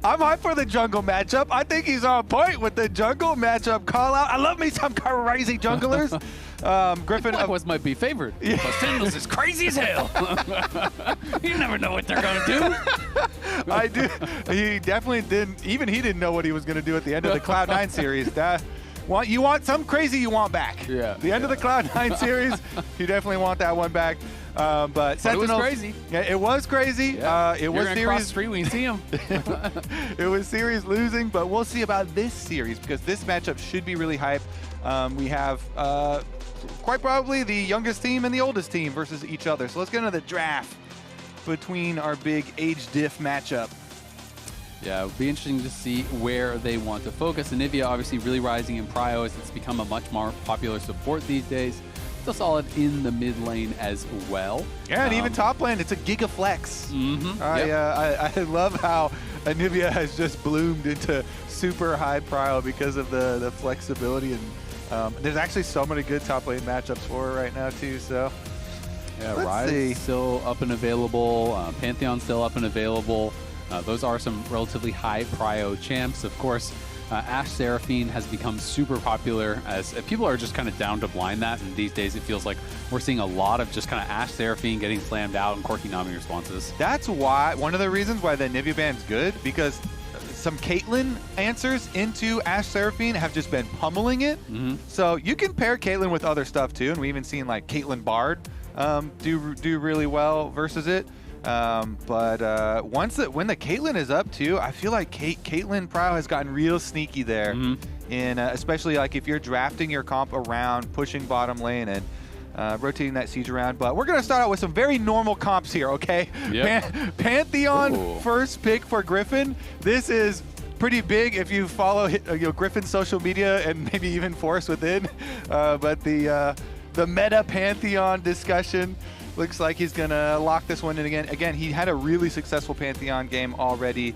I'm hyped for the jungle matchup. I think he's on point with the jungle matchup call out. I love me some crazy junglers. Griffin FlyQuest might be favored. Yeah. But Sentinels is crazy as hell. You never know what they're going to do. I do. He definitely didn't. Even he didn't know what he was going to do at the end of the Cloud9 series. You want some crazy you want back. Yeah. The end of the Cloud9 series, you definitely want that one back. But Sentinels, it was crazy. Yeah, it was crazy. Yeah. It was series. Cross the street when you see him. It was series losing, but we'll see about this series because this matchup should be really hype. We have quite probably the youngest team and the oldest team versus each other. So let's get into the draft between our big age diff matchup. Yeah, it'll be interesting to see where they want to focus. Anivia obviously really rising in prio as it's become a much more popular support these days. Still solid in the mid lane as well. Yeah, and even top lane, it's a giga flex. Mm-hmm. I love how Anivia has just bloomed into super high prio because of the flexibility, and there's actually so many good top lane matchups for her right now too. So yeah, let's Rise see. still up and available. Pantheon still up and available. Those are some relatively high prio champs. Of course, Ashe Seraphine has become super popular as people are just kind of down to blind that, and these days it feels like we're seeing a lot of just kind of Ashe Seraphine getting slammed out and quirky Nami responses. That's why, one of the reasons why the Anivia ban's good, because some Caitlyn answers into Ashe Seraphine have just been pummeling it. Mm-hmm. So you can pair Caitlyn with other stuff too, and we even seen like Caitlyn Bard do really well versus it. When the Caitlyn is up too, I feel like Caitlyn prio has gotten real sneaky there. Mm-hmm. And especially like if you're drafting your comp around pushing bottom lane and rotating that siege around. But we're gonna start out with some very normal comps here, okay? Yep. Pantheon Ooh. first pick for Griffin. This is pretty big if you follow Griffin's social media and maybe even Force Within. But the meta Pantheon discussion looks like he's gonna lock this one in again. Again, he had a really successful Pantheon game already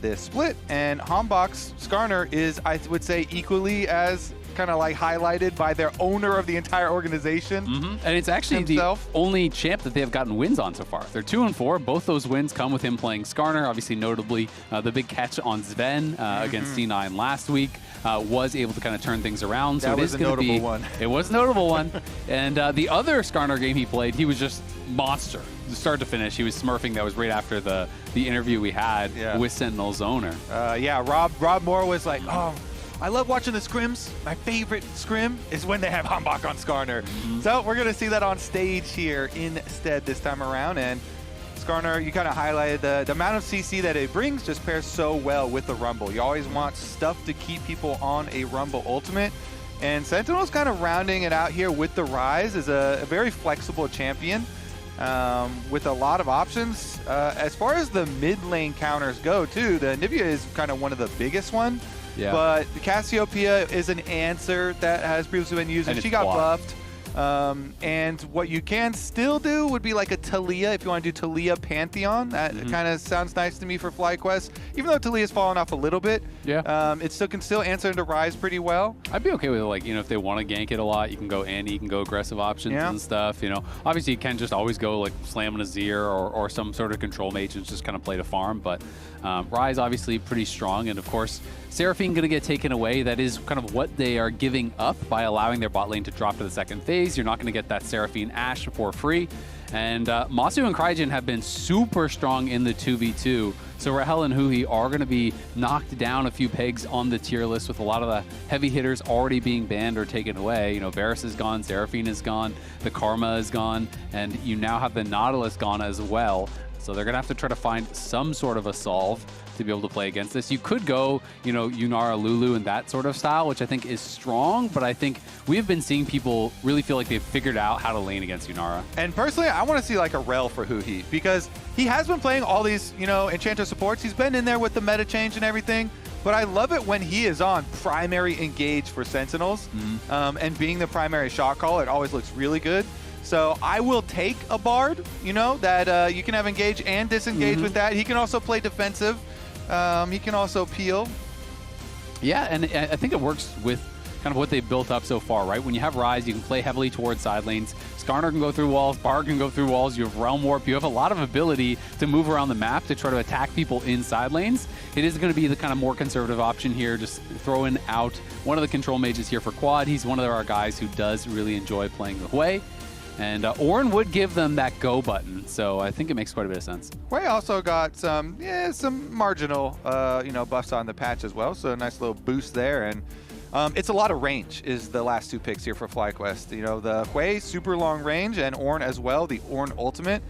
this split, and Hombox Skarner is, I would say, equally as kind of like highlighted by their owner of the entire organization. Mm-hmm. And it's actually himself. The only champ that they have gotten wins on so far. They're 2-4. Both those wins come with him playing Skarner. Obviously, notably, the big catch on Sven against C9 last week was able to kind of turn things around. So that it was is a going to be notable one. It was a notable one. And the other Skarner game he played, he was just monster. Start to finish, he was smurfing. That was right after the interview we had with Sentinels owner. Rob Moore was like, oh, I love watching the scrims. My favorite scrim is when they have Hombox on Skarner. Mm-hmm. So we're going to see that on stage here instead this time around. And Skarner, you kind of highlighted the amount of CC that it brings just pairs so well with the Rumble. You always want stuff to keep people on a Rumble ultimate. And Sentinel's kind of rounding it out here with the Rise as a very flexible champion with a lot of options. As far as the mid lane counters go too, the Anivia is kind of one of the biggest one. Yeah. But the Cassiopeia is an answer that has previously been used, and she got buffed. And what you can still do would be like a Talia, if you want to do Talia Pantheon. That kind of sounds nice to me for FlyQuest. Even though Talia's fallen off a little bit, it still can answer into Rise pretty well. I'd be okay with it, like, if they want to gank it a lot, you can go Annie, you can go aggressive options and stuff, Obviously, you can just always go, like, slam an Azir or some sort of control mage and just kind of play to farm, but Rise obviously pretty strong, and of course, Seraphine going to get taken away. That is kind of what they are giving up by allowing their bot lane to drop to the second phase. You're not going to get that Seraphine Ashe for free. And Masu and Crygen have been super strong in the 2v2. So Rahel and Huhi are going to be knocked down a few pegs on the tier list with a lot of the heavy hitters already being banned or taken away. Varus is gone, Seraphine is gone, the Karma is gone, and you now have the Nautilus gone as well. So they're going to have to try to find some sort of a solve to be able to play against this. You could go, Yunara, Lulu, and that sort of style, which I think is strong, but I think we have been seeing people really feel like they've figured out how to lane against Yunara. And personally, I want to see like a Rel for Huhi, because he has been playing all these, Enchanter supports. He's been in there with the meta change and everything, but I love it when he is on primary engage for Sentinels, and being the primary shot caller, it always looks really good. So I will take a Bard, that you can have engage and disengage with that. He can also play defensive. He can also peel. Yeah, and I think it works with kind of what they've built up so far, right? When you have Rise, you can play heavily towards side lanes. Skarner can go through walls, Bard can go through walls, you have Realm Warp, you have a lot of ability to move around the map to try to attack people in side lanes. It is going to be the kind of more conservative option here, just throwing out one of the control mages here for quad. He's one of our guys who does really enjoy playing the Hui. And Ornn would give them that go button, so I think it makes quite a bit of sense. Hui also got some marginal, buffs on the patch as well, so a nice little boost there. And it's a lot of range is the last two picks here for FlyQuest. You know, the Hui, super long range, and Ornn as well, the Ornn ultimate.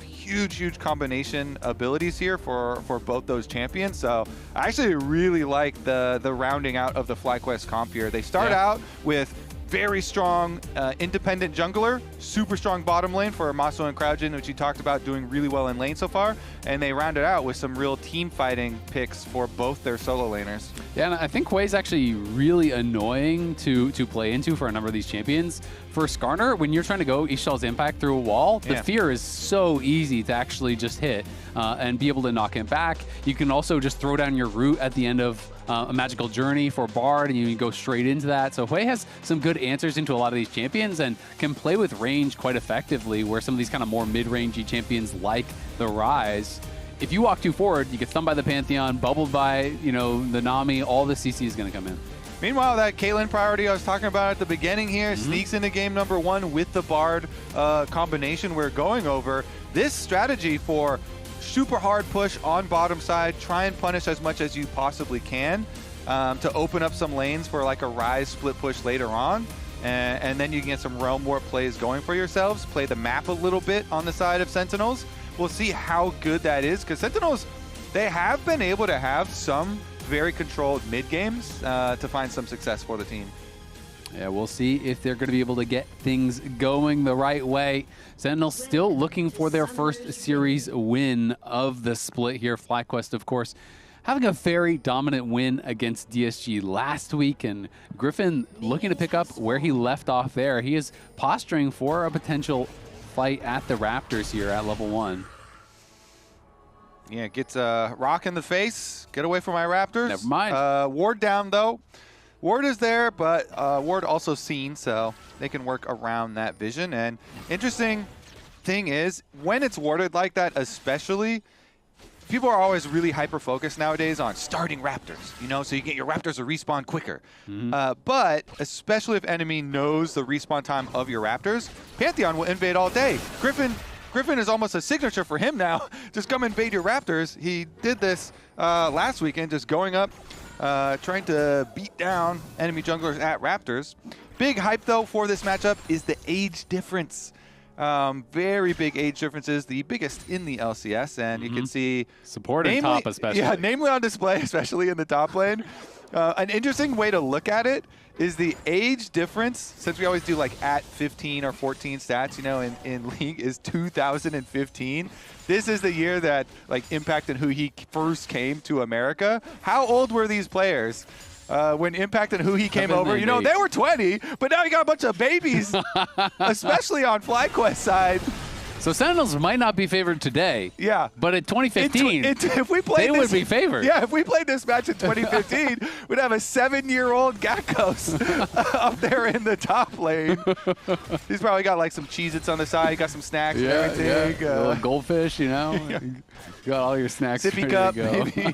Huge combination abilities here for both those champions. So I actually really like the rounding out of the FlyQuest comp here. They start out with very strong independent jungler, super strong bottom lane for Maso and Kraujin, which you talked about doing really well in lane so far, and they round it out with some real team fighting picks for both their solo laners. Yeah, and I think Hui is actually really annoying to play into for a number of these champions. For Skarner, when you're trying to go Ishal's Impact through a wall, the fear is so easy to actually just hit and be able to knock him back. You can also just throw down your root at the end of a magical journey for Bard, and you can go straight into that. So Hui has some good answers into a lot of these champions and can play with range quite effectively, where some of these kind of more mid-rangey champions like the Rise, if you walk too forward, you get stunned by the Pantheon, bubbled by, the Nami, all the CC is going to come in. Meanwhile, that Caitlyn priority I was talking about at the beginning here sneaks into game number 1 with the Bard combination we're going over. This strategy for super hard push on bottom side, try and punish as much as you possibly can to open up some lanes for like a Rise split push later on. And then you can get some Realm Warp plays going for yourselves, play the map a little bit on the side of Sentinels. We'll see how good that is, because Sentinels, they have been able to have some very controlled mid games to find some success for the team. Yeah, we'll see if they're going to be able to get things going the right way. Sentinels still looking for their first series win of the split here. FlyQuest, of course, having a very dominant win against DSG last week, and Griffin looking to pick up where he left off there. He is posturing for a potential fight at the Raptors here at level 1. Yeah, gets a rock in the face. Get away from my Raptors. Never mind. Ward down, though. Ward is there, but Ward also seen, so they can work around that vision. And interesting thing is, when it's warded like that, especially, people are always really hyper-focused nowadays on starting Raptors, so you get your Raptors to respawn quicker. But especially if enemy knows the respawn time of your Raptors, Pantheon will invade all day. Griffin is almost a signature for him now. Just come invade your Raptors. He did this last weekend, just going up, trying to beat down enemy junglers at Raptors. Big hype, though, for this matchup is the age difference. Very big age differences, the biggest in the LCS, and you can see support and top especially. Yeah, namely on display, especially in the top lane. An interesting way to look at it is the age difference, since we always do like at 15 or 14 stats, in League, is 2015. This is the year that like Impact and Huhi first came to America. How old were these players when Impact and Huhi came over? They were 20, but now you got a bunch of babies, especially on FlyQuest side. So Sentinels might not be favored today. Yeah. But in 2015, if we played would be favored. Yeah, if we played this match in 2015, we'd have a 7-year-old Gakkos up there in the top lane. He's probably got like some Cheez-Its on the side. He got some snacks and everything. Yeah. A little goldfish, You got all your snacks Sippy cup, maybe.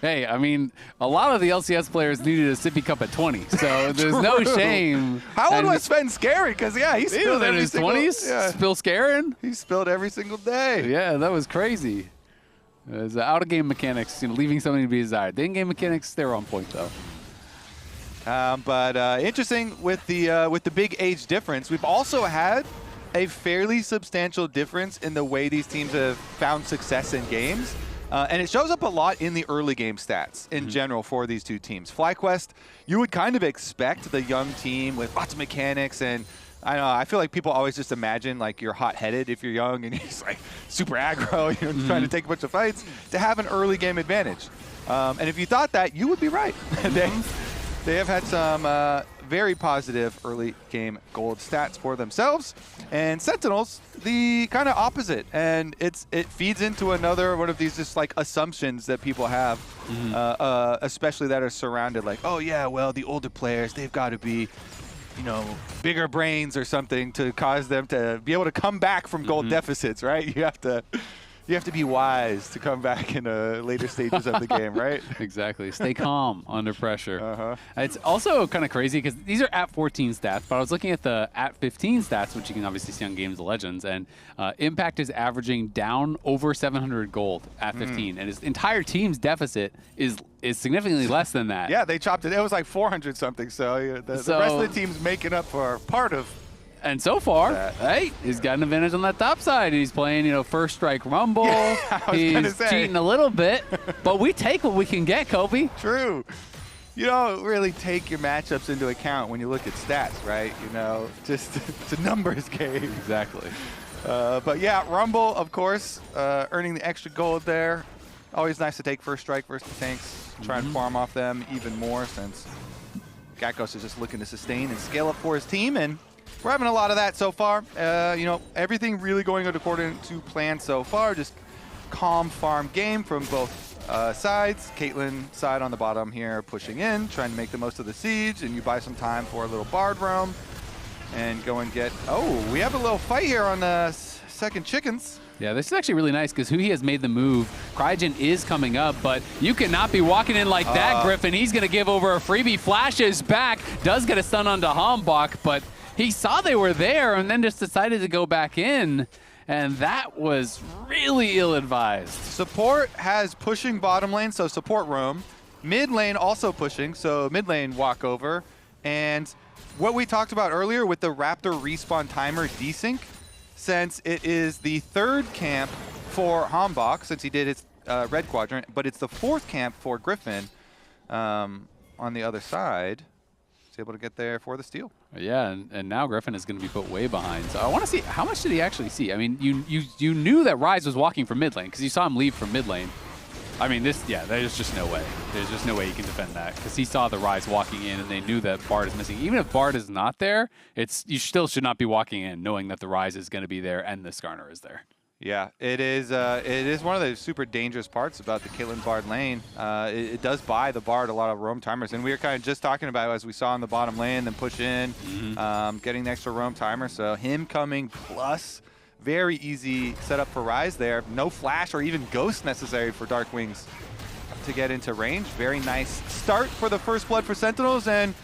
Hey, I mean, a lot of the LCS players needed a sippy cup at 20, so there's no shame. How old was Sven Scary? Because, he spilled in his 20s, still scaring. He spilled every single day. Yeah, that was crazy. It was out-of-game mechanics, leaving something to be desired. The in-game mechanics, they're on point, though. But interesting with the big age difference, we've also had a fairly substantial difference in the way these teams have found success in games. And it shows up a lot in the early game stats in general for these two teams. FlyQuest, you would kind of expect the young team with lots of mechanics, and I don't know, I feel like people always just imagine like you're hot-headed if you're young and you're just like super aggro, trying to take a bunch of fights, to have an early game advantage. And if you thought that, you would be right. They have had some very positive early game gold stats for themselves, and Sentinels the kind of opposite, and it feeds into another one of these just like assumptions that people have, especially that are surrounded like, oh yeah, well the older players, they've got to be you know, bigger brains or something to cause them to be able to come back from gold deficits, right? You have to be wise to come back in later stages of the game, right? Exactly. Stay calm under pressure. It's also kind of crazy because these are at 14 stats, but I was looking at the at 15 stats, which you can obviously see on Games of Legends, and Impact is averaging down over 700 gold at 15, and his entire team's deficit is significantly less than that. Yeah, they chopped it. It was like 400 something, so the rest of the team's making up for part of. And so far, hey, he's got an advantage on that top side. He's playing, you know, first strike rumble. Yeah, he's cheating a little bit, but we take what we can get, Kobe. True. You don't really take your matchups into account when you look at stats, right? You know, just it's a numbers game. Exactly. But yeah, rumble, of course, earning the extra gold there. Always nice to take first strike versus the tanks. Try and farm off them even more since Gakkos is just looking to sustain and scale up for his team, and we're having a lot of that so far. You know, everything really going according to plan so far. Just calm farm game from both sides. Caitlyn side on the bottom here pushing in, trying to make the most of the siege, and you buy some time for a little Bard roam and go and get... Oh, we have a little fight here on the second chickens. Yeah, this is actually really nice because he has made the move. Cryogen is coming up, but you cannot be walking in like that, Griffin. He's going to give over a freebie. Flashes back, does get a stun onto Hambach, but he saw they were there and then just decided to go back in, and that was really ill-advised. Support has pushing bottom lane, so support roam. Mid lane also pushing, so mid lane walk over. And what we talked about earlier with the Raptor respawn timer desync, since it is the third camp for Hambach, since he did his red quadrant, but it's the fourth camp for Griffin on the other side. He's able to get there for the steal. Yeah, and now Griffin is going to be put way behind. So I want to see, how much did he actually see? I mean, you knew that Rise was walking from mid lane because you saw him leave from mid lane. I mean, there's just no way. There's just no way you can defend that because he saw the Rise walking in and they knew that Bard is missing. Even if Bard is not there, you still should not be walking in knowing that the Rise is going to be there and the Skarner is there. Yeah, it is one of the super dangerous parts about the Caitlyn Bard lane. It does buy the Bard a lot of roam timers, and we were kind of just talking about, as we saw in the bottom lane, then push in, getting the extra roam timer. So him coming plus, very easy setup for Rise there. No flash or even ghost necessary for Dark Wings to get into range. Very nice start for the first blood for Sentinels, and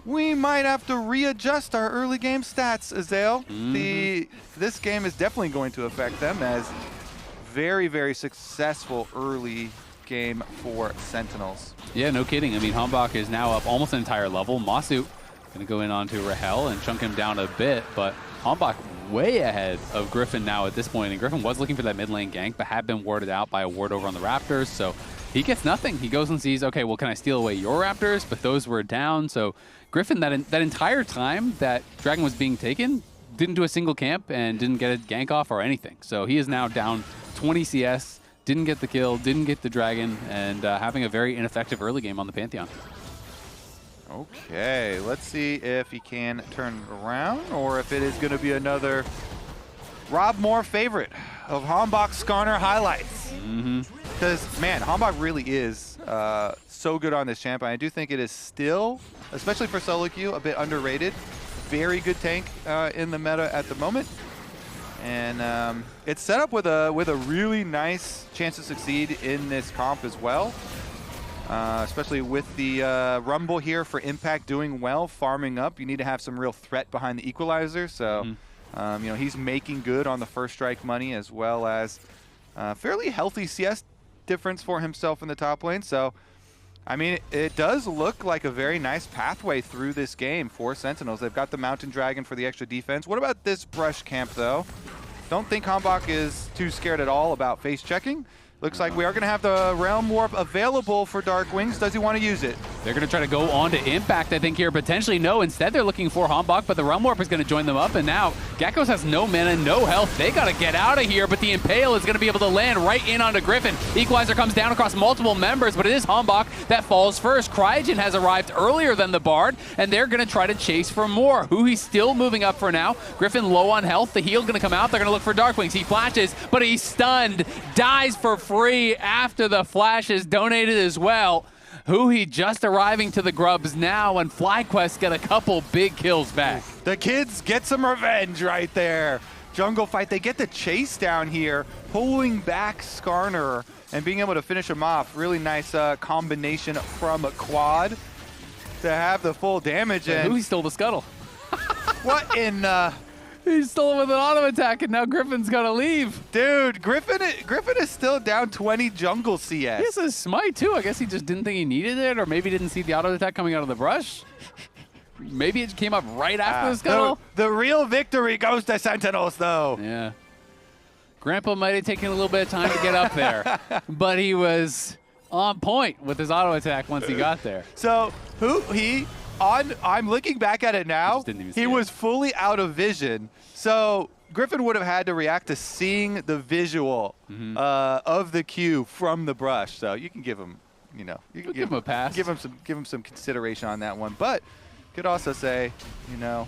we might have to readjust our early game stats, Azael. This game is definitely going to affect them, as very, very successful early game for Sentinels. Yeah, no kidding. I mean, Hambach is now up almost an entire level. Masu going to go in onto Rahel and chunk him down a bit, but Hambach way ahead of Griffin now at this point. And Griffin was looking for that mid lane gank, but had been warded out by a ward over on the Raptors, so he gets nothing. He goes and sees, okay, well, can I steal away your Raptors? But those were down, so Griffin, that entire time that Dragon was being taken, didn't do a single camp and didn't get a gank off or anything. So he is now down 20 CS, didn't get the kill, didn't get the Dragon, and having a very ineffective early game on the Pantheon. Okay, let's see if he can turn it around or if it is going to be another Rob Moore favorite of Hambach Skarner highlights. Because, man, Hambach really is so good on this champ. I do think it is still, especially for solo queue, a bit underrated. Very good tank in the meta at the moment. And it's set up with a really nice chance to succeed in this comp as well. Especially with the Rumble here for Impact doing well, farming up. You need to have some real threat behind the equalizer. So, you know, he's making good on the first strike money, as well as fairly healthy CS difference for himself in the top lane. So, I mean, it does look like a very nice pathway through this game for Sentinels. They've got the Mountain Dragon for the extra defense. What about this brush camp, though? Don't think Hambach is too scared at all about face checking. Looks like we are going to have the Realm Warp available for Dark Wings. Does he want to use it? They're going to try to go on to Impact, I think, here. Potentially, no. Instead, they're looking for Hambach, but the Realm Warp is going to join them up. And now, Gakkos has no mana, no health. They got to get out of here, but the Impale is going to be able to land right in onto Griffin. Equalizer comes down across multiple members, but it is Hambach that falls first. Cryogen has arrived earlier than the Bard, and they're going to try to chase for more. Who he's still moving up for now. Griffin low on health. The heal going to come out. They're going to look for Dark Wings. He flashes, but he's stunned. Dies for free after the flash is donated as well. Huhi just arriving to the grubs now, and FlyQuest get a couple big kills back. The kids get some revenge right there. Jungle fight, they get the chase down here, pulling back Skarner and being able to finish him off. Really nice combination from Quad to have the full damage. And Huhi stole the scuttle. What in... He stole it with an auto attack, and now Griffin's got to leave. Dude, Griffin is still down 20 jungle CS. He has a smite, too. I guess he just didn't think he needed it, or maybe didn't see the auto attack coming out of the brush. Maybe it came up right after the scuttle. The real victory goes to Sentinels, though. Yeah. Grandpa might have taken a little bit of time to get up there, but he was on point with his auto attack once he got there. So, I'm looking back at it now, he was fully out of vision. So Griffin would have had to react to seeing the visual of the Q from the brush. So you can give him, you can give him a pass. Give him some consideration on that one. But could also say, you're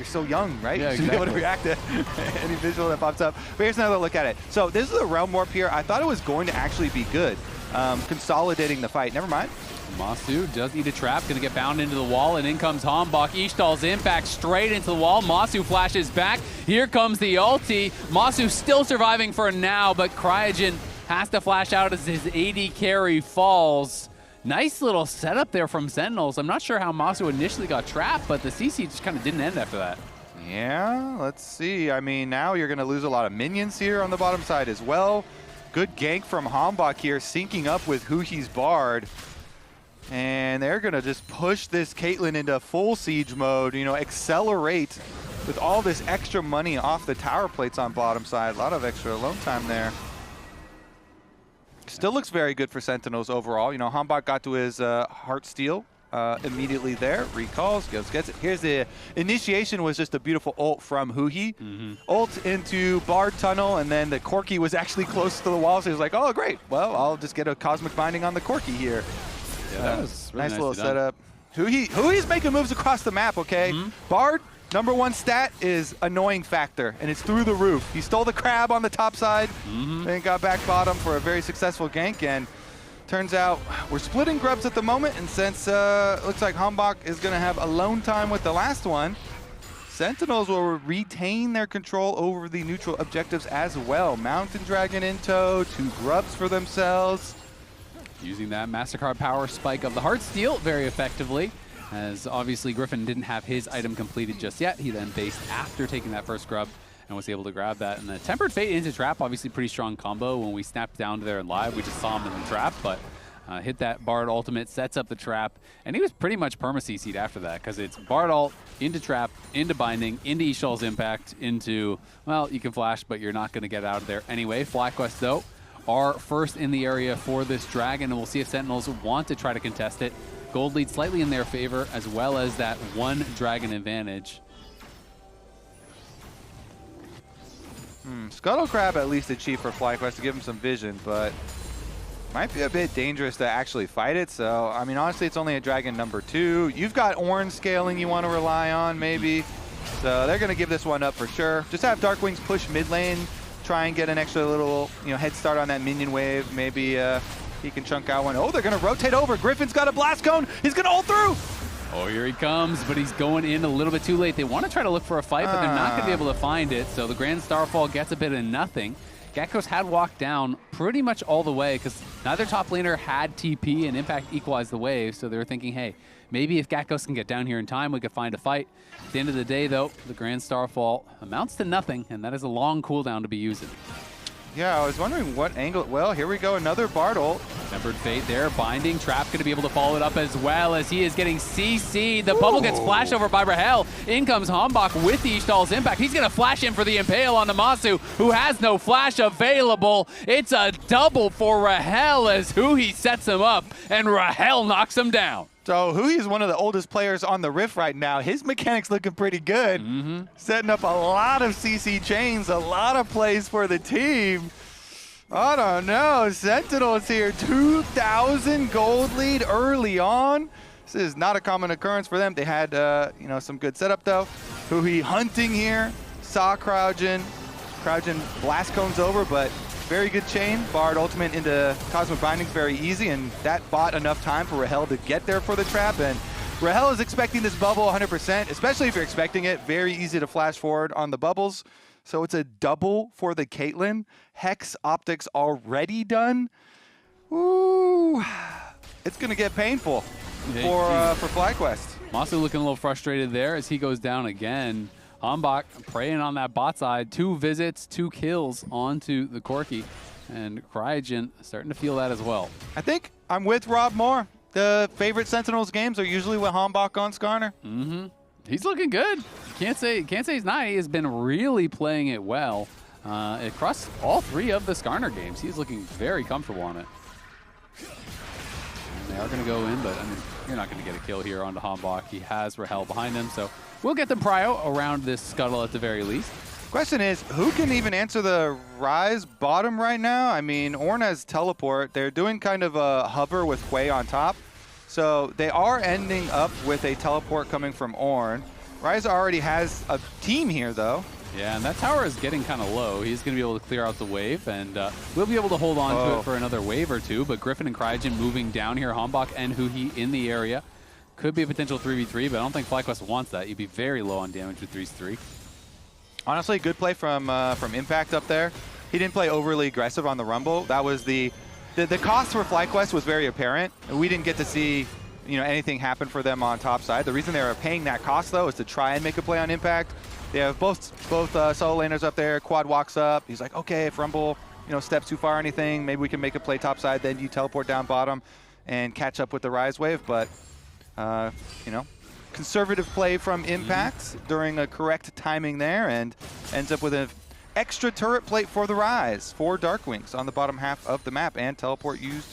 so young, right? Yeah, you should be able to react to any visual that pops up. But here's another look at it. So this is a realm warp here. I thought it was going to actually be good, consolidating the fight. Never mind. Masu does eat a trap, gonna get bound into the wall, and in comes Hambach. Ishtal's impact straight into the wall. Masu flashes back. Here comes the ulti. Masu still surviving for now, but Cryogen has to flash out as his AD carry falls. Nice little setup there from Sentinels. I'm not sure how Masu initially got trapped, but the CC just kind of didn't end after that. Yeah, let's see. I mean, now you're gonna lose a lot of minions here on the bottom side as well. Good gank from Hambach here, syncing up with Huhi's Bard. And they're going to just push this Caitlyn into full siege mode, accelerate with all this extra money off the tower plates on bottom side. A lot of extra alone time there. Still looks very good for Sentinels overall. Hambach got to his Heartsteel immediately there. Recalls, gets it. Here's the initiation, was just a beautiful ult from Huhi. Ult into Bard Tunnel, and then the Corki was actually close to the wall, so he was like, oh, great. Well, I'll just get a Cosmic Binding on the Corki here. Yeah, that was really nice little setup. Huhi's making moves across the map, okay? Bard, #1 stat is annoying factor, and it's through the roof. He stole the crab on the top side, and got back bottom for a very successful gank, and turns out we're splitting grubs at the moment, and since it looks like Hambach is going to have alone time with the last one, Sentinels will retain their control over the neutral objectives as well. Mountain Dragon in tow, 2 grubs for themselves. Using that MasterCard power spike of the Heartsteel very effectively, as obviously Griffin didn't have his item completed just yet. He then based after taking that first grub and was able to grab that. And the Tempered Fate into Trap, obviously pretty strong combo. When we snapped down there in live, we just saw him in the trap, but hit that Bard ultimate, sets up the trap, and he was pretty much perma-CC'd after that, because it's Bard ult, into trap, into binding, into Ishal's impact, into, well, you can flash, but you're not going to get out of there anyway. FlyQuest, though, are first in the area for this dragon, and we'll see if Sentinels want to try to contest it. Gold lead slightly in their favor, as well as that 1 dragon advantage. Scuttle Crab at least achieved for FlyQuest to give him some vision, but might be a bit dangerous to actually fight it. So, I mean, honestly, it's only a dragon #2. You've got orange scaling you want to rely on, maybe. So they're going to give this one up for sure. Just have Darkwings push mid lane, try and get an extra little, head start on that minion wave. Maybe he can chunk out one. Oh, they're going to rotate over. Griffin's got a blast cone. He's going to ult through. Oh, here he comes, but he's going in a little bit too late. They want to try to look for a fight, but they're not going to be able to find it. So the Grand Starfall gets a bit of nothing. Geckos had walked down pretty much all the way because neither top laner had TP and Impact equalized the wave. So they were thinking, hey, maybe if Geckos can get down here in time, we could find a fight. At the end of the day, though, the Grand Starfall amounts to nothing, and that is a long cooldown to be using. Yeah, I was wondering what angle. Well, here we go, another Bard ult. Tempered Fate there, binding. Trap going to be able to follow it up as well as he is getting CC'd. The bubble gets flashed over by Rahel. In comes Hambach with the Ishtal's impact. He's going to flash in for the Impale on the Masu, who has no flash available. It's a double for Rahel as Huhi sets him up, and Rahel knocks him down. So Huhi is one of the oldest players on the Rift right now. His mechanics looking pretty good. Setting up a lot of CC chains, a lot of plays for the team. I don't know. Sentinels here, 2,000 gold lead early on. This is not a common occurrence for them. They had, some good setup though. Huhi hunting here, saw Cryogen. Cryogen blast cones over, but very good chain. Bard ultimate into Cosmic Bindings very easy, and that bought enough time for Rahel to get there for the trap. And Rahel is expecting this bubble 100%, especially if you're expecting it. Very easy to flash forward on the bubbles. So it's a double for the Caitlyn. Hex optics already done. Ooh, it's gonna get painful for FlyQuest. Masu looking a little frustrated there as he goes down again. Hambach preying on that bot side. 2 visits, 2 kills onto the Corki. And Cryogen starting to feel that as well. I think I'm with Rob Moore. The favorite Sentinels games are usually with Hambach on Skarner. Mm-hmm. He's looking good. Can't say he's not. He has been really playing it well across all 3 of the Skarner games. He's looking very comfortable on it. And they are going to go in, but I mean, you're not going to get a kill here onto Hambach. He has Rahel behind him, so we'll get the prio around this scuttle at the very least. Question is, who can even answer the Rise bottom right now? I mean, Ornn has teleport. They're doing kind of a hover with Quay on top. So they are ending up with a teleport coming from Ornn. Rise already has a team here, though. Yeah, and that tower is getting kind of low. He's going to be able to clear out the wave, and we'll be able to hold on to it for another wave or 2. But Griffin and Cryogen moving down here. Hambach and Huhi in the area. Could be a potential 3v3, but I don't think FlyQuest wants that. You'd be very low on damage with 3-3. Honestly, good play from Impact up there. He didn't play overly aggressive on the Rumble. That was the cost for FlyQuest was very apparent. We didn't get to see anything happen for them on top side. The reason they were paying that cost, though, is to try and make a play on Impact. They have both solo laners up there. Quad walks up. He's like, okay, if Rumble steps too far or anything, maybe we can make a play top side. Then you teleport down bottom and catch up with the Rise wave. But, conservative play from Impact during a correct timing there, and ends up with an extra turret plate for the Rise. 4 Darkwings on the bottom half of the map, and teleport used.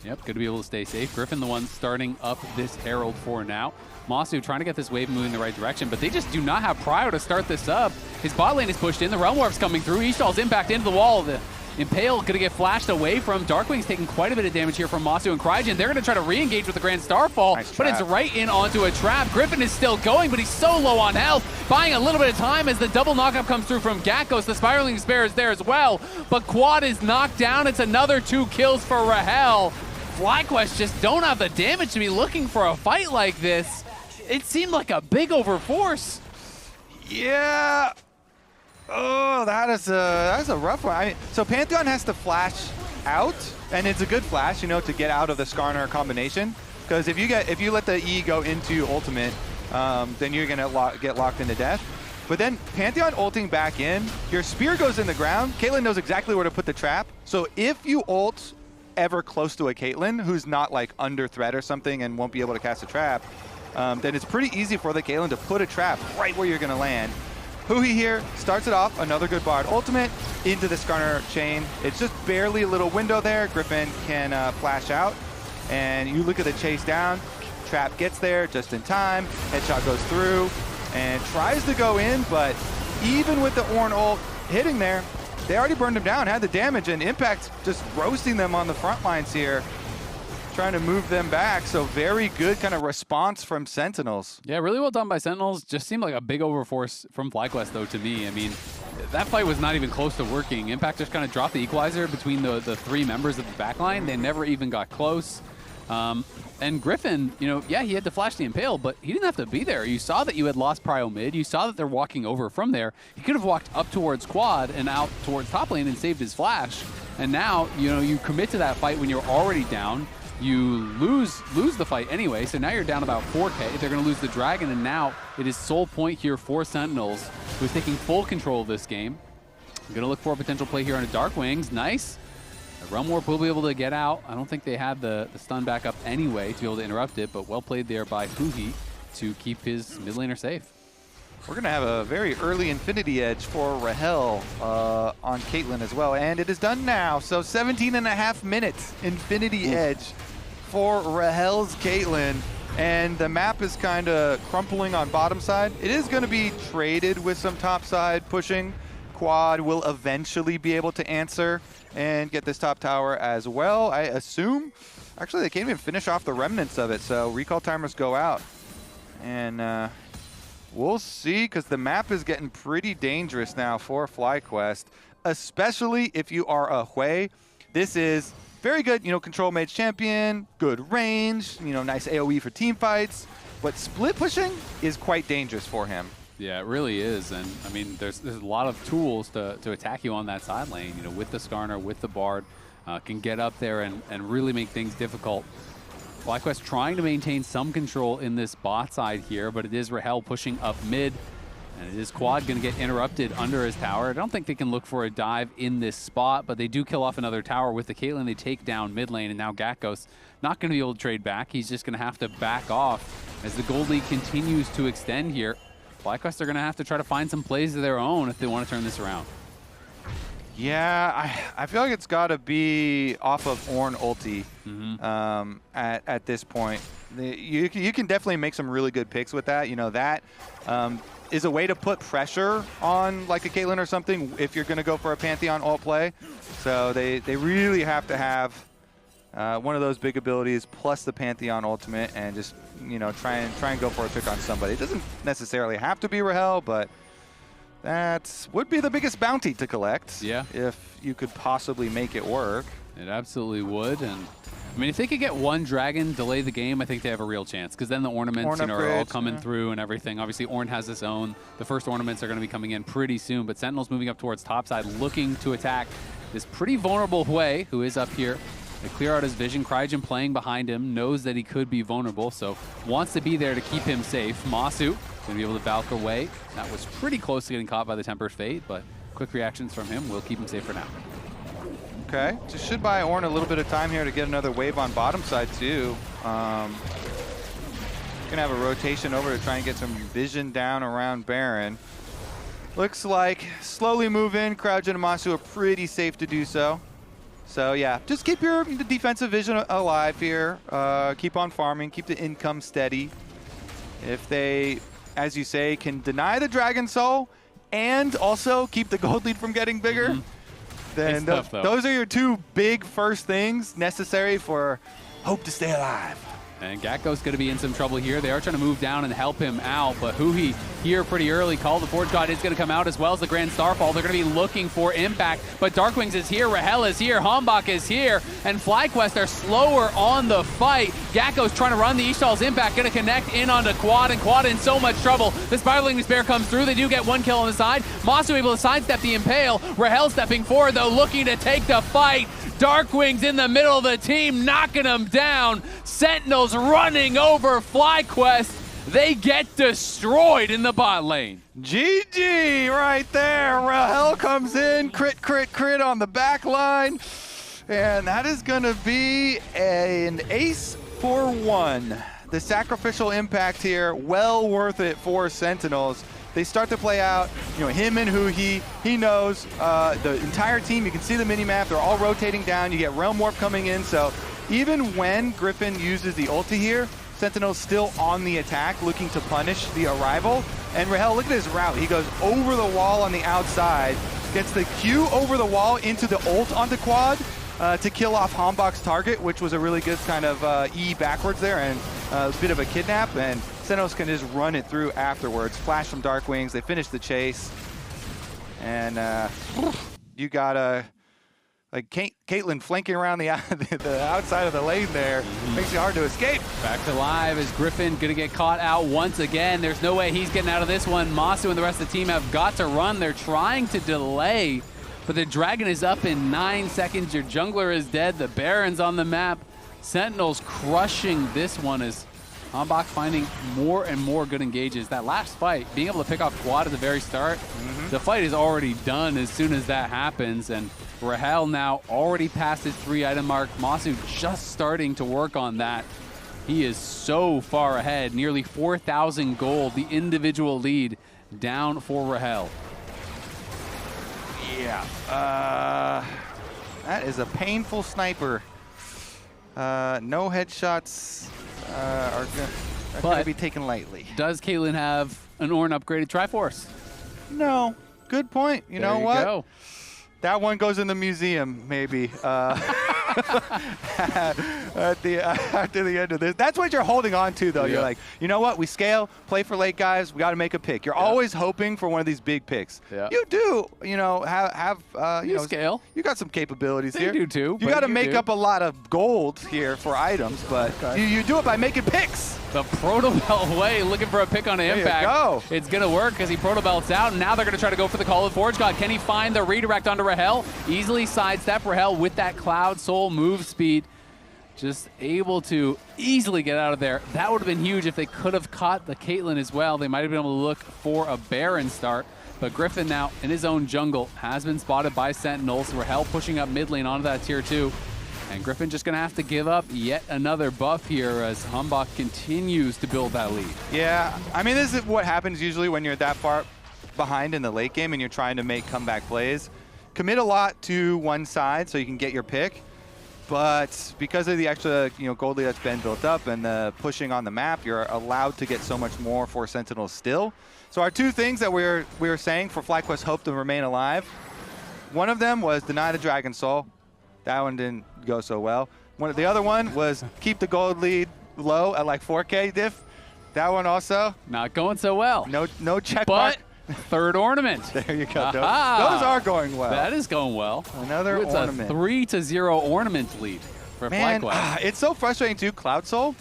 Yep, good to be able to stay safe. Griffin the one starting up this Herald for now. Masu trying to get this wave moving in the right direction, but they just do not have prio to start this up. His bot lane is pushed in. The Realm Warp's coming through. Ishtal's impact into the wall. The Impale going to get flashed away from. Darkwing's taking quite a bit of damage here from Masu and Cryogen. They're going to try to re-engage with the Grand Starfall, but it's right in onto a trap. Griffin is still going, but he's so low on health, buying a little bit of time as the double knockup comes through from Gakkos. The Spiraling Spare is there as well, but Quad is knocked down. It's another 2 kills for Rahel. FlyQuest just don't have the damage to be looking for a fight like this. It seemed like a big overforce. Yeah. Oh, that's a rough one. So Pantheon has to flash out, and it's a good flash, to get out of the Skarner combination. Because if you let the E go into ultimate, then you're gonna get locked into death. But then Pantheon ulting back in, your spear goes in the ground. Caitlyn knows exactly where to put the trap. So if you ult ever close to a Caitlyn who's not like under threat or something and won't be able to cast a trap, then it's pretty easy for the Caitlyn to put a trap right where you're gonna land. Huhi here starts it off, another good Bard ultimate into the Skarner chain. It's just barely a little window there. Griffin can flash out, and you look at the chase down. Trap gets there just in time. Headshot goes through and tries to go in, but even with the Ornn ult hitting there, they already burned him down, had the damage, and Impact just roasting them on the front lines here, trying to move them back. So very good kind of response from Sentinels. Yeah, really well done by Sentinels. Just seemed like a big overforce from FlyQuest, though, to me. I mean, that fight was not even close to working. Impact just kind of dropped the equalizer between the 3 members of the backline. They never even got close. And Griffin, yeah, he had to flash the Impale, but he didn't have to be there. You saw that you had lost prio mid. You saw that they're walking over from there. He could have walked up towards quad and out towards top lane and saved his flash. And now, you commit to that fight when you're already down. You lose the fight anyway, so now you're down about 4K. They're going to lose the Dragon, and now it is sole point here for Sentinels, who's taking full control of this game. Going to look for a potential play here on a Darkwings. Nice. Realm Warp will be able to get out. I don't think they had the stun back up anyway to be able to interrupt it, but well played there by Huhi to keep his mid laner safe. We're going to have a very early Infinity Edge for Rahel on Caitlyn as well, and it is done now. So 17.5 minutes Infinity Edge for Rahel's Caitlyn, and the map is kind of crumpling on bottom side. It is going to be traded with some top side pushing. Quad will eventually be able to answer and get this top tower as well, I assume. Actually, they can't even finish off the remnants of it, so recall timers go out. And we'll see, because the map is getting pretty dangerous now for FlyQuest. especially if you are a Hui. This is very good, control mage champion, good range, nice AoE for team fights. But split pushing is quite dangerous for him. Yeah, it really is. And I mean, there's a lot of tools to attack you on that side lane, with the Skarner, with the Bard, can get up there and really make things difficult. FlyQuest trying to maintain some control in this bot side here, but it is Rahel pushing up mid. And it is Quad going to get interrupted under his tower. I don't think they can look for a dive in this spot, but they do kill off another tower with the Caitlyn. They take down mid lane, and now Gatghost not going to be able to trade back. He's just going to have to back off as the gold lead continues to extend here. FlyQuest are going to have to try to find some plays of their own if they want to turn this around. Yeah, I feel like it's got to be off of Ornn ulti at this point. You can definitely make some really good picks with that. That is a way to put pressure on like a Caitlyn or something if you're going to go for a Pantheon ult play. So they really have to have one of those big abilities plus the Pantheon ultimate and just try and go for a pick on somebody. It doesn't necessarily have to be Rahel, but that would be the biggest bounty to collect. Yeah. If you could possibly make it work. It absolutely would. And I mean, if they could get one dragon, delay the game, I think they have a real chance. Because then the ornaments are all coming through and everything. Obviously, Ornn has his own. The first ornaments are going to be coming in pretty soon. But Sentinels moving up towards topside, looking to attack this pretty vulnerable Hui, who is up here. They clear out his vision. Crygen playing behind him, knows that he could be vulnerable, so wants to be there to keep him safe. Masu going to be able to Valk away. That was pretty close to getting caught by the Tempered Fate, but quick reactions from him will keep him safe for now. Okay, just should buy Ornn a little bit of time here to get another wave on bottom side too. Gonna have a rotation over to try and get some vision down around Baron. Looks like slowly move in. Crygen and Masu are pretty safe to do so. So yeah, just keep your defensive vision alive here. Keep on farming, keep the income steady. If they, as you say, can deny the Dragon Soul and also keep the gold lead from getting bigger, then those are your two big first things necessary for hope to stay alive. And Gatghost going to be in some trouble here. They are trying to move down and help him out, but Huhi here pretty early. Call the Forge God is going to come out as well as the Grand Starfall. They're going to be looking for impact, but Darkwings is here, Rahel is here, Hombach is here, and FlyQuest are slower on the fight. Gatghost trying to run the Ishtal's impact, going to connect in onto Quad, and Quad in so much trouble. The Spiraling Despair comes through. They do get one kill on the side. Masu able to sidestep the Impale. Rahel stepping forward, though, looking to take the fight. Darkwings in the middle of the team, knocking them down. Sentinels running over FlyQuest. They get destroyed in the bot lane. GG right there. Rahel comes in, crit on the back line. And that is going to be an ace for one. The sacrificial impact here, well worth it for Sentinels. They start to play out, him and Huhi. He knows the entire team. You can see the mini-map. They're all rotating down. You get Realm Warp coming in. So even when Griffin uses the ulti here, Sentinel's still on the attack, looking to punish the arrival. And Rahel, look at his route. He goes over the wall on the outside, gets the Q over the wall into the ult onto Quad to kill off Hombach's target, which was a really good kind of E backwards there and a bit of a kidnap. And Sentinels can just run it through afterwards. Flash from Darkwings. They finish the chase. And you got like Caitlyn flanking around the outside of the lane there. Makes it hard to escape. Back to live is Griffin going to get caught out once again. There's no way he's getting out of this one. Masu and the rest of the team have got to run. They're trying to delay, but the Dragon is up in 9 seconds. Your jungler is dead. The Baron's on the map. Sentinels crushing this one as Hombach finding more and more good engages. That last fight, being able to pick off Quad at the very start, the fight is already done as soon as that happens. And Rahel now already past his 3-item mark. Masu just starting to work on that. He is so far ahead, nearly 4,000 gold, the individual lead down for Rahel. Yeah, that is a painful sniper. No headshots are going to be taken lightly. Does Caitlyn have an Ornn upgraded Triforce? No. Good point. You know what? Go. That one goes in the museum, maybe. after the end of this. That's what you're holding on to, though. Yeah. You're like, you know what? We scale, play for late guys. We got to make a pick. You're always hoping for one of these big picks. Yeah. You do, have you scale. You got some capabilities They here. do too. You got to make up a lot of gold here for items, but you do it by making picks. The Protobelt way, looking for a pick on an impact. Go. It's going to work because he Protobelts out, and now they're going to try to go for the Call of Forge God. Can he find the redirect onto Rahel? Easily sidestep Rahel with that Cloud Soul move speed. Just able to easily get out of there. That would have been huge if they could have caught the Caitlyn as well. They might have been able to look for a Baron start. But Griffin now in his own jungle has been spotted by Sentinels. Rahel pushing up mid lane onto that tier 2. And Griffin just going to have to give up yet another buff here as Hambach continues to build that lead. Yeah, I mean, this is what happens usually when you're that far behind in the late game and you're trying to make comeback plays. Commit a lot to one side so you can get your pick. But because of the extra gold lead that's been built up and the pushing on the map, you're allowed to get so much more for Sentinels still. So our two things that we were saying for FlyQuest hope to remain alive, one of them was deny the Dragon Soul. That one didn't go so well. The other one was keep the gold lead low at like 4K diff. That one also not going so well. No check but mark. Third ornament. There you go. Those are going well. That is going well. Another it's ornament. A 3-0 ornament lead for FlyQuest. It's so frustrating too, Cloud Soul.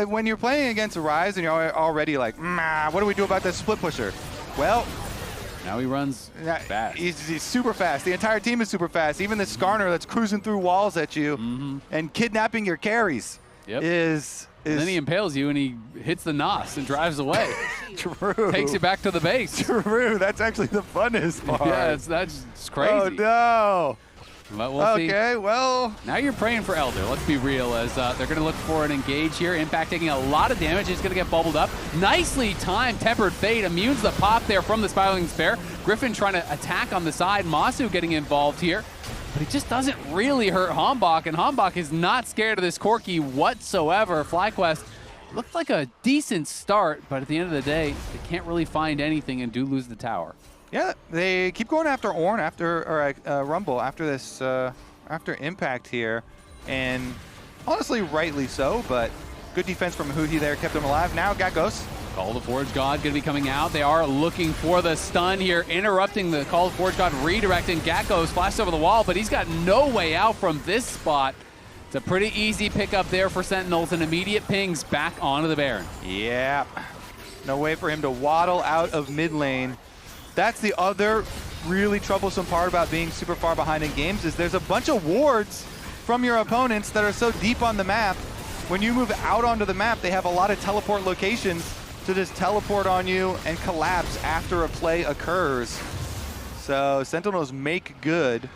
When you're playing against Rise and you're already like, what do we do about this split pusher? Well, now he runs fast. He's super fast. The entire team is super fast. Even the Skarner that's cruising through walls at you and kidnapping your carries is... And then he impales you and he hits the NOS and drives away. True. Takes you back to the base. True. That's actually the funnest part. Yeah, that's crazy. Oh, no. But we'll see. Okay, well. Now you're praying for Elder. Let's be real, as they're going to look for an engage here. Impact taking a lot of damage. He's going to get bubbled up. Nicely timed Tempered Fate. Immunes the pop there from the Spiraling Spare. Griffin trying to attack on the side. Masu getting involved here. But it just doesn't really hurt Hambach, and Hambach is not scared of this Corki whatsoever. FlyQuest looked like a decent start, but at the end of the day, they can't really find anything and do lose the tower. Yeah, they keep going after Ornn, Rumble, after this, after Impact here, and honestly, rightly so, but good defense from Huhi there, kept him alive. Now Gakkos. Call of the Forge God going to be coming out. They are looking for the stun here, interrupting the Call of the Forge God, redirecting. Gakkos flashed over the wall, but he's got no way out from this spot. It's a pretty easy pickup there for Sentinels, and immediate pings back onto the Baron. Yeah, no way for him to waddle out of mid lane. That's the other really troublesome part about being super far behind in games is there's a bunch of wards from your opponents that are so deep on the map. When you move out onto the map, they have a lot of teleport locations to just teleport on you and collapse after a play occurs. So Sentinels make good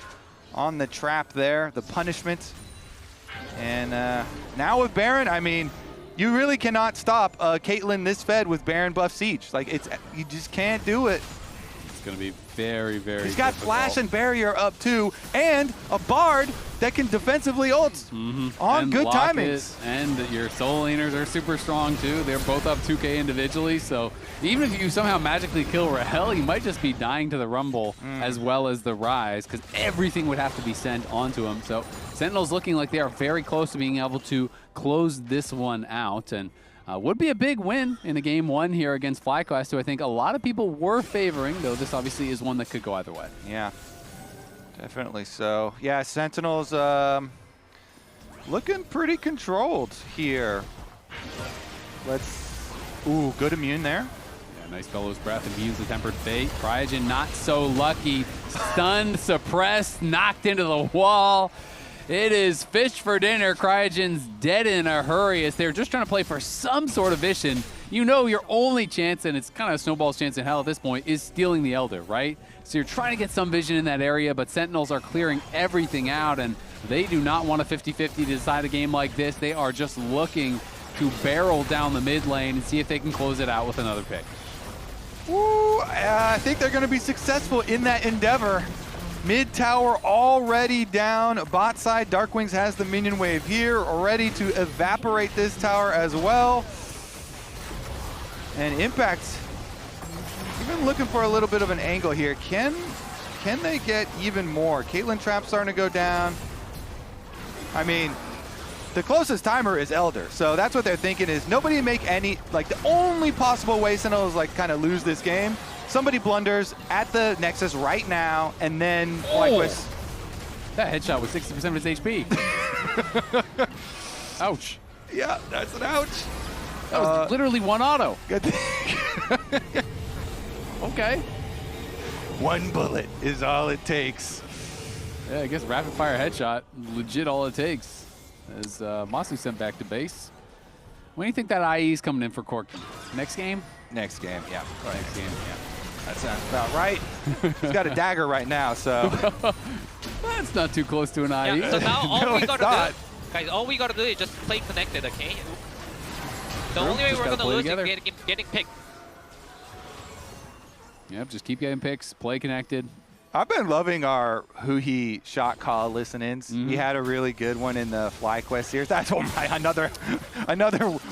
on the trap there, the punishment. And now with Baron, I mean, you really cannot stop Caitlyn this fed with Baron buff Siege. Like, you just can't do it. It's going to be very, very He's got difficult. Flash and Barrier up too, and a Bard that can defensively ult on and good block timings. It, and your Soul Laners are super strong too. They're both up 2K individually, so even if you somehow magically kill Rahel, you might just be dying to the Rumble as well as the Rise, because everything would have to be sent onto him. So Sentinels looking like they are very close to being able to close this one out, and would be a big win in a game one here against FlyQuest, who I think a lot of people were favoring, though this obviously is one that could go either way. Yeah, definitely so. Yeah, Sentinels looking pretty controlled here. Ooh, good immune there. Yeah, nice Bellows Breath, immunes the Tempered Fate. Cryogen not so lucky. Stunned, suppressed, knocked into the wall. It is fish for dinner. Cryogen's dead in a hurry as they're just trying to play for some sort of vision. You know your only chance, and it's kind of Snowball's chance in hell at this point, is stealing the Elder, right? So you're trying to get some vision in that area, but Sentinels are clearing everything out, and they do not want a 50-50 to decide a game like this. They are just looking to barrel down the mid lane and see if they can close it out with another pick. Ooh, I think they're going to be successful in that endeavor. Mid tower already down. Bot side, Darkwings has the minion wave here, ready to evaporate this tower as well. And Impact, even looking for a little bit of an angle here. Can they get even more? Caitlyn Trap starting to go down. I mean, the closest timer is Elder, so that's what they're thinking is nobody make any, like the only possible way Sentinels like kind of lose this game, somebody blunders at the Nexus right now, and then FlyQuest. That headshot was 60% of his HP. Ouch. Yeah, that's an ouch. That was literally one auto. Okay. One bullet is all it takes. Yeah, I guess rapid fire headshot, legit all it takes. As Masu sent back to base. When do you think that IE is coming in for Corky? Next game? Next game, yeah. Right. Next game, yeah. That sounds about right. He's got a dagger right now, so. That's not too close to an IE. Yeah, so now all No, we it's gotta not. do, guys, all we gotta do is just play connected, okay? The True. only way Just we're gotta gonna play lose together. is getting picked. Yep, just keep getting picks, play connected. I've been loving our Huhi shot call listen-ins. Mm-hmm. We had a really good one in the FlyQuest series. That's another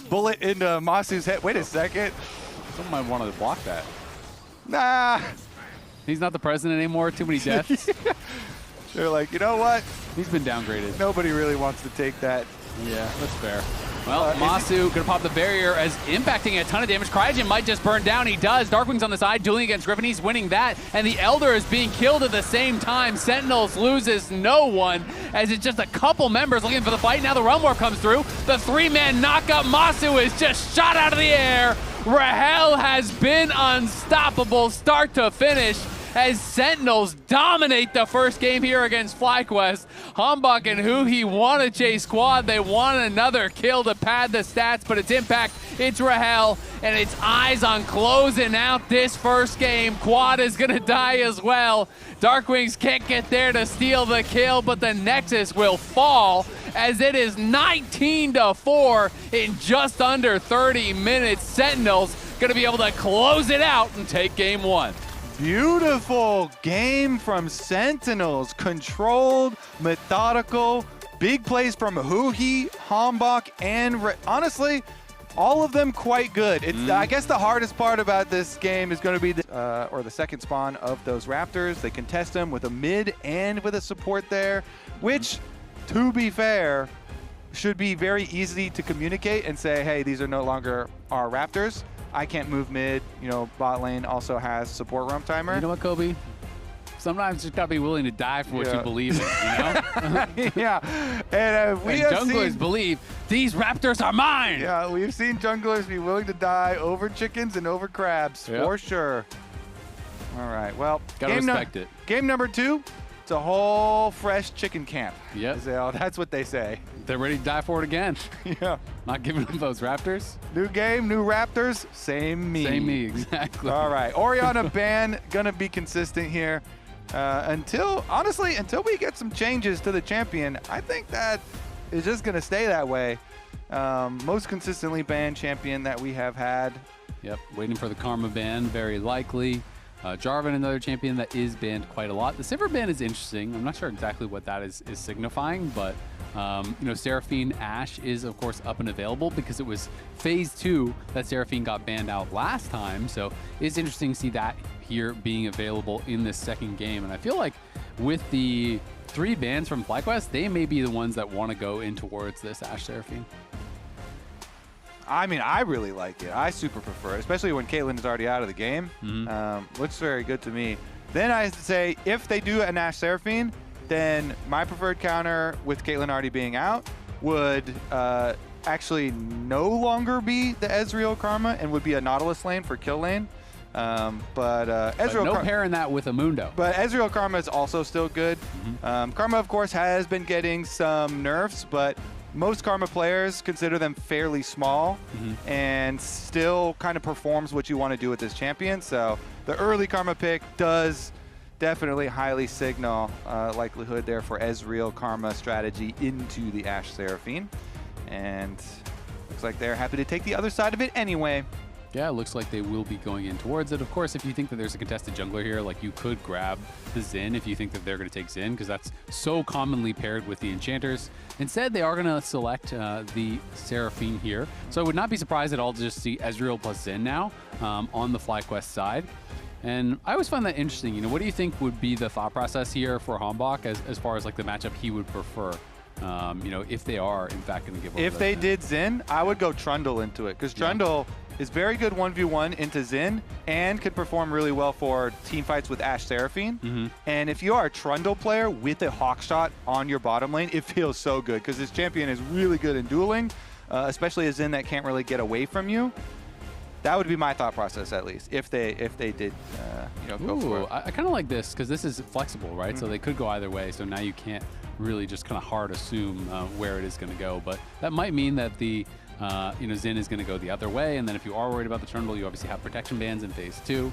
bullet into Masu's head. Wait a second. Someone might want to block that. Nah. He's not the president anymore. Too many deaths. They're like, you know what? He's been downgraded. Nobody really wants to take that. Yeah, that's fair. Well, Masu gonna pop the barrier as impacting a ton of damage. Cryogene might just burn down. He does. Darkwing's on the side, dueling against Griffin. He's winning that. And the Elder is being killed at the same time. Sentinels loses no one as it's just a couple members looking for the fight. Now the Realm Warp comes through. The three-man knockup. Masu is just shot out of the air. Rahel has been unstoppable start to finish as Sentinels dominate the first game here against FlyQuest. Hambach and Huhi want to chase squad. They want another kill to pad the stats, but it's Impact, it's Rahel, and it's eyes on closing out this first game. Quad is going to die as well. Darkwings can't get there to steal the kill, but the Nexus will fall as it is 19-4 in just under 30 minutes. Sentinels going to be able to close it out and take game one. Beautiful game from Sentinels. Controlled, methodical, big plays from Huhi, Hambach, and honestly, all of them quite good. It's I guess the hardest part about this game is going to be the second spawn of those Raptors. They contest them with a mid and with a support there, which, to be fair, should be very easy to communicate and say, hey, these are no longer our Raptors. I can't move mid. You know, bot lane also has support rump timer. You know what, Kobe? Sometimes you just gotta be willing to die for what you believe in, you know? Yeah, and we have junglers seen, believe these Raptors are mine. Yeah, we've seen junglers be willing to die over chickens and over crabs for sure. All right, well, Gotta respect it. Game number 2, it's a whole fresh chicken camp. Yep. That's what they say. They're ready to die for it again. Yeah. Not giving them those Raptors. New game, new Raptors, same me. Same me, exactly. All right, Orianna ban gonna be consistent here until we get some changes to the champion. I think that is just gonna stay that way. Most consistently banned champion that we have had. Yep, waiting for the Karma ban, very likely. Jarvan, another champion that is banned quite a lot. The Sivir ban is interesting. I'm not sure exactly what that is signifying, but you know, Seraphine Ashe is of course up and available because it was phase 2 that Seraphine got banned out last time. So it's interesting to see that here being available in this second game. And I feel like with the 3 bans from FlyQuest, they may be the ones that want to go in towards this Ashe Seraphine. I mean, I really like it. I super prefer it, especially when Caitlyn is already out of the game. Looks very good to me. Then I say, if they do an Ashe Seraphine, then my preferred counter with Caitlyn already being out would actually no longer be the Ezreal Karma and would be a Nautilus lane for kill lane. But Ezreal no pairing that with a Mundo. But Ezreal Karma is also still good. Karma, of course, has been getting some nerfs, but most Karma players consider them fairly small and still kind of performs what you want to do with this champion. So the early Karma pick does definitely highly signal likelihood there for Ezreal Karma strategy into the Ashe Seraphine. And looks like they're happy to take the other side of it anyway. Yeah, it looks like they will be going in towards it. Of course, if you think that there's a contested jungler here, like you could grab the Xin if you think that they're going to take Xin, because that's so commonly paired with the enchanters. Instead, they are going to select the Seraphine here. So I would not be surprised at all to just see Ezreal plus Xin now on the FlyQuest side. And I always find that interesting. You know, what do you think would be the thought process here for Hambach as far as like the matchup he would prefer? you know, if they are in fact going to give over If they did Xin, I would go Trundle into it, because Trundle is very good 1v1 into Xin and can perform really well for team fights with Ashe Seraphine. And if you are a Trundle player with a Hawkshot on your bottom lane, it feels so good, because this champion is really good in dueling, especially a Xin that can't really get away from you. That would be my thought process, at least, if they did, you know, go for it. I kind of like this, because this is flexible, right? So they could go either way. So now you can't really just kind of hard assume where it is going to go. But that might mean that the you know, Xin is going to go the other way. And then if you are worried about the Trundle, you obviously have protection bans in phase 2.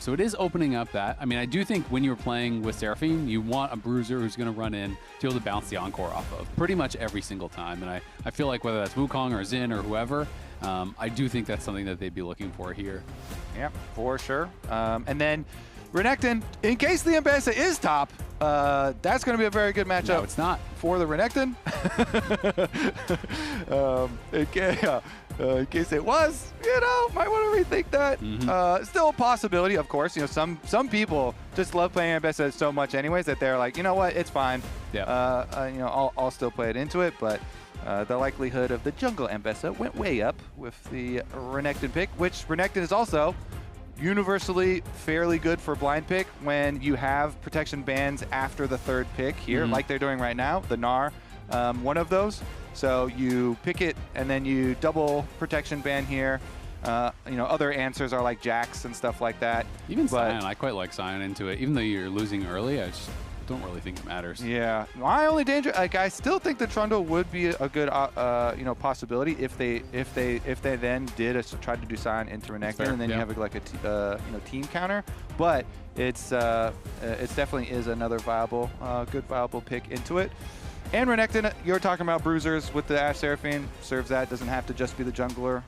So it is opening up that. I mean, I do think when you're playing with Seraphine, you want a bruiser who's going to run in to be able to bounce the Encore off of pretty much every single time. And I feel like whether that's Wukong or Xin or whoever, I do think that's something that they'd be looking for here. Yeah, for sure. And then Renekton, in case the Ambessa is top, that's going to be a very good matchup. No, it's not. For the Renekton. In case it was, you know, might want to rethink that. Still a possibility, of course. You know, some people just love playing Ambessa so much anyways that they're like, you know what, it's fine. Yeah. You know, I'll still play it into it, but the likelihood of the jungle Ambessa went way up with the Renekton pick, which Renekton is also universally fairly good for blind pick when you have protection bans after the 3rd pick here, like they're doing right now, the Gnar, one of those. So you pick it and then you double protection ban here. You know, other answers are like Jax and stuff like that. Even Sion, I quite like Sion into it. Even though you're losing early, I just don't really think it matters. Yeah, my only danger, like, I still think the Trundle would be a good, you know, possibility if they then did tried to do Sion into Renekton, and then you have like a you know, team counter. But it's definitely is another viable, good viable pick into it. And Renekton, you're talking about bruisers with the Ashe Seraphine, serves that, doesn't have to just be the jungler,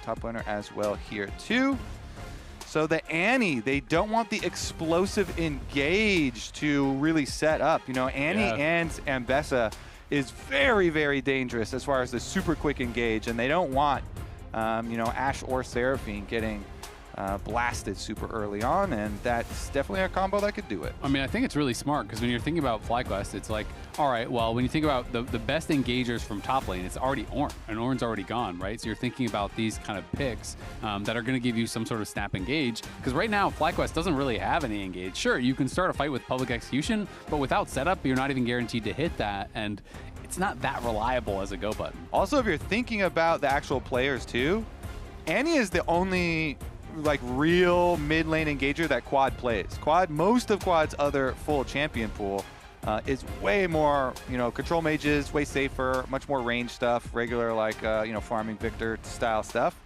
top laner as well here too. So the Annie, they don't want the explosive engage to really set up. You know, Annie and Ambessa is very, very dangerous as far as the super quick engage, and they don't want, you know, Ashe or Seraphine getting blasted super early on, and that's definitely a combo that could do it. I mean, I think it's really smart, because when you're thinking about FlyQuest, it's like, all right, well, when you think about the best engagers from top lane, it's already Ornn, and Ornn's already gone, right? So you're thinking about these kind of picks that are going to give you some sort of snap engage, because right now, FlyQuest doesn't really have any engage. Sure, you can start a fight with public execution, but without setup, you're not even guaranteed to hit that, and it's not that reliable as a go button. Also, if you're thinking about the actual players too, Annie is the only like real mid lane engager that Quad plays. Most of Quad's other full champion pool is way more, you know, control mages, way safer, much more range stuff, regular like, you know, farming Victor style stuff.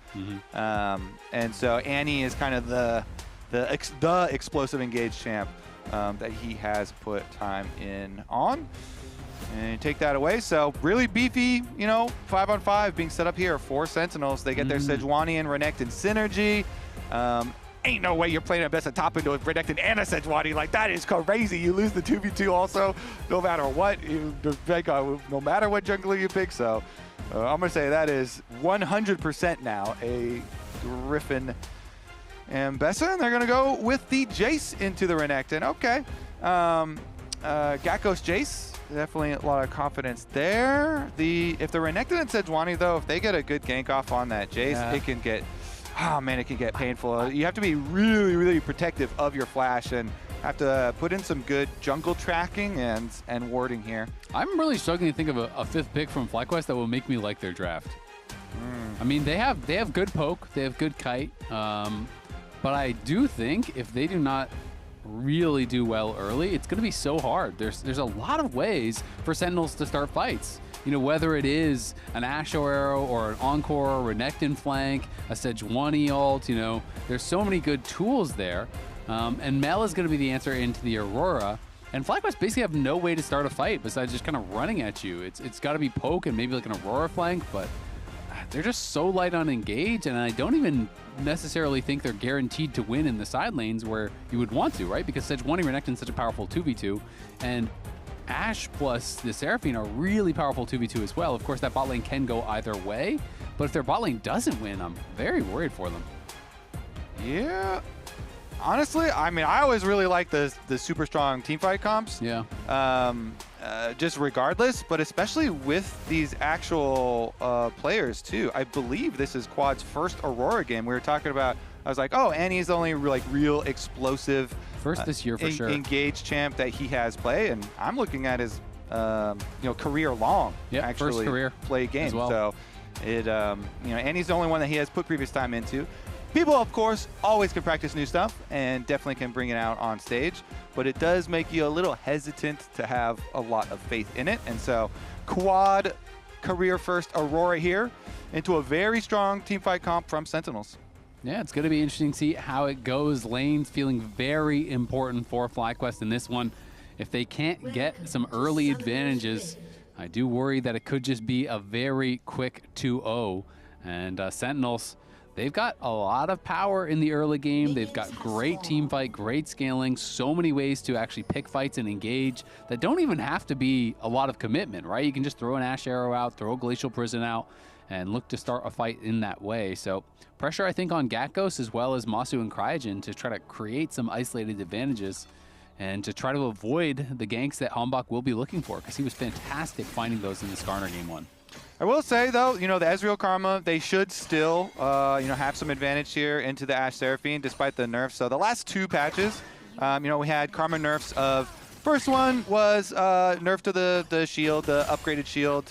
And so Annie is kind of the explosive engage champ that he has put time in on. And take that away. So really beefy, you know, 5-on-5 being set up here for Sentinels. They get their Sejuani and Renekton synergy. Ain't no way you're playing at best at top into a Renekton and a Sejuani. Like, that is crazy. You lose the 2v2 also, no matter what. No matter what jungler you pick. So I'm going to say that is 100% now a Griffin Ambessa. And they're going to go with the Jace into the Renekton. Okay. Gakkos Jace. Definitely a lot of confidence there. If the Renekton and Sejuani, though, if they get a good gank off on that Jace, it can get, oh man, it can get painful. You have to be really, really protective of your flash and have to put in some good jungle tracking and warding here. I'm really struggling to think of a 5th pick from FlyQuest that will make me like their draft. I mean, they have good poke, they have good kite, but I do think if they do not really do well early, it's going to be so hard. There's a lot of ways for Sentinels to start fights. You know, whether it is an Ashe arrow or an Encore or Renekton flank, a Sejuani ult, you know, there's so many good tools there. And Mel is going to be the answer into the Aurora. And FlyQuest basically have no way to start a fight besides just kind of running at you. It's got to be poke and maybe like an Aurora flank, but they're just so light on engage, and I don't even necessarily think they're guaranteed to win in the side lanes where you would want to, right? Because Sejuani Renekton is such a powerful 2v2, and Ashe plus the Seraphine are really powerful 2v2 as well. Of course, that bot lane can go either way, but if their bot lane doesn't win, I'm very worried for them. Yeah. Honestly, I mean, I always really like the super strong teamfight comps. Yeah. just regardless, but especially with these actual players too. I believe this is Quad's first Aurora game. We were talking about, I was like, oh, Annie's the only like real explosive first this year for sure engaged champ that he has play, and I'm looking at his career long actually first career play game. well. So it Annie's the only one that he has put previous time into. People, of course, always can practice new stuff and definitely can bring it out on stage, but it does make you a little hesitant to have a lot of faith in it. And so Quad career first Aurora here into a very strong teamfight comp from Sentinels. Yeah, it's going to be interesting to see how it goes. Lane's feeling very important for FlyQuest in this one. If they can't get some early advantages, I do worry that it could just be a very quick 2-0. And Sentinels, they've got a lot of power in the early game. They've got great team fight, great scaling, so many ways to actually pick fights and engage that don't even have to be a lot of commitment, right? You can just throw an Ash Arrow out, throw a Glacial Prison out, and look to start a fight in that way. So pressure, I think, on Gatgos as well as Masu and Cryogen to try to create some isolated advantages and to try to avoid the ganks that Hambach will be looking for, because he was fantastic finding those in the Skarner game 1. I will say, though, the Ezreal Karma, they should still, have some advantage here into the Ashe Seraphine despite the nerfs. So the last 2 patches, we had Karma nerfs of, first one was nerf to the shield, the upgraded shield,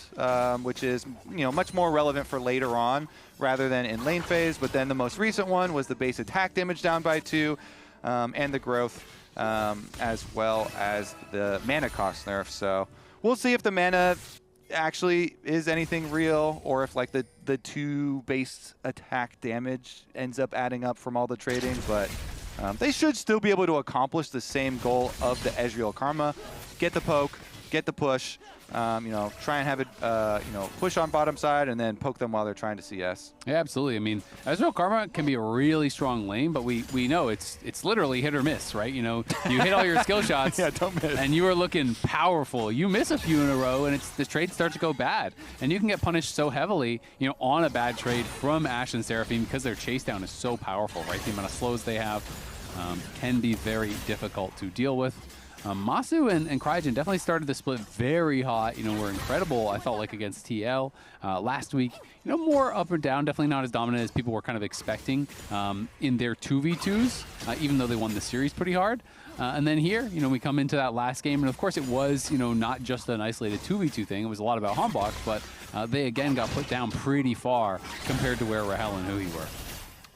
which is, much more relevant for later on rather than in lane phase. But then the most recent one was the base attack damage down by 2 and the growth, as well as the mana cost nerf. So we'll see if the mana actually is anything real, or if like the 2 base attack damage ends up adding up from all the trading. But they should still be able to accomplish the same goal of the Ezreal Karma: get the poke, get the push, try and have it push on bottom side and then poke them while they're trying to CS. Yeah, absolutely. I mean, Ezreal Karma can be a really strong lane, but we know it's literally hit or miss, right? You hit all your skill shots, yeah, don't miss, and you are looking powerful. You miss a few in a row, and the trades start to go bad, and you can get punished so heavily, on a bad trade from Ashe and Seraphine, because their chase down is so powerful, right? The amount of slows they have can be very difficult to deal with. Masu and Cryogen definitely started the split very hot. Were incredible, I felt like, against TL last week. More up or down, definitely not as dominant as people were kind of expecting in their 2v2s, even though they won the series pretty hard. And then here, we come into that last game, and of course it was, not just an isolated 2v2 thing. It was a lot about Hambach, but they again got put down pretty far compared to where Rahel and Huhi were.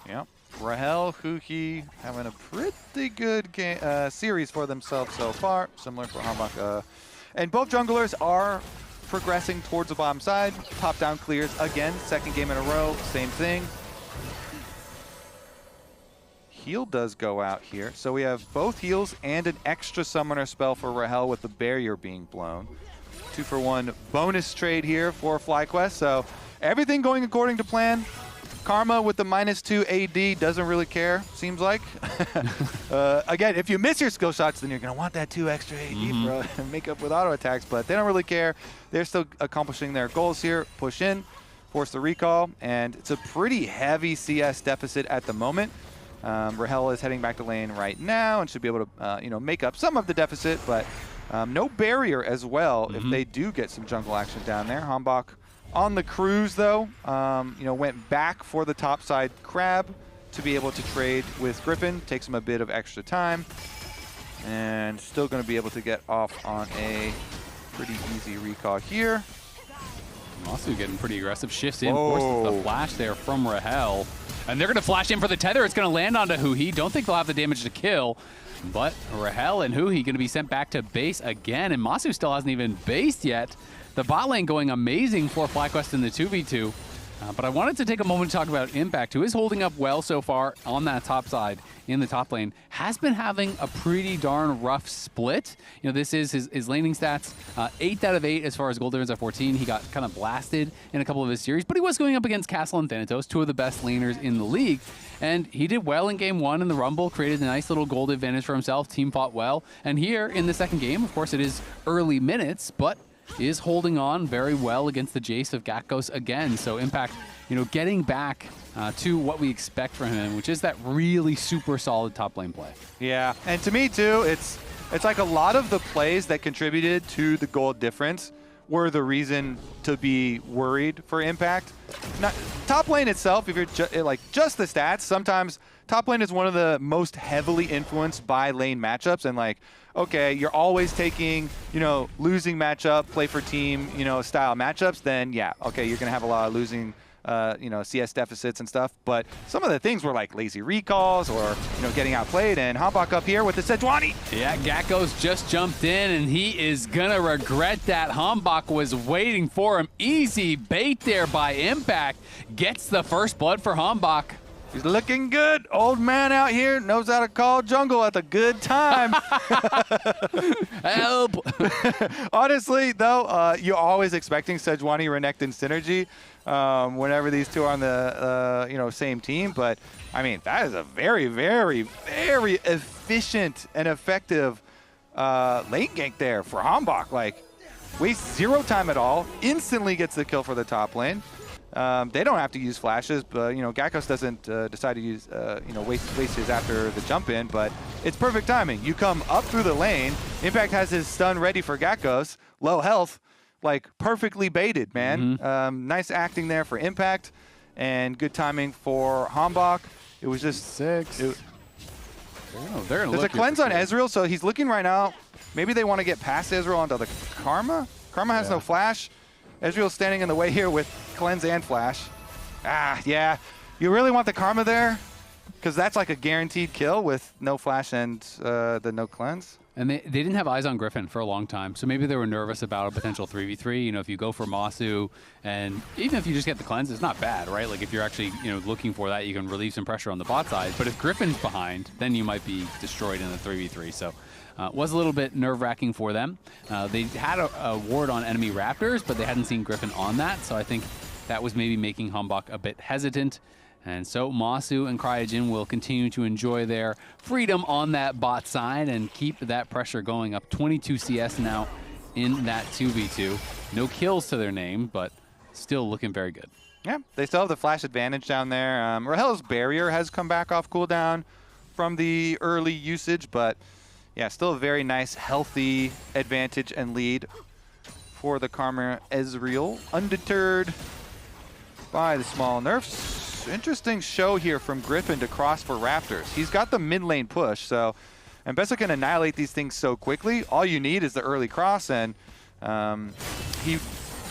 Yep. Rahel, Huhi having a pretty good series for themselves so far, similar for Hambach. And both junglers are progressing towards the bottom side. Top-down clears again, second game in a row, same thing. Heal does go out here. So we have both heals and an extra summoner spell for Rahel with the barrier being blown. 2-for-1 bonus trade here for FlyQuest. So everything going according to plan. Karma with the -2 AD doesn't really care, seems like. Again, if you miss your skill shots, then you're going to want that 2 extra AD bro, and make up with auto attacks, but they don't really care. They're still accomplishing their goals here. Push in, force the recall, and it's a pretty heavy CS deficit at the moment. Rahel is heading back to lane right now and should be able to make up some of the deficit, but no barrier as well if they do get some jungle action down there. Hambach on the cruise, though, went back for the topside crab to be able to trade with Griffin. Takes him a bit of extra time. And still going to be able to get off on a pretty easy recall here. Masu getting pretty aggressive. Shifts in, forces the flash there from Rahel. And they're going to flash in for the tether. It's going to land onto Huhi. Don't think they'll have the damage to kill. But Rahel and Huhi going to be sent back to base again. And Masu still hasn't even based yet. The bot lane going amazing for FlyQuest in the 2v2. But I wanted to take a moment to talk about Impact, who is holding up well so far on that top side in the top lane. Has been having a pretty darn rough split. This is his laning stats. 8 out of 8 as far as gold difference at 14. He got kind of blasted in a couple of his series, but he was going up against Castle and Thanatos, 2 of the best laners in the league. And he did well in game 1 in the Rumble, created a nice little gold advantage for himself. Team fought well. And here in the second game, of course, it is early minutes, but is holding on very well against the Jace of Gatgos again. So Impact, getting back to what we expect from him, which is that really super solid top lane play. Yeah, and to me too, it's It's like a lot of the plays that contributed to the gold difference were the reason to be worried for Impact. Not, top lane itself, if you're like just the stats, sometimes top lane is one of the most heavily influenced by lane matchups, and like, okay, you're always taking, you know, losing matchup, play for team, you know, style matchups, then yeah, okay, you're gonna have a lot of losing you know, CS deficits and stuff, but some of the things were like lazy recalls or, you know, getting outplayed, and Hambach up here with the Sejuani. Yeah, Gakko's just jumped in, and he is gonna regret that. Hambach was waiting for him. Easy bait there by Impact. Gets the first blood for Hambach. He's looking good. Old man out here knows how to call jungle at a good time. Help. Honestly, though, you're always expecting Sejuani, Renekton synergy whenever these two are on the you know, same team. But I mean, that is a very, very, very efficient and effective lane gank there for Hambach. Like, wastes 0 time at all. Instantly gets the kill for the top lane. They don't have to use flashes, but you know, Gakkos doesn't decide to use you know, waste his after the jump in, but it's perfect timing. You come up through the lane, Impact has his stun ready for Gakkos, low health, like perfectly baited, man. Nice acting there for Impact, and good timing for Hambach. It was just 6. There's a cleanse on Ezreal, so he's looking right now. Maybe they want to get past Ezreal onto the Karma. Karma has no flash. Ezreal's standing in the way here with cleanse and flash. Yeah. You really want the Karma there? Because that's like a guaranteed kill with no flash and the no cleanse. And they didn't have eyes on Griffin for a long time, so maybe they were nervous about a potential 3v3. You know, if you go for Masu, and even if you just get the cleanse, it's not bad, right? Like, if you're actually, you know, looking for that, you can relieve some pressure on the bot side. But if Griffin's behind, then you might be destroyed in the 3v3. So was a little bit nerve-wracking for them. They had a ward on enemy Raptors, but they hadn't seen Griffin on that, so I think that was maybe making Hambach a bit hesitant. And so Masu and Cryogen will continue to enjoy their freedom on that bot side and keep that pressure going up. 22 CS now in that 2v2. No kills to their name, but still looking very good. Yeah, they still have the flash advantage down there. Rahel's barrier has come back off cooldown from the early usage, but yeah, still a very nice, healthy advantage and lead for the Karma Ezreal. Undeterred by the small nerfs. Interesting show here from Griffin to cross for Raptors. He's got the mid lane push, so and Bessa can annihilate these things so quickly. All you need is the early cross, and he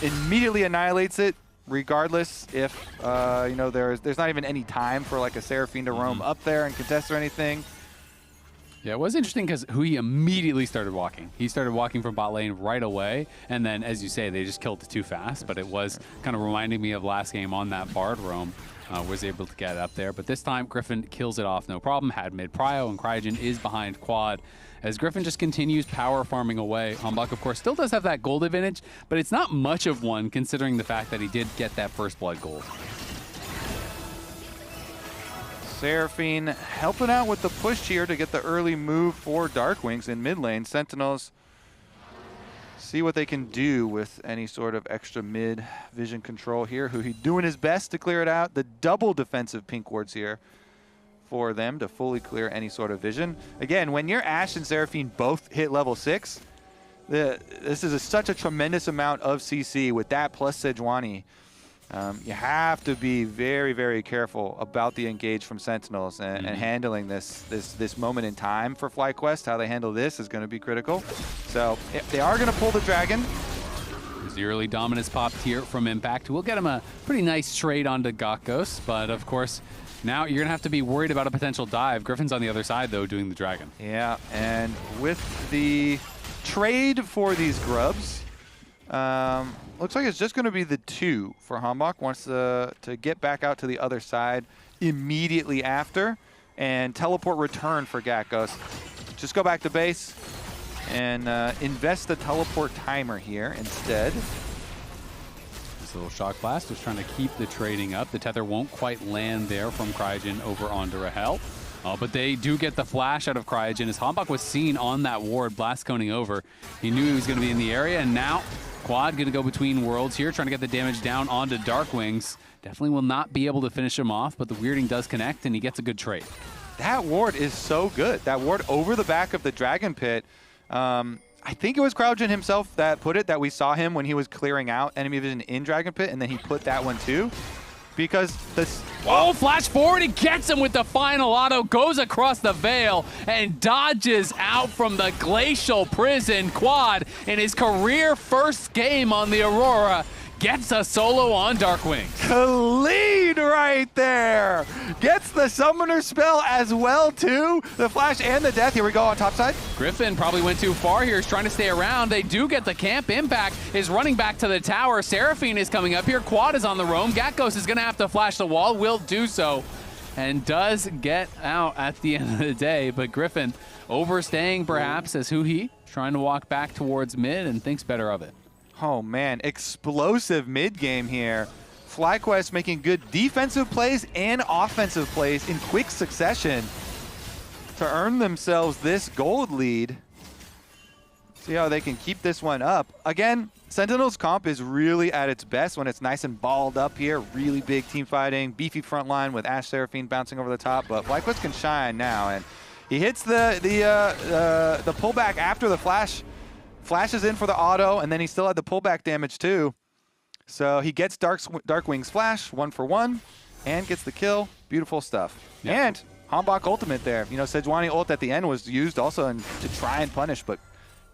immediately annihilates it, regardless if you know, there's not even any time for like a Seraphine to roam up there and contest or anything. Yeah, it was interesting because he immediately started walking. He started walking from bot lane right away, and then, as you say, they just killed it too fast, but it was kind of reminding me of last game on that Bard roam. Was able to get up there, but this time Griffin kills it off no problem, had mid prio, and Cryogen is behind quad. As Griffin just continues power farming away, Hambach, of course, still does have that gold advantage, but it's not much of one considering the fact that he did get that first blood gold. Seraphine helping out with the push here to get the early move for Darkwings in mid lane. Sentinels see what they can do with any sort of extra mid vision control here. He's doing his best to clear it out. The double defensive pink wards here for them to fully clear any sort of vision. Again, when your Ashe and Seraphine both hit level 6, this is such a tremendous amount of CC with that plus Sejuani. You have to be very, very careful about the engage from Sentinels and handling this moment in time for FlyQuest. How they handle this is going to be critical. So they are going to pull the dragon. There's the early dominance popped here from Impact. We'll get him a pretty nice trade onto Gakkos, but of course, now you're going to have to be worried about a potential dive. Griffin's on the other side, though, doing the dragon. Yeah, and with the trade for these grubs, looks like it's just going to be the 2 for Hambach. Wants to get back out to the other side immediately after, and teleport return for Gakkos. Just go back to base and invest the teleport timer here instead. This little shock blast was trying to keep the trading up. The tether won't quite land there from Cryogen over onto Rahel. But they do get the flash out of Cryogen as Hambach was seen on that ward, blast coning over. He knew he was going to be in the area, and now Quad going to go between worlds here, trying to get the damage down onto Darkwings. Definitely will not be able to finish him off, but the weirding does connect, and he gets a good trade. That ward is so good. That ward over the back of the Dragon Pit I think it was Cryogyn himself that put it, that we saw him when he was clearing out enemy vision in Dragon Pit, and then he put that one too. Because this... Oh, flash forward, he gets him with the final auto, goes across the veil, and dodges out from the glacial prison. Quad, in his career first game on the Aurora, gets a solo on Darkwing. Lead right there. Gets the summoner spell as well too. The flash and the death. Here we go on top side. Griffin probably went too far here. He's trying to stay around. They do get the camp. Impact is running back to the tower. Seraphine is coming up here. Quad is on the roam. Gatghost is going to have to flash the wall. Will do so. And does get out at the end of the day. But Griffin overstaying perhaps as Huhi trying to walk back towards mid and thinks better of it. Oh man, explosive mid game here. FlyQuest making good defensive plays and offensive plays in quick succession to earn themselves this gold lead. See how they can keep this one up. Again, Sentinels comp is really at its best when it's nice and balled up here. Really big team fighting, beefy front line with Ashe Seraphine bouncing over the top. But FlyQuest can shine now, and he hits the pullback after the flash. Flashes in for the auto, and then he still had the pullback damage too. So he gets Darkwing's flash, 1-for-1, and gets the kill. Beautiful stuff. Yep. And Hanbok ultimate there. You know, Sejuani ult at the end was used also to try and punish, but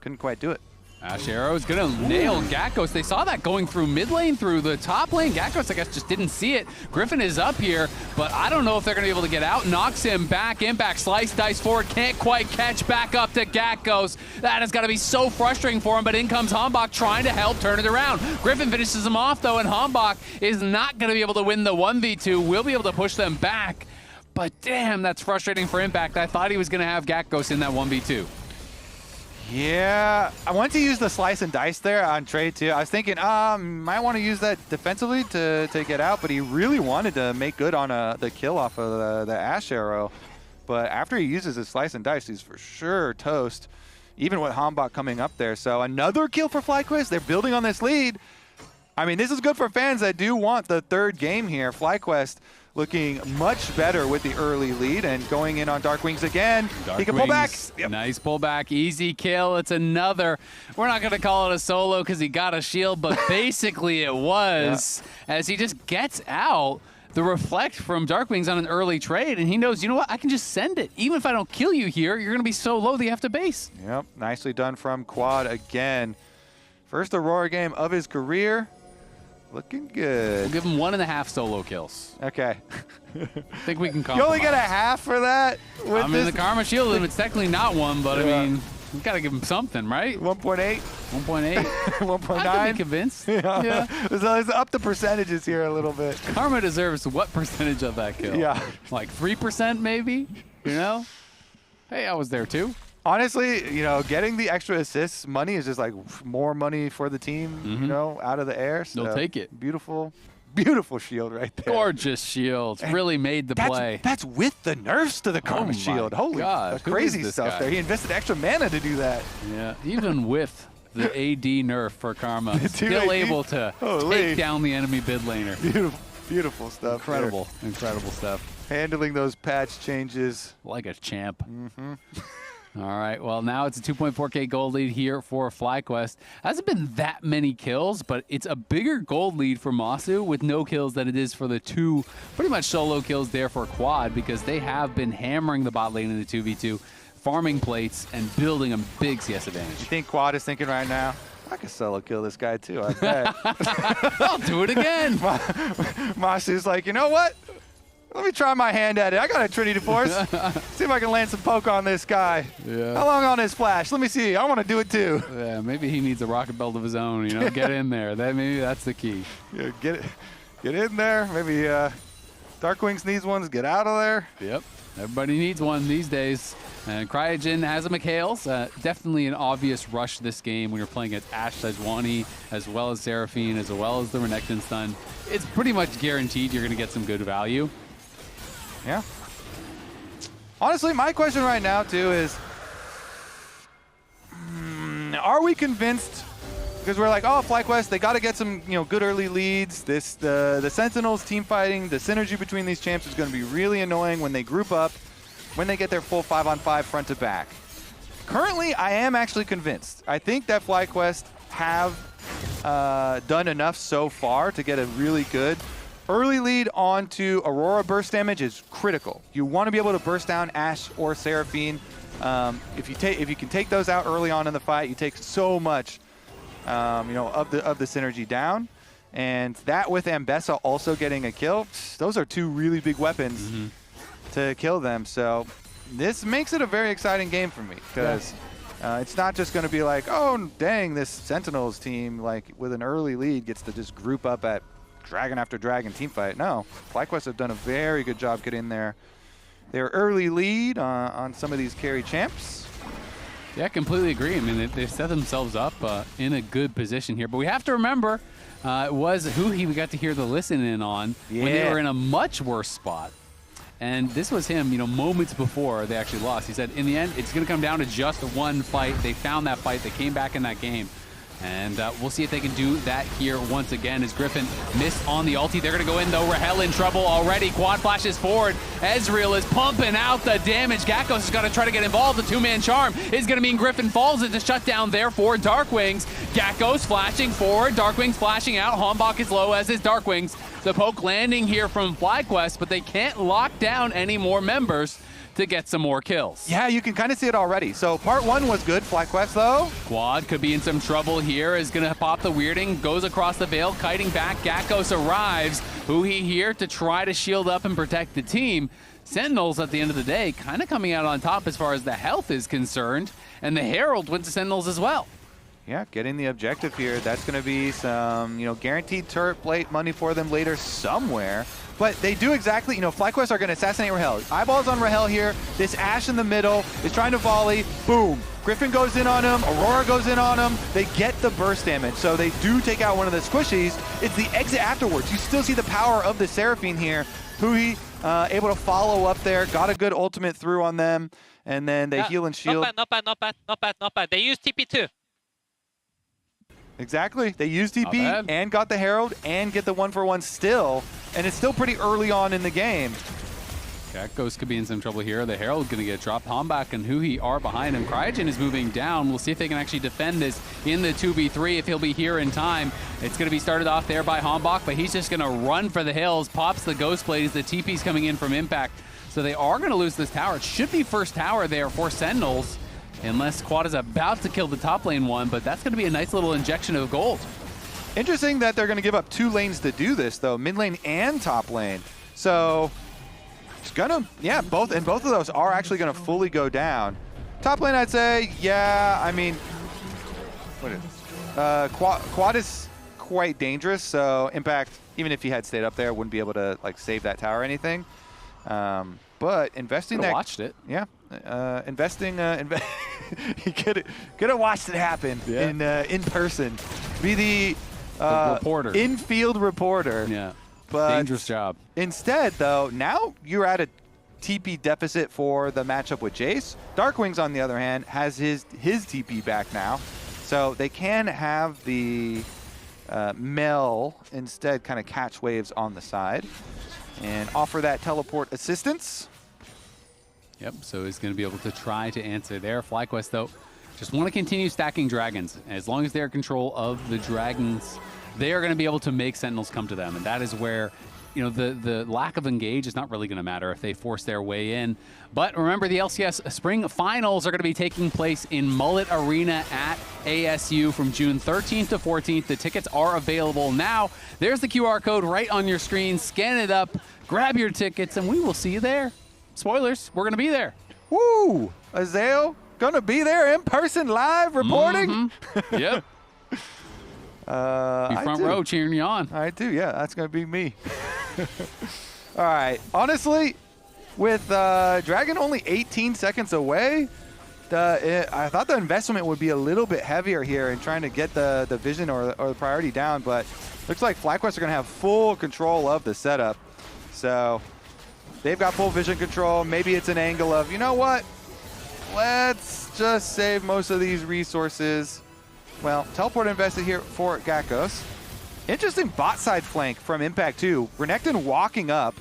couldn't quite do it. Ashe Arrow is going to nail Gatghost. They saw that going through mid lane, through the top lane. Gatghost, I guess, just didn't see it. Griffin is up here, but I don't know if they're going to be able to get out. Knocks him back, impact, slice, dice forward. Can't quite catch back up to Gatghost. That has got to be so frustrating for him, but in comes Hanbok trying to help turn it around. Griffin finishes him off, though, and Hanbok is not going to be able to win the 1v2. Will be able to push them back, but damn, that's frustrating for Impact. I thought he was going to have Gatghost in that 1v2. Yeah, I wanted to use the slice and dice there on trade too. I was thinking, might want to use that defensively to get out, but he really wanted to make good on the kill off of the Ashe Arrow. But after he uses his slice and dice, he's for sure toast, even with Hanbok coming up there. So another kill for FlyQuest. They're building on this lead. I mean, this is good for fans that do want the third game here. FlyQuest looking much better with the early lead and going in on Darkwings again. He can pull back. Yep. Nice pullback, easy kill. It's another. We're not going to call it a solo because he got a shield, but basically it was, as he just gets out the reflect from Darkwings on an early trade, and he knows, you know what, I can just send it. Even if I don't kill you here, you're going to be so low that you have to base. Yep, nicely done from Quad again. First Aurora game of his career. Looking good. We'll give him 1.5 solo kills. Okay. I think we can compromise. You only get a half for that? I mean, the Karma Shield, it's technically not one, but I mean, we got to give him something, right? 1.8? 1.8? 1.9? I could be convinced. Yeah. Let's up the percentages here a little bit. Karma deserves what percentage of that kill? Yeah. Like 3% maybe? You know? Hey, I was there too. Honestly, you know, getting the extra assists money is just like more money for the team, you know, out of the air. So they'll take it. Beautiful, beautiful shield right there. Gorgeous shield. And really made the play. That's with the nerfs to the Karma shield. Holy God, that's crazy stuff there. He invested extra mana to do that. Yeah, even with the AD nerf for Karma, still able to take down the enemy mid laner. Beautiful, beautiful stuff. Incredible, incredible stuff. Handling those patch changes. Like a champ. All right, well, now it's a 2.4K gold lead here for FlyQuest. Hasn't been that many kills, but it's a bigger gold lead for Masu with no kills than it is for the two pretty much solo kills there for Quad, because they have been hammering the bot lane in the 2v2, farming plates and building a big CS advantage. You think Quad is thinking right now, I could solo kill this guy too, I bet. I'll do it again. Masu's like, you know what? Let me try my hand at it. I got a Trinity Force. See if I can land some poke on this guy. Yeah. How long on his flash? Let me see. I want to do it too. Yeah, maybe he needs a rocket belt of his own. You know, get in there. Maybe that's the key. Yeah, get in there. Maybe Darkwings needs one. Get out of there. Yep. Everybody needs one these days. And Cryogyn has a McHale's. Definitely an obvious rush this game when you're playing against Ashe Sejuani, as well as Seraphine, as well as the Renekton stun. It's pretty much guaranteed you're going to get some good value. Yeah. Honestly, my question right now, too, is are we convinced? Because we're like, oh, FlyQuest, they got to get some, good early leads. The Sentinels team fighting, the synergy between these champs is going to be really annoying when they group up, when they get their full 5-on-5 front to back. Currently, I am actually convinced. I think that FlyQuest have done enough so far to get a really good early lead onto Aurora. Burst damage is critical. You want to be able to burst down Ashe or Seraphine. If you can take those out early on in the fight, you take so much, of the synergy down. And that with Ambessa also getting a kill, those are two really big weapons to kill them. So this makes it a very exciting game for me because it's not just going to be like, oh, dang, this Sentinels team, like with an early lead, gets to just group up at dragon after dragon team fight. No, FlyQuest have done a very good job getting their early lead on some of these carry champs. Yeah, completely agree. I mean, they set themselves up in a good position here. But we have to remember, it was Huhi we got to hear the listen in on when they were in a much worse spot. And this was him, moments before they actually lost. He said, in the end, it's going to come down to just one fight. They found that fight. They came back in that game. And we'll see if they can do that here once again as Griffin missed on the ulti. They're going to go in, though. Rahel in trouble already. Quad flashes forward. Ezreal is pumping out the damage. Gakkos is going to try to get involved. The two-man charm is going to mean Griffin falls into shutdown there for Darkwings. Gakkos flashing forward. Darkwings flashing out. Hanbok is low, as is Darkwings. The poke landing here from FlyQuest, but they can't lock down any more members to get some more kills. Yeah, you can kind of see it already. So part one was good. FlyQuest, though. Quad could be in some trouble here. Is going to pop the weirding. Goes across the veil, kiting back. Gakkos arrives. Huhi here to try to shield up and protect the team. Sentinels, at the end of the day, kind of coming out on top as far as the health is concerned. And the Herald went to Sentinels as well. Yeah, getting the objective here. That's going to be some, guaranteed turret plate money for them later somewhere. But they do exactly, FlyQuest are going to assassinate Rahel. Eyeballs on Rahel here. This Ashe in the middle is trying to volley. Boom. Griffin goes in on him. Aurora goes in on him. They get the burst damage. So they do take out one of the squishies. It's the exit afterwards. You still see the power of the Seraphine here. Huhi able to follow up there. Got a good ultimate through on them. And then they heal and shield. Not bad. They use TP too. Exactly. They used TP and got the Herald and get the 1-for-1 still. And it's still pretty early on in the game. Gakkos could be in some trouble here. The Herald going to get dropped. Hanbok and Huhi are behind him. Cryogen is moving down. We'll see if they can actually defend this in the 2v3, if he'll be here in time. It's going to be started off there by Hanbok, but he's just going to run for the hills. Pops the Ghost Blade as the TP's coming in from Impact. So they are going to lose this tower. It should be first tower there for Sentinels, unless Quad is about to kill the top lane one, but that's going to be a nice little injection of gold. Interesting that they're going to give up 2 lanes to do this, though, mid lane and top lane. So it's going to, both of those are actually going to fully go down. Top lane, I'd say, I mean, Quad is quite dangerous, so Impact, even if he had stayed up there, wouldn't be able to save that tower or anything. But investing that, watched it. Yeah. You could have watched it happen in person. Be the reporter, in-field reporter. Yeah, but dangerous job. Instead, though, now you're at a TP deficit for the matchup with Jace. Darkwings, on the other hand, has his TP back now, so they can have the Mel instead kind of catch waves on the side and offer that teleport assistance. Yep, so he's going to be able to try to answer there. FlyQuest, though, just want to continue stacking dragons. As long as they're in control of the dragons, they are going to be able to make Sentinels come to them. And that is where, the lack of engage is not really going to matter if they force their way in. But remember, the LCS Spring Finals are going to be taking place in Mullet Arena at ASU from June 13th to 14th. The tickets are available now. There's the QR code right on your screen. Scan it up, grab your tickets, and we will see you there. Spoilers, we're going to be there. Woo! Azael, going to be there in person, live, reporting? Yep. Be front row cheering you on. I do, yeah. That's going to be me. All right. Honestly, with Dragon only 18 seconds away, I thought the investment would be a little bit heavier here in trying to get the vision or the priority down, but looks like FlyQuest are going to have full control of the setup. So they've got full vision control. Maybe it's an angle of, you know what? Let's just save most of these resources. Well, teleport invested here for Gakkos. Interesting bot side flank from Impact too. Renekton walking up.